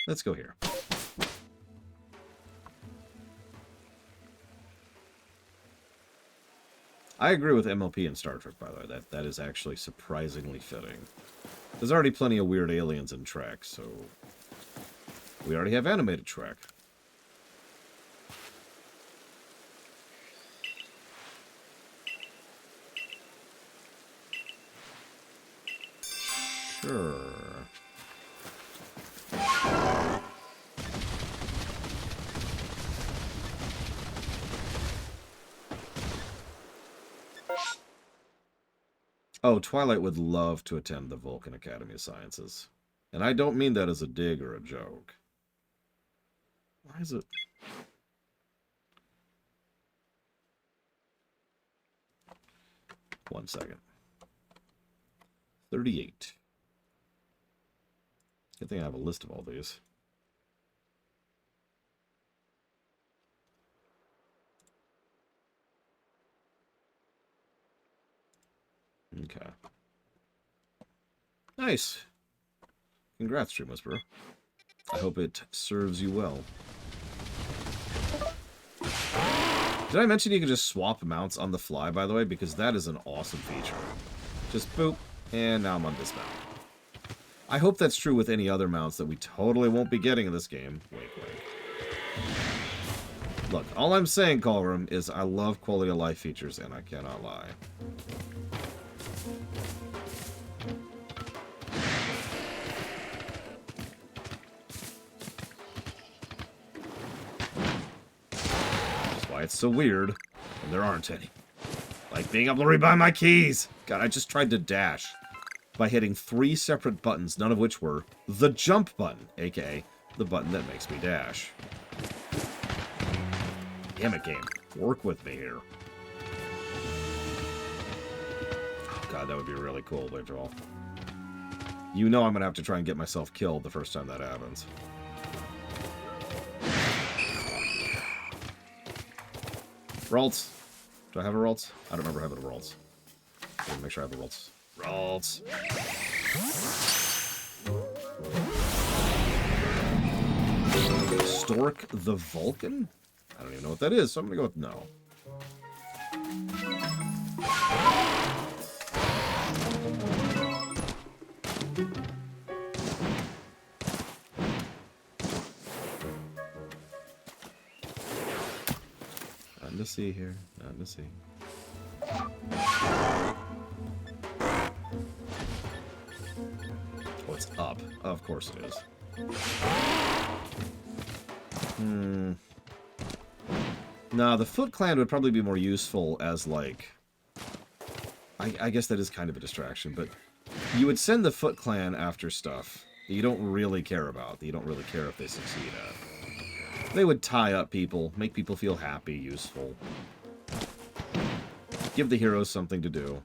Let's go here. I agree with MLP and Star Trek, by the way. That is actually surprisingly fitting. There's already plenty of weird aliens in Trek, so we already have animated Trek. Sure. Oh, Twilight would love to attend the Vulcan Academy of Sciences. And I don't mean that as a dig or a joke. Why is it... One second. 38. Good thing I have a list of all these. Okay. Nice. Congrats, Stream Whisperer. I hope it serves you well. Did I mention you can just swap mounts on the fly, by the way? Because that is an awesome feature. Just boop, and now I'm on dismount. I hope that's true with any other mounts that we totally won't be getting in this game. Wink, wink. Look, all I'm saying, Callroom, is I love quality of life features, and I cannot lie. That's why it's so weird when there aren't any. Like being able to rebuy my keys! God, I just tried to dash by hitting 3 separate buttons, none of which were the jump button, aka the button that makes me dash. Damn it, game. Work with me here. Oh, God, that would be really cool, Victor. You know I'm going to have to try and get myself killed the first time that happens. Ralts. Do I have a Ralts? I don't remember having a Ralts. Let me make sure I have a Ralts. Ralts. Stork the Vulcan? I don't even know what that is, so I'm gonna go with no. Nothing to see here. Nothing to see. it's up. Of course it is. No, the Foot Clan would probably be more useful as, like... I guess that is kind of a distraction, but you would send the Foot Clan after stuff that you don't really care about, that you don't really care if they succeed at. They would tie up people, make people feel happy, useful. Give the heroes something to do.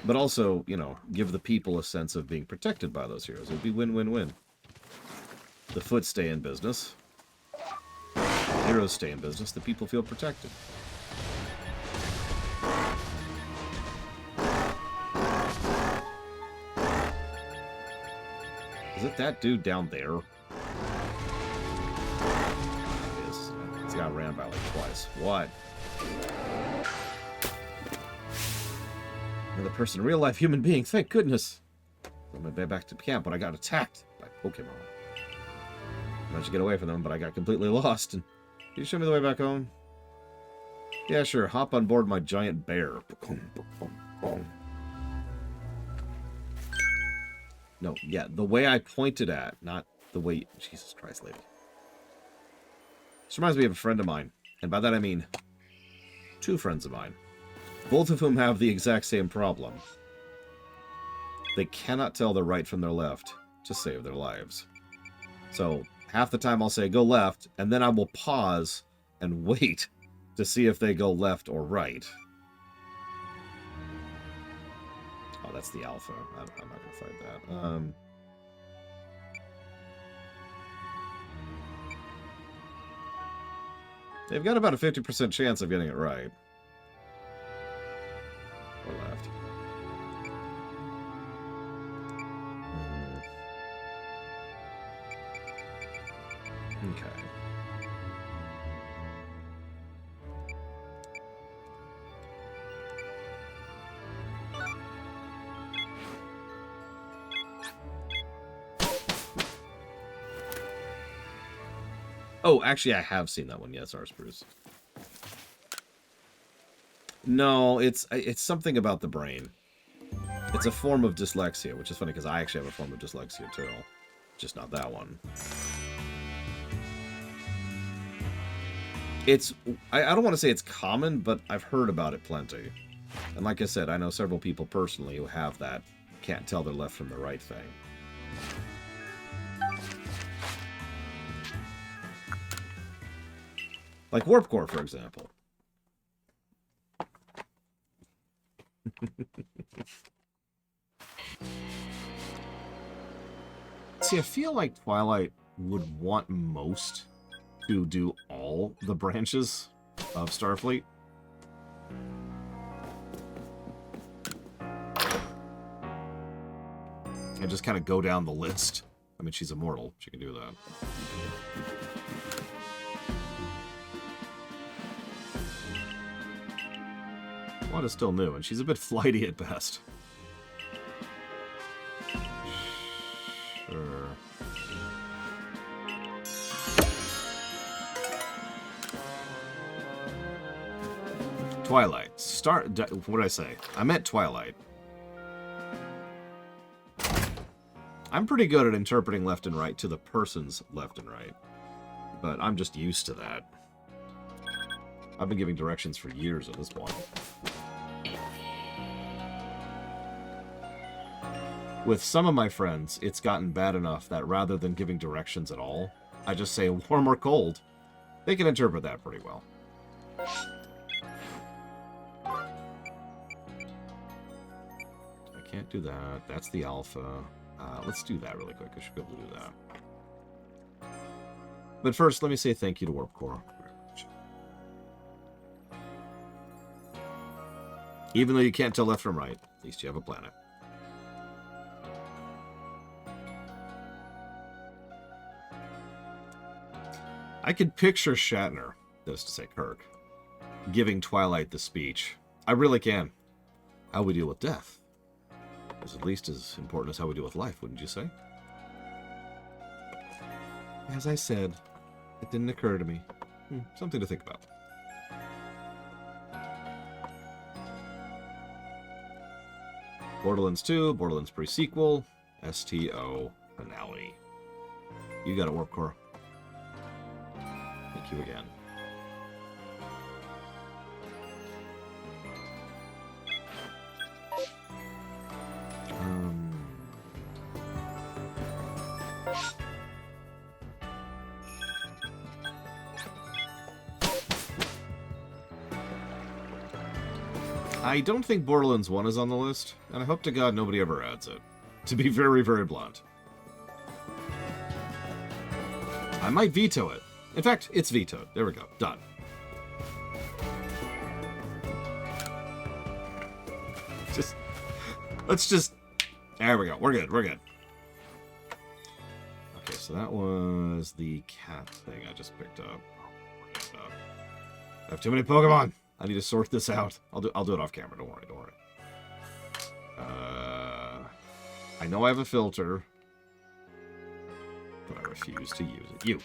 But also, you know, give the people a sense of being protected by those heroes. It would be win-win-win. The Foot stay in business. The heroes stay in business. The people feel protected. Is it that dude down there? It is. He's got ran by like twice. What? Another person, real life human being. Thank goodness. I'm gonna back to camp, but I got attacked by Pokemon. I managed to get away from them, but I got completely lost. And can you show me the way back home? Yeah, sure. Hop on board my giant bear. No, yeah, the way I pointed at, not the way... Jesus Christ, lady. This reminds me of a friend of mine. And by that I mean 2 friends of mine. Both of whom have the exact same problem. They cannot tell their right from their left to save their lives. So, half the time I'll say, go left, and then I will pause and wait to see if they go left or right. Oh, that's the alpha. I'm not going to fight that. They've got about a 50% chance of getting it right. Or left. Okay. Oh, actually, I have seen that one. Yes, Arceus. No, it's something about the brain. It's a form of dyslexia, which is funny because I actually have a form of dyslexia too. Just not that one. It's... I don't want to say it's common, but I've heard about it plenty. And like I said, I know several people personally who have that can't tell their left from the right thing. Like Warp Core, for example. See, I feel like Twilight would want most to do all the branches of Starfleet. And just kind of go down the list. I mean, she's immortal. She can do that. What is still new, and she's a bit flighty at best. Sure. Twilight. What did I say? I meant Twilight. I'm pretty good at interpreting left and right to the person's left and right. But I'm just used to that. I've been giving directions for years at this point. With some of my friends, it's gotten bad enough that rather than giving directions at all, I just say warm or cold. They can interpret that pretty well. I can't do that. That's the alpha. Let's do that really quick. I should be able to do that. But first, let me say thank you to Warp Core. Even though you can't tell left from right, at least you have a planet. I could picture Shatner, that is to say Kirk, giving Twilight the speech. I really can. How we deal with death is at least as important as how we deal with life, wouldn't you say? As I said, it didn't occur to me. Something to think about. Borderlands 2, Borderlands pre-sequel, STO finale. You got it, Warp Core. Thank you again. I don't think Borderlands 1 is on the list, and I hope to God nobody ever adds it. To be very, very blunt. I might veto it. In fact, it's vetoed. There we go. Done. Let's just... There we go. We're good. We're good. Okay, so that was the cat thing I just picked up. I have too many Pokemon. I need to sort this out. I'll do it off camera. Don't worry. Don't worry. I know I have a filter, but I refuse to use it. You.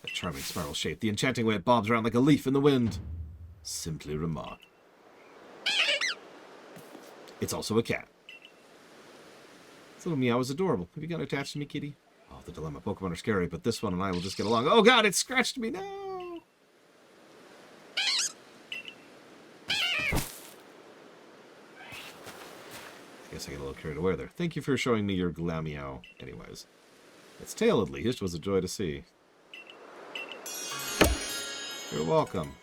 That charming spiral shape, the enchanting way it bobs around like a leaf in the wind. Simply remark. It's also a cat. This little meow is adorable. Have you got attached to me, kitty? Oh, the dilemma Pokemon are scary, but this one and I will just get along. Oh god, it scratched me! No! I guess I get a little carried away there. Thank you for showing me your Glameow. Anyways. Its tail, at least, was a joy to see. You're welcome.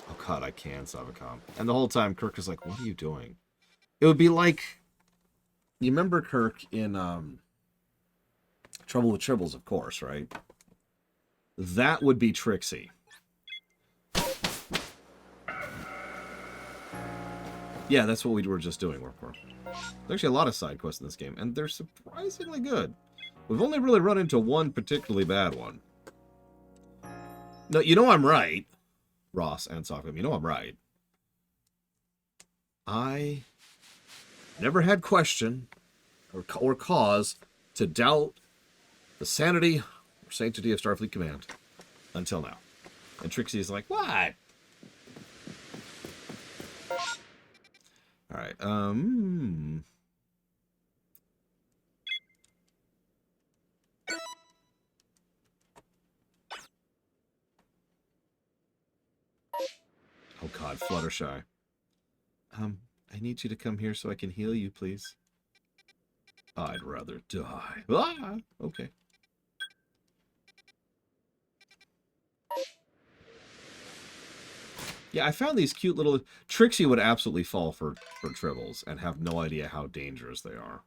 Oh god, I can, Savacom. And the whole time, Kirk is like, what are you doing? It would be like... You remember Kirk in Trouble with Tribbles, of course, right? That would be Trixie. Yeah, that's what we were just doing, Warpcore. There's actually a lot of side quests in this game, and they're surprisingly good. We've only really run into one particularly bad one. No, you know I'm right. Ross and Sofcom, you know I'm right. I never had question or cause to doubt the sanity or sanctity of Starfleet Command until now. And Trixie is like, what? Alright, Oh god, Fluttershy. I need you to come here so I can heal you, please. I'd rather die. Ah, okay. Yeah, I found these cute little... Trixie would absolutely fall for Tribbles and have no idea how dangerous they are.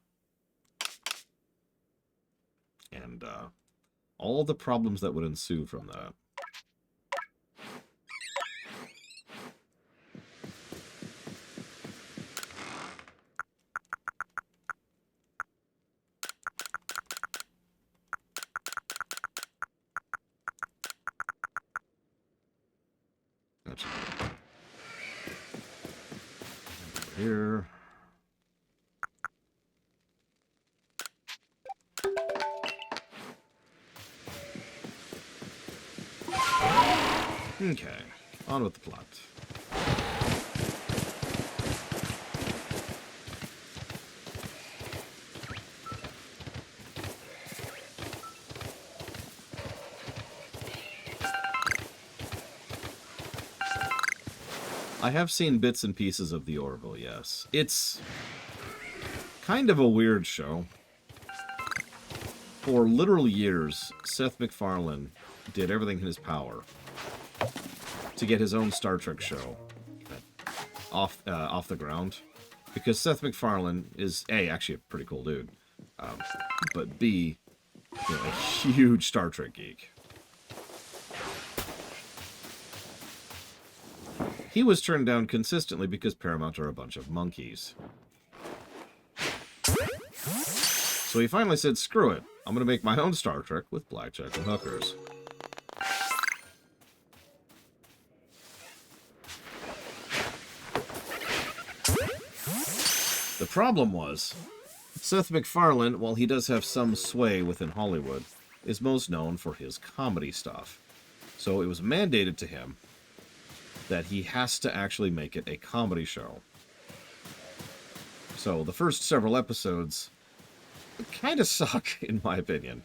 And all the problems that would ensue from that. Here. Okay, on with the plot. I have seen bits and pieces of The Orville, yes. It's kind of a weird show. For literal years, Seth MacFarlane did everything in his power to get his own Star Trek show off the ground. Because Seth MacFarlane is, A, actually a pretty cool dude, but B, you know, a huge Star Trek geek. He was turned down consistently because Paramount are a bunch of monkeys. So he finally said, screw it. I'm going to make my own Star Trek with blackjack and hookers. The problem was, Seth MacFarlane, while he does have some sway within Hollywood, is most known for his comedy stuff. So it was mandated to him that he has to actually make it a comedy show. So the first several episodes kind of suck, in my opinion.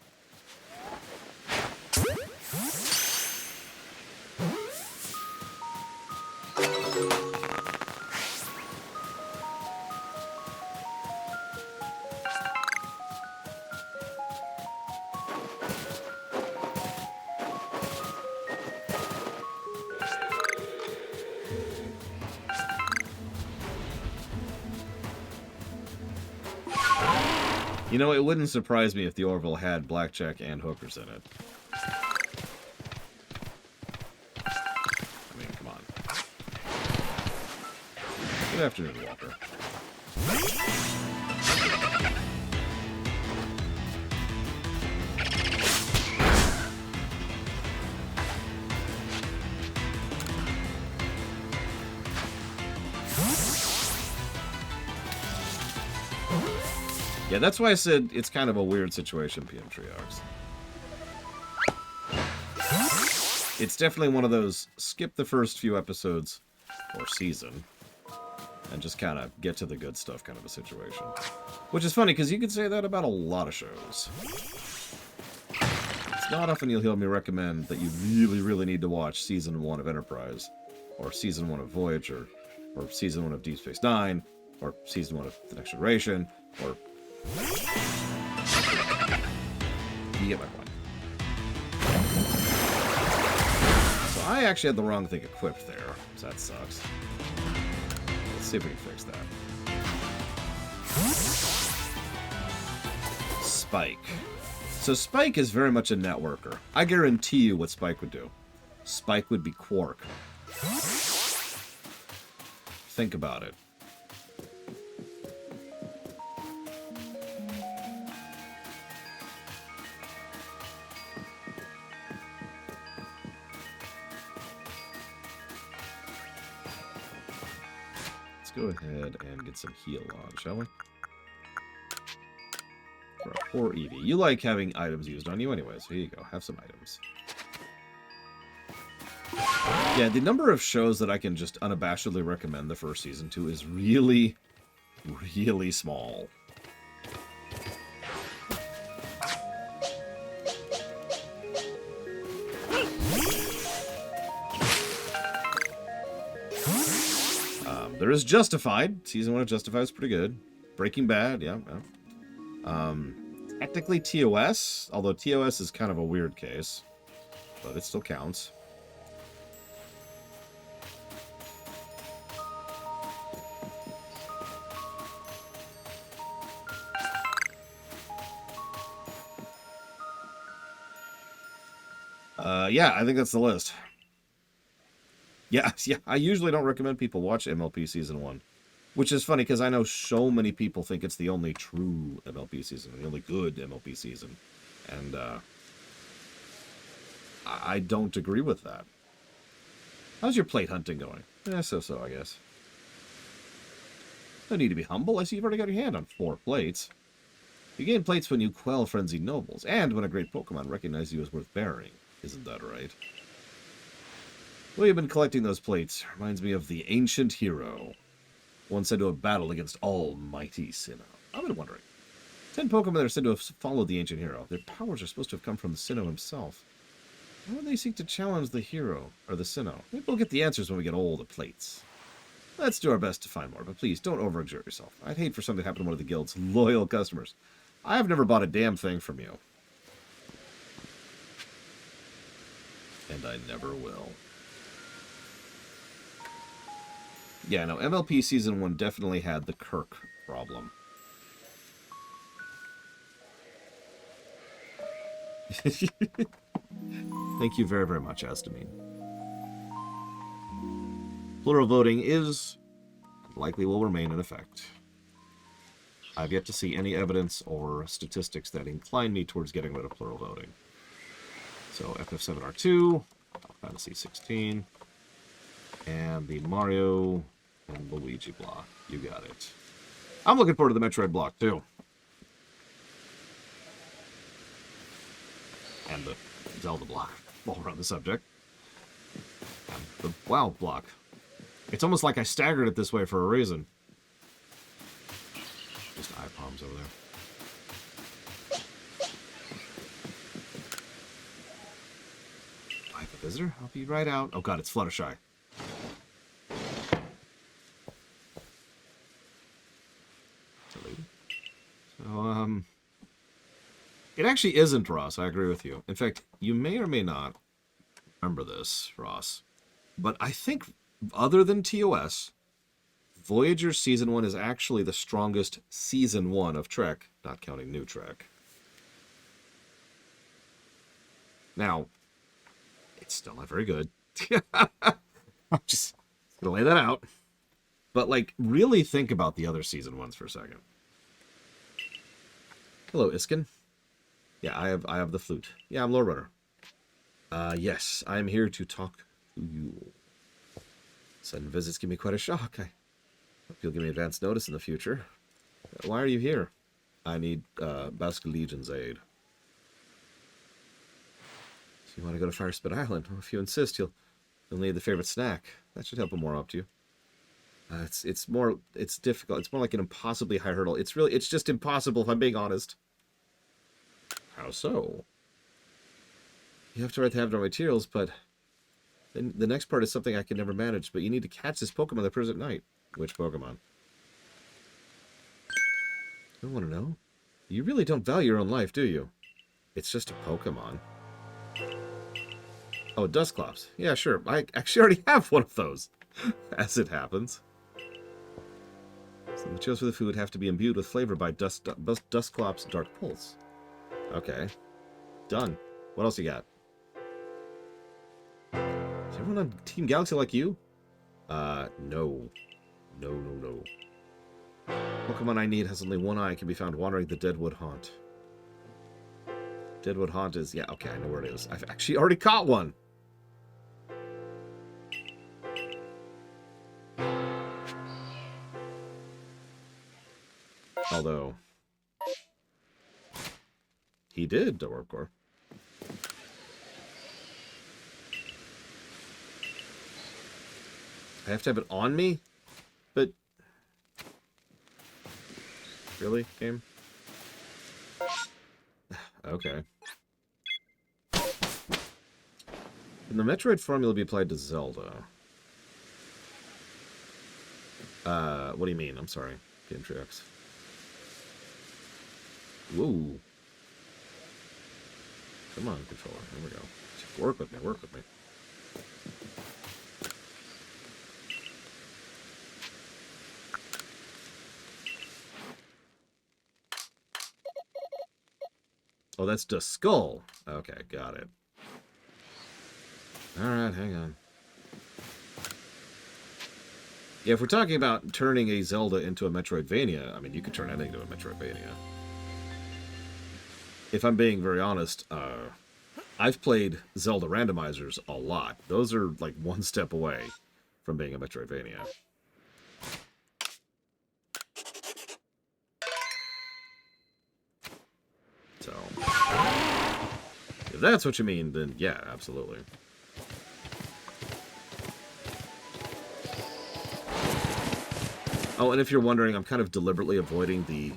You know, it wouldn't surprise me if the Orville had blackjack and hookers in it. I mean, come on. Good afternoon, Walker. Yeah, that's why I said it's kind of a weird situation, PM Triox. It's definitely one of those skip the first few episodes or season and just kind of get to the good stuff kind of a situation. Which is funny, because you could say that about a lot of shows. It's not often you'll hear me recommend that you really, really need to watch Season 1 of Enterprise, or Season 1 of Voyager, or Season 1 of Deep Space Nine, or Season 1 of The Next Generation, or... You get my point. So I actually had the wrong thing equipped there, so that sucks. Let's see if we can fix that. Spike. So Spike is very much a networker. I guarantee you what Spike would do. Spike would be Quark. Think about it. Go ahead and get some heal on, shall we? For our poor Eevee. You like having items used on you anyway, so here you go. Have some items. Yeah, the number of shows that I can just unabashedly recommend the first season to is really, really small. There is Justified. Season 1 of Justified is pretty good. Breaking Bad, yeah. Technically TOS, although TOS is kind of a weird case. But it still counts. Yeah, I think that's the list. Yeah, I usually don't recommend people watch MLP Season 1. Which is funny, because I know so many people think it's the only true MLP season, the only good MLP season. And, I don't agree with that. How's your plate hunting going? So, I guess. No need to be humble. I see you've already got your hand on 4 plates. You gain plates when you quell frenzied nobles, and when a great Pokemon recognizes you as worth bearing. Isn't that right? The way you've been collecting those plates reminds me of the ancient hero. One said to have battled against almighty Sinnoh. I've been wondering. 10 Pokemon that are said to have followed the ancient hero. Their powers are supposed to have come from the Sinnoh himself. Why would they seek to challenge the hero, or the Sinnoh? Maybe we'll get the answers when we get all the plates. Let's do our best to find more, but please don't overexert yourself. I'd hate for something to happen to one of the guild's loyal customers. I've never bought a damn thing from you. And I never will. Yeah, no, MLP Season 1 definitely had the Kirk problem. Thank you very, very much, Astamine. Plural voting is, likely will remain in effect. I've yet to see any evidence or statistics that incline me towards getting rid of plural voting. So FF7R2, Final Fantasy 16, and the Mario and Luigi block. You got it. I'm looking forward to the Metroid block, too. And the Zelda block, while we're on the subject. The wow block. It's almost like I staggered it this way for a reason. Just eye palms over there. I have a visitor. I'll be right out. Oh god, it's Fluttershy. So, it actually isn't, Ross. I agree with you. In fact, you may or may not remember this, Ross. But I think, other than TOS, Voyager Season 1 is actually the strongest Season 1 of Trek, not counting New Trek. Now, it's still not very good. I'm just gonna lay that out. But, like, really think about the other Season 1s for a second. Hello, Iskin. Yeah, I have the flute. Yeah, I'm Lord Runner. Yes, I'm here to talk to you. Sudden visits give me quite a shock. I hope you'll give me advance notice in the future. Why are you here? I need Basque Legion's aid. So you want to go to Firespit Island? Well, if you insist, you'll need the favorite snack. That should help him warm up to you. It's difficult. It's more like an impossibly high hurdle. It's just impossible if I'm being honest. How so? You have to write the have no materials, but then the next part is something I can never manage. But you need to catch this Pokemon that appears at night. Which Pokemon? I don't want to know. You really don't value your own life, do you? It's just a Pokemon. Oh, Dusclops. Yeah, sure. I actually already have one of those, as it happens. So the materials for the food have to be imbued with flavor by Dusclops' Dark Pulse. Okay. Done. What else you got? Is everyone on Team Galaxy like you? No. No. Pokemon I need has only one eye and can be found wandering the Deadwood Haunt. Deadwood Haunt is... Yeah, okay, I know where it is. I've actually already caught one! Although... He did, Dorkor. I have to have it on me? But... Really, game? Okay. Can the Metroid formula be applied to Zelda? What do you mean? I'm sorry. Game Tricks. Woo. Come on, controller. Here we go. Work with me, work with me. Oh, that's the skull. Okay, got it. Alright, hang on. Yeah, if we're talking about turning a Zelda into a Metroidvania, I mean, you could turn anything into a Metroidvania. If I'm being very honest, I've played Zelda randomizers a lot. Those are like one step away from being a Metroidvania. So, if that's what you mean, then yeah, absolutely. Oh, and if you're wondering, I'm kind of deliberately avoiding the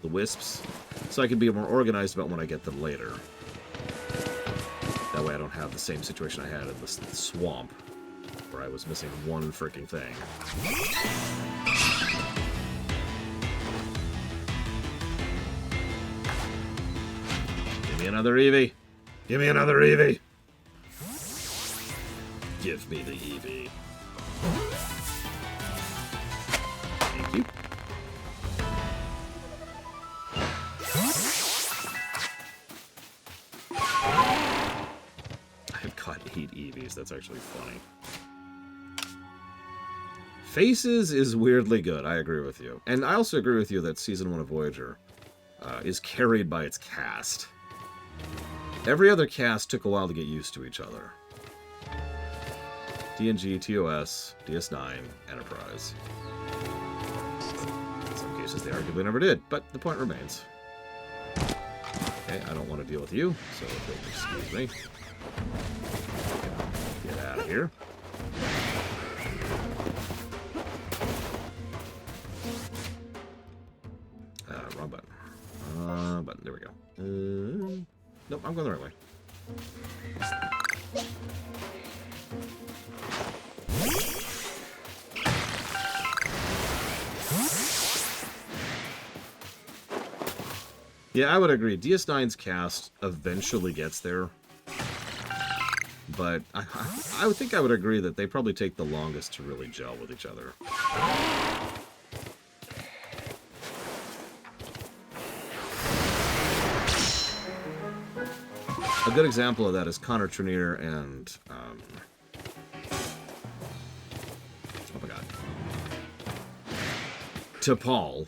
wisps, so I can be more organized about when I get them later. That way I don't have the same situation I had in the swamp, where I was missing one freaking thing. Give me another Eevee! Give me another Eevee! Give me the Eevee. Thank you. I've caught 8 Eevees. That's actually funny. Faces is weirdly good. I agree with you. And I also agree with you that Season 1 of Voyager is carried by its cast. Every other cast took a while to get used to each other. DNG, TOS, DS9, Enterprise. In some cases they arguably never did, but the point remains. Okay, I don't want to deal with you, so if you'll excuse me. Get out of here. Wrong button. Button. There we go. Nope, I'm going the right way. Yeah, I would agree. DS9's cast eventually gets there. But I would think I would agree that they probably take the longest to really gel with each other. A good example of that is Connor Trenier and... oh my god. T'Pol.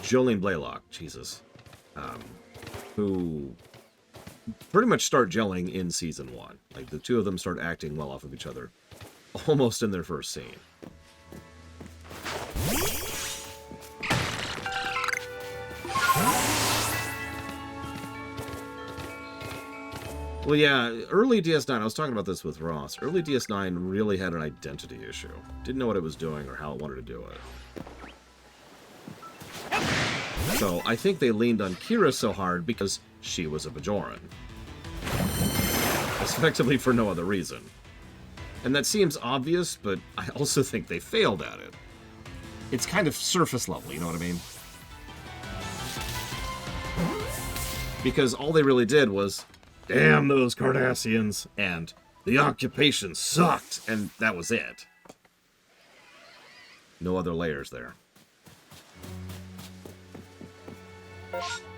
Jolene Blaylock, Jesus. Who pretty much start gelling in Season 1. Like, the two of them start acting well off of each other. Almost in their first scene. Well, yeah, early DS9, I was talking about this with Ross. Early DS9 really had an identity issue. Didn't know what it was doing or how it wanted to do it. So, I think they leaned on Kira so hard because she was a Bajoran. Effectively for no other reason. And that seems obvious, but I also think they failed at it. It's kind of surface level, you know what I mean? Because all they really did was, damn those Cardassians, and the occupation sucked, and that was it. No other layers there.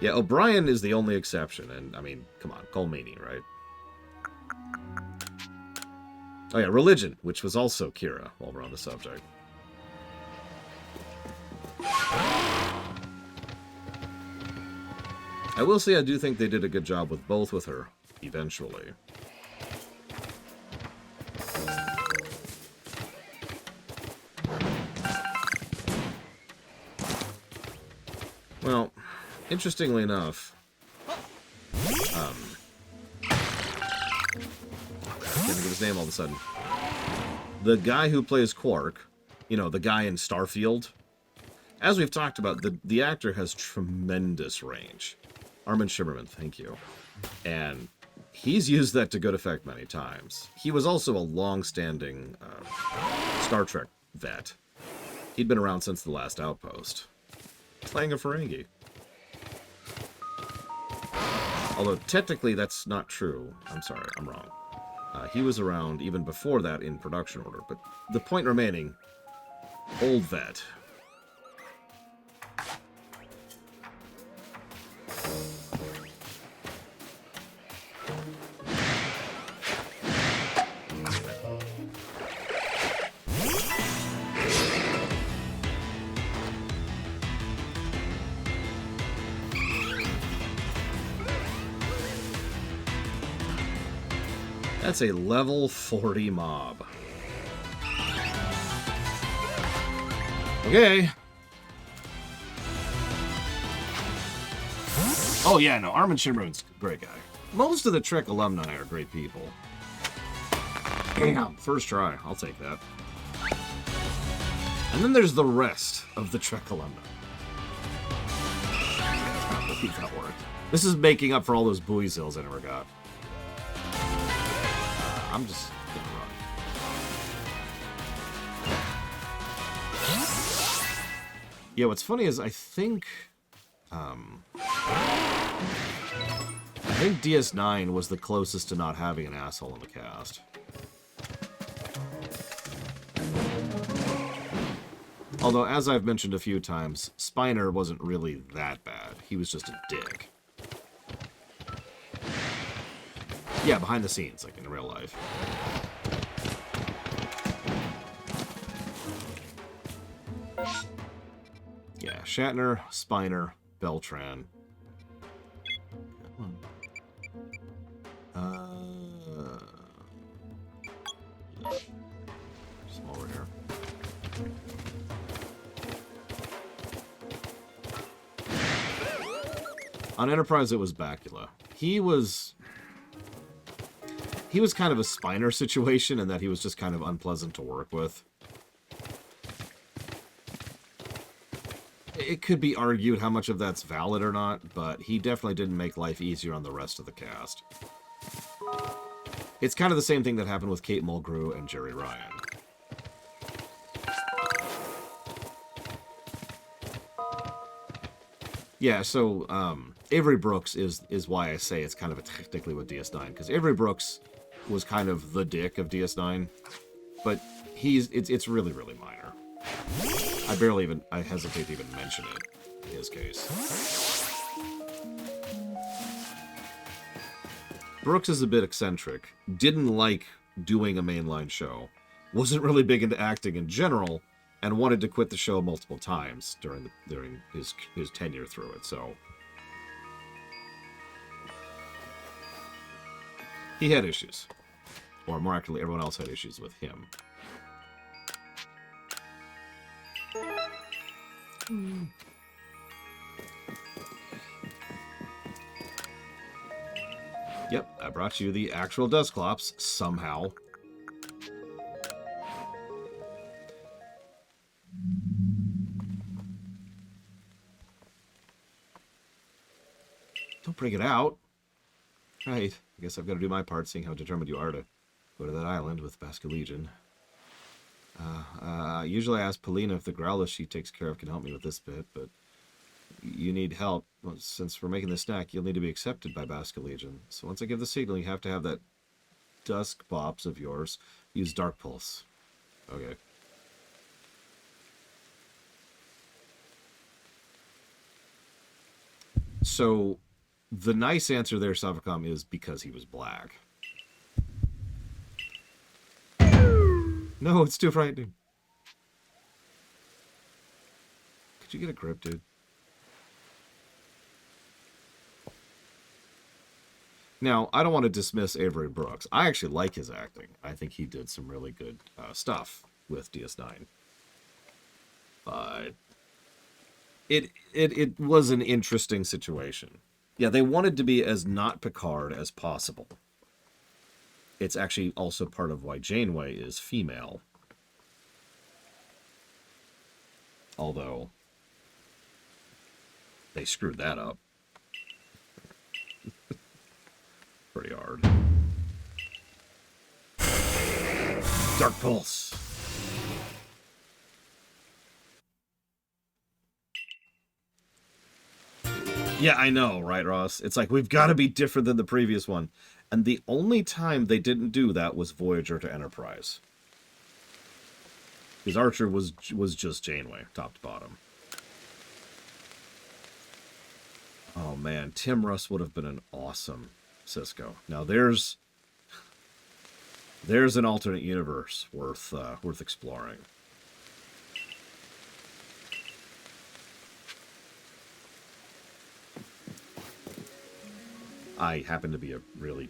Yeah, O'Brien is the only exception, and, I mean, come on, Colmini, right? Oh yeah, Religion, which was also Kira, while we're on the subject. I will say I do think they did a good job with both with her, eventually. Well, interestingly enough, can't think of his name all of a sudden. The guy who plays Quark, you know, the guy in Starfield, as we've talked about, the actor has tremendous range. Armin Shimmerman, thank you. And he's used that to good effect many times. He was also a long-standing Star Trek vet. He'd been around since The Last Outpost, playing a Ferengi. Although, technically, that's not true. I'm sorry, I'm wrong. He was around even before that in production order, but the point remaining, old vet. That's a level 40 mob. Okay. Oh yeah, no, Armin Shimmerman's a great guy. Most of the Trek alumni are great people. Damn, first try, I'll take that. And then there's the rest of the Trek alumni. I can't believe that worked. This is making up for all those buoy zills I never got. I'm just gonna run. Yeah, what's funny is I think DS9 was the closest to not having an asshole in the cast. Although, as I've mentioned a few times, Spiner wasn't really that bad. He was just a dick. Yeah, behind the scenes, like in real life. Yeah, Shatner, Spiner, Beltran. Some over here. On Enterprise, it was Bacula. He was kind of a Spiner situation in that he was just kind of unpleasant to work with. It could be argued how much of that's valid or not, but he definitely didn't make life easier on the rest of the cast. It's kind of the same thing that happened with Kate Mulgrew and Jerry Ryan. Yeah, so Avery Brooks is why I say it's kind of technically with DS9, because Avery Brooks was kind of the dick of DS9, but it's really, really minor. I hesitate to even mention it in his case. Brooks is a bit eccentric, didn't like doing a mainline show, wasn't really big into acting in general, and wanted to quit the show multiple times during his tenure through it, so... He had issues. Or more accurately, everyone else had issues with him. Yep, I brought you the actual Dusclops, somehow. Don't bring it out. Right, I guess I've got to do my part, seeing how determined you are to go to that island with Basque Legion. Usually I ask Polina if the Growlithe she takes care of can help me with this bit, but you need help. Well, since we're making this snack, you'll need to be accepted by Basque Legion. So once I give the signal, you have to have that Dusk Bops of yours use Dark Pulse. Okay. So the nice answer there, Savacom, is because he was black. No, it's too frightening. Could you get a grip, dude? Now, I don't want to dismiss Avery Brooks. I actually like his acting. I think he did some really good stuff with DS9. But it was an interesting situation. Yeah, they wanted to be as not Picard as possible. It's actually also part of why Janeway is female. Although, they screwed that up. Pretty hard. Dark Pulse. Yeah, I know, right, Ross? It's like, we've got to be different than the previous one. And the only time they didn't do that was Voyager to Enterprise. Because Archer was just Janeway, top to bottom. Oh man, Tim Russ would have been an awesome Cisco. Now there's an alternate universe worth exploring. I happen to be a really,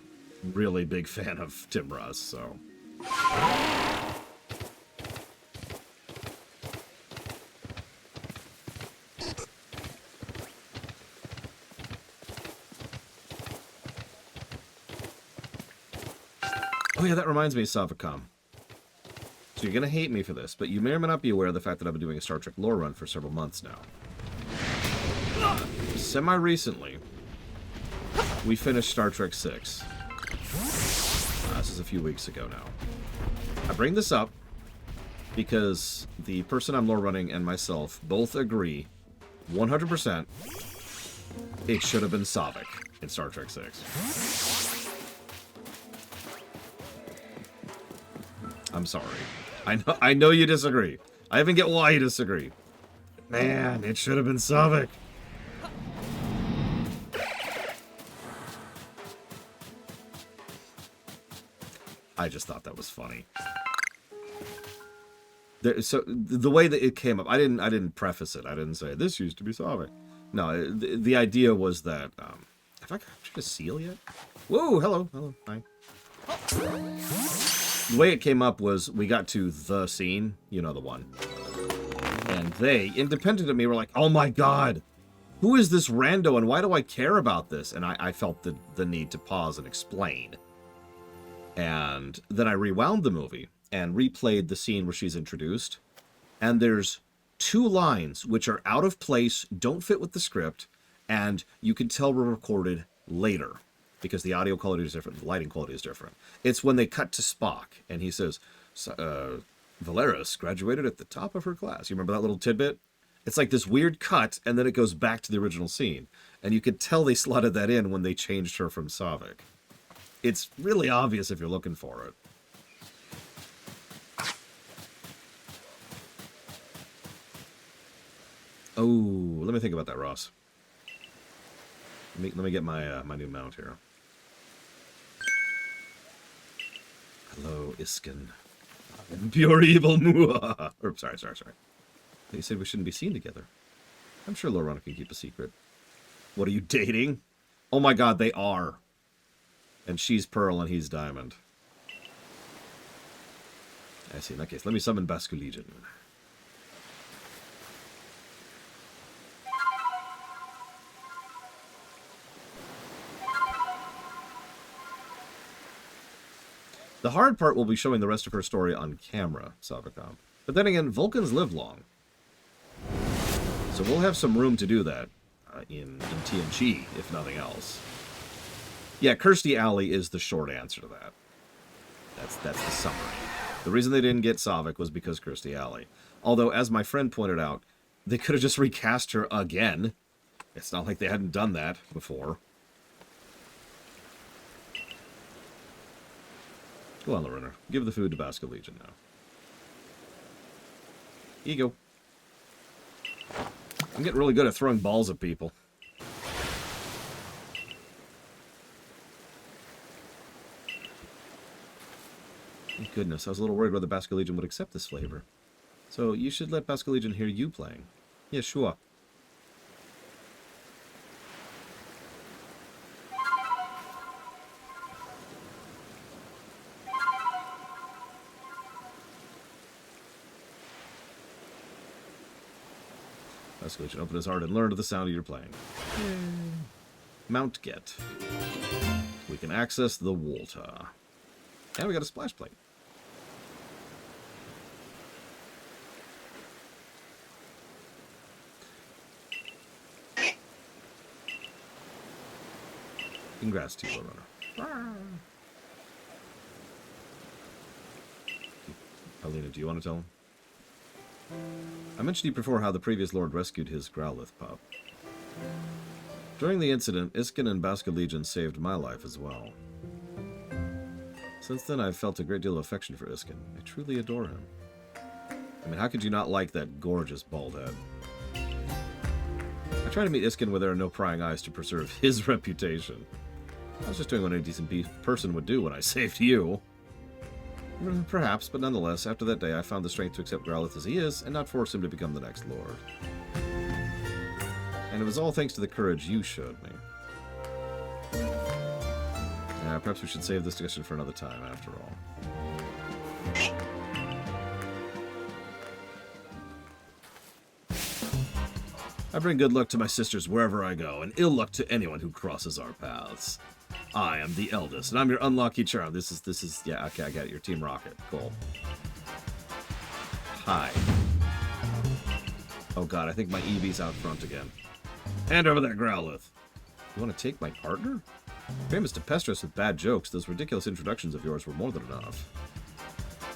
really big fan of Tim Russ, so. Oh yeah, that reminds me, Savacom. So you're going to hate me for this, but you may or may not be aware of the fact that I've been doing a Star Trek lore run for several months now. Semi-recently, we finished Star Trek 6. This is a few weeks ago now. I bring this up because the person I'm lore running and myself both agree 100% it should have been Savik in Star Trek 6. I'm sorry. I know you disagree. I even get why you disagree. Man, it should have been Savik. I just thought that was funny. So the way that it came up, I didn't preface it. I didn't say this used to be Savik. No, the idea was that have I got a seal yet? Whoa, hello, hi. The way it came up was we got to the scene, you know, the one, and they, independent of me, were like, "Oh my god, who is this rando and why do I care about this? And I felt the need to pause and explain. And then I rewound the movie and replayed the scene where she's introduced. And there's 2 lines which are out of place, don't fit with the script, and you can tell were recorded later because the audio quality is different, the lighting quality is different. It's when they cut to Spock and he says, Valeris graduated at the top of her class. You remember that little tidbit? It's like this weird cut, and then it goes back to the original scene. And you could tell they slotted that in when they changed her from Savik. It's really obvious if you're looking for it. Oh, let me think about that, Ross. Let me get my my new mount here. Hello, Iskin. Pure evil, muah. Or, sorry. They said we shouldn't be seen together. I'm sure Lorana can keep a secret. What are you dating? Oh my god, they are. And she's Pearl and he's Diamond. I see. In that case, let me summon Basque Legion. The hard part will be showing the rest of her story on camera, Savicom. But then again, Vulcans live long. So we'll have some room to do that in TNG, if nothing else. Yeah, Kirstie Alley is the short answer to that. That's the summary. The reason they didn't get Savik was because Kirstie Alley. Although, as my friend pointed out, they could have just recast her again. It's not like they hadn't done that before. Go on, Lorena. Give the food to Basque Legion now. Ego. I'm getting really good at throwing balls at people. Thank goodness. I was a little worried whether Basque Legion would accept this flavor. So you should let Basque Legion hear you playing. Yeah, sure. Basque Legion, open his heart and learn to the sound of your playing. Mount get. We can access the Walta. And we got a splash plate. Congrats to you, Lorena. Alina, do you want to tell him? I mentioned to you before how the previous Lord rescued his Growlithe pup. During the incident, Iskin and Basque Legion saved my life as well. Since then, I've felt a great deal of affection for Iskin. I truly adore him. I mean, how could you not like that gorgeous bald head? I try to meet Iskin where there are no prying eyes to preserve his reputation. I was just doing what any decent person would do when I saved you. Perhaps, but nonetheless, after that day, I found the strength to accept Growlithe as he is, and not force him to become the next Lord. And it was all thanks to the courage you showed me. Perhaps we should save this discussion for another time, after all. I bring good luck to my sisters wherever I go, and ill luck to anyone who crosses our paths. I am the eldest, and I'm your unlucky charm. This is, yeah, okay, I got it. Your Team Rocket. Cool. Hi. Oh god, I think my Eevee's out front again. Hand over that Growlithe. You want to take my partner? Famous to pester us with bad jokes, those ridiculous introductions of yours were more than enough.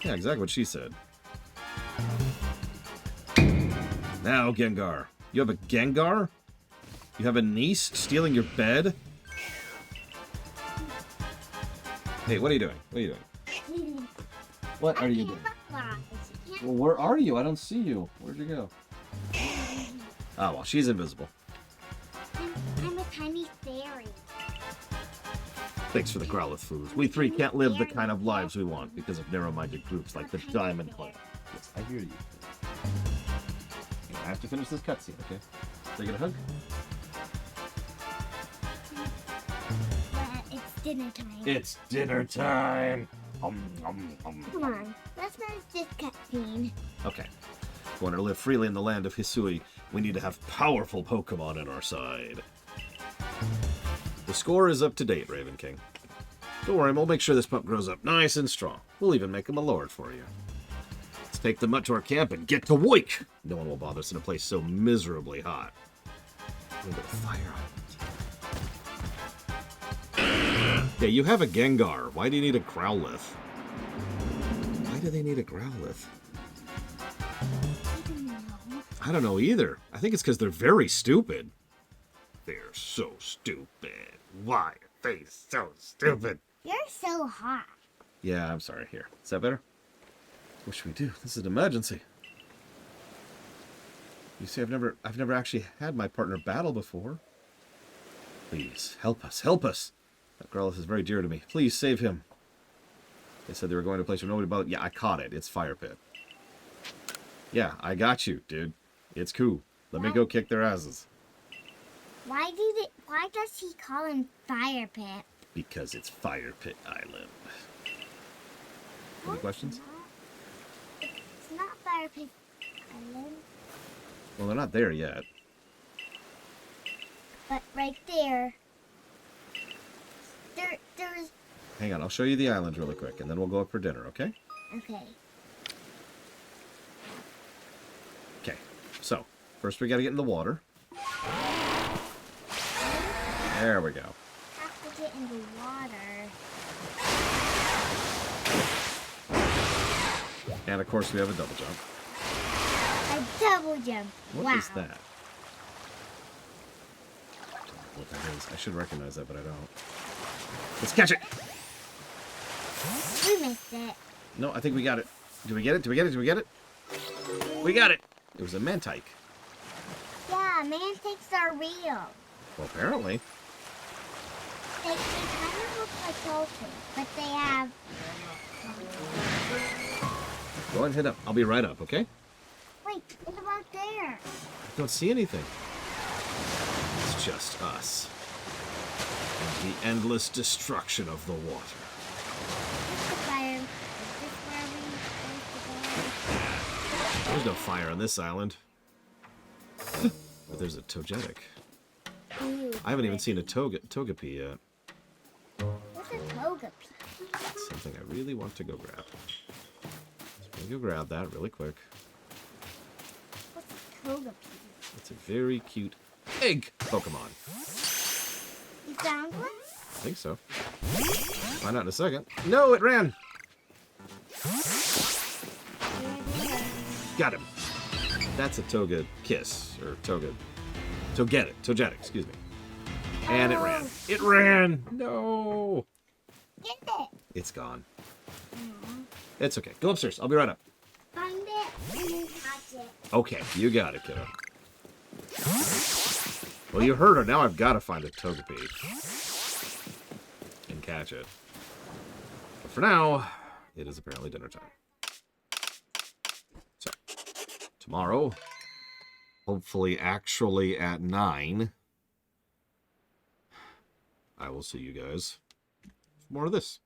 Yeah, exactly what she said. Now, Gengar. You have a Gengar? You have a niece stealing your bed? Hey, what are you doing? What are you doing? What are you doing? Well, where are you? I don't see you. Where'd you go? Oh, well, she's invisible. I'm a tiny fairy. Thanks for the Growlithe food. We three can't live the kind of lives we want because of narrow-minded groups like the Diamond Clan. Yes, I hear you. I have to finish this cutscene, okay? Can I get a hug? It's dinner time. It's dinner time! Come on, let's finish this cutscene. Okay. If we want to live freely in the land of Hisui, we need to have powerful Pokemon on our side. The score is up to date, Raven King. Don't worry, we'll make sure this pup grows up nice and strong. We'll even make him a lord for you. Let's take the mutt to our camp and get to work! No one will bother us in a place so miserably hot. A little bit of fire on it. Yeah, you have a Gengar. Why do you need a Growlithe? Why do they need a Growlithe? I don't know either. I think it's because they're very stupid. They're so stupid. Why are they so stupid? You're so hot. Yeah, I'm sorry. Here. Is that better? What should we do? This is an emergency. You see, I've never actually had my partner battle before. Please, help us, help us. That Growlithe is very dear to me. Please save him. They said they were going to a place where nobody bothered. Yeah, I caught it. It's Fire Pit. Yeah, I got you, dude. It's cool. Let me go kick their asses. Why does he call him Fire Pit? Because it's Fire Pit Island. Any questions? It's not Fire Pit Island. Well, they're not there yet. But right there. There's... Hang on, I'll show you the island really quick, and then we'll go up for dinner, okay? Okay. Okay, so, first we gotta get in the water. There we go. Have to get in the water. And of course we have a double jump. A double jump. What is that? I don't know what that is. I should recognize that, but I don't. Let's catch it! We missed it. No, I think we got it. Did we get it? Did we get it? Did we get it? We got it! It was a Mantike. Yeah, mantiques are real. Well, apparently. They kind of look like dolphins, but they have... Go ahead and hit up. I'll be right up, okay? Wait, what about there? I don't see anything. It's just us. And the endless destruction of the water. What's the fire? Is this where we supposed to go? There's no fire on this island. But there's a Togetic. Ooh, I haven't even seen a Togepi yet. what's a Togepi? That's something I really want to go grab. So I'm gonna go grab that really quick. What's a Togepi? It's a very cute egg Pokemon. You found one? I think so. Find out in a second. No, it ran! Got him. That's a Togekiss, or Togetic, excuse me. And it ran. It ran! No! Get it! It's gone. It's okay. Go upstairs. I'll be right up. Find it and then catch it. Okay, you got it, kiddo. Well, you heard her. Now I've got to find a Togepi. And catch it. But for now, it is apparently dinner time. So, tomorrow, hopefully actually at 9, I will see you guys for more of this.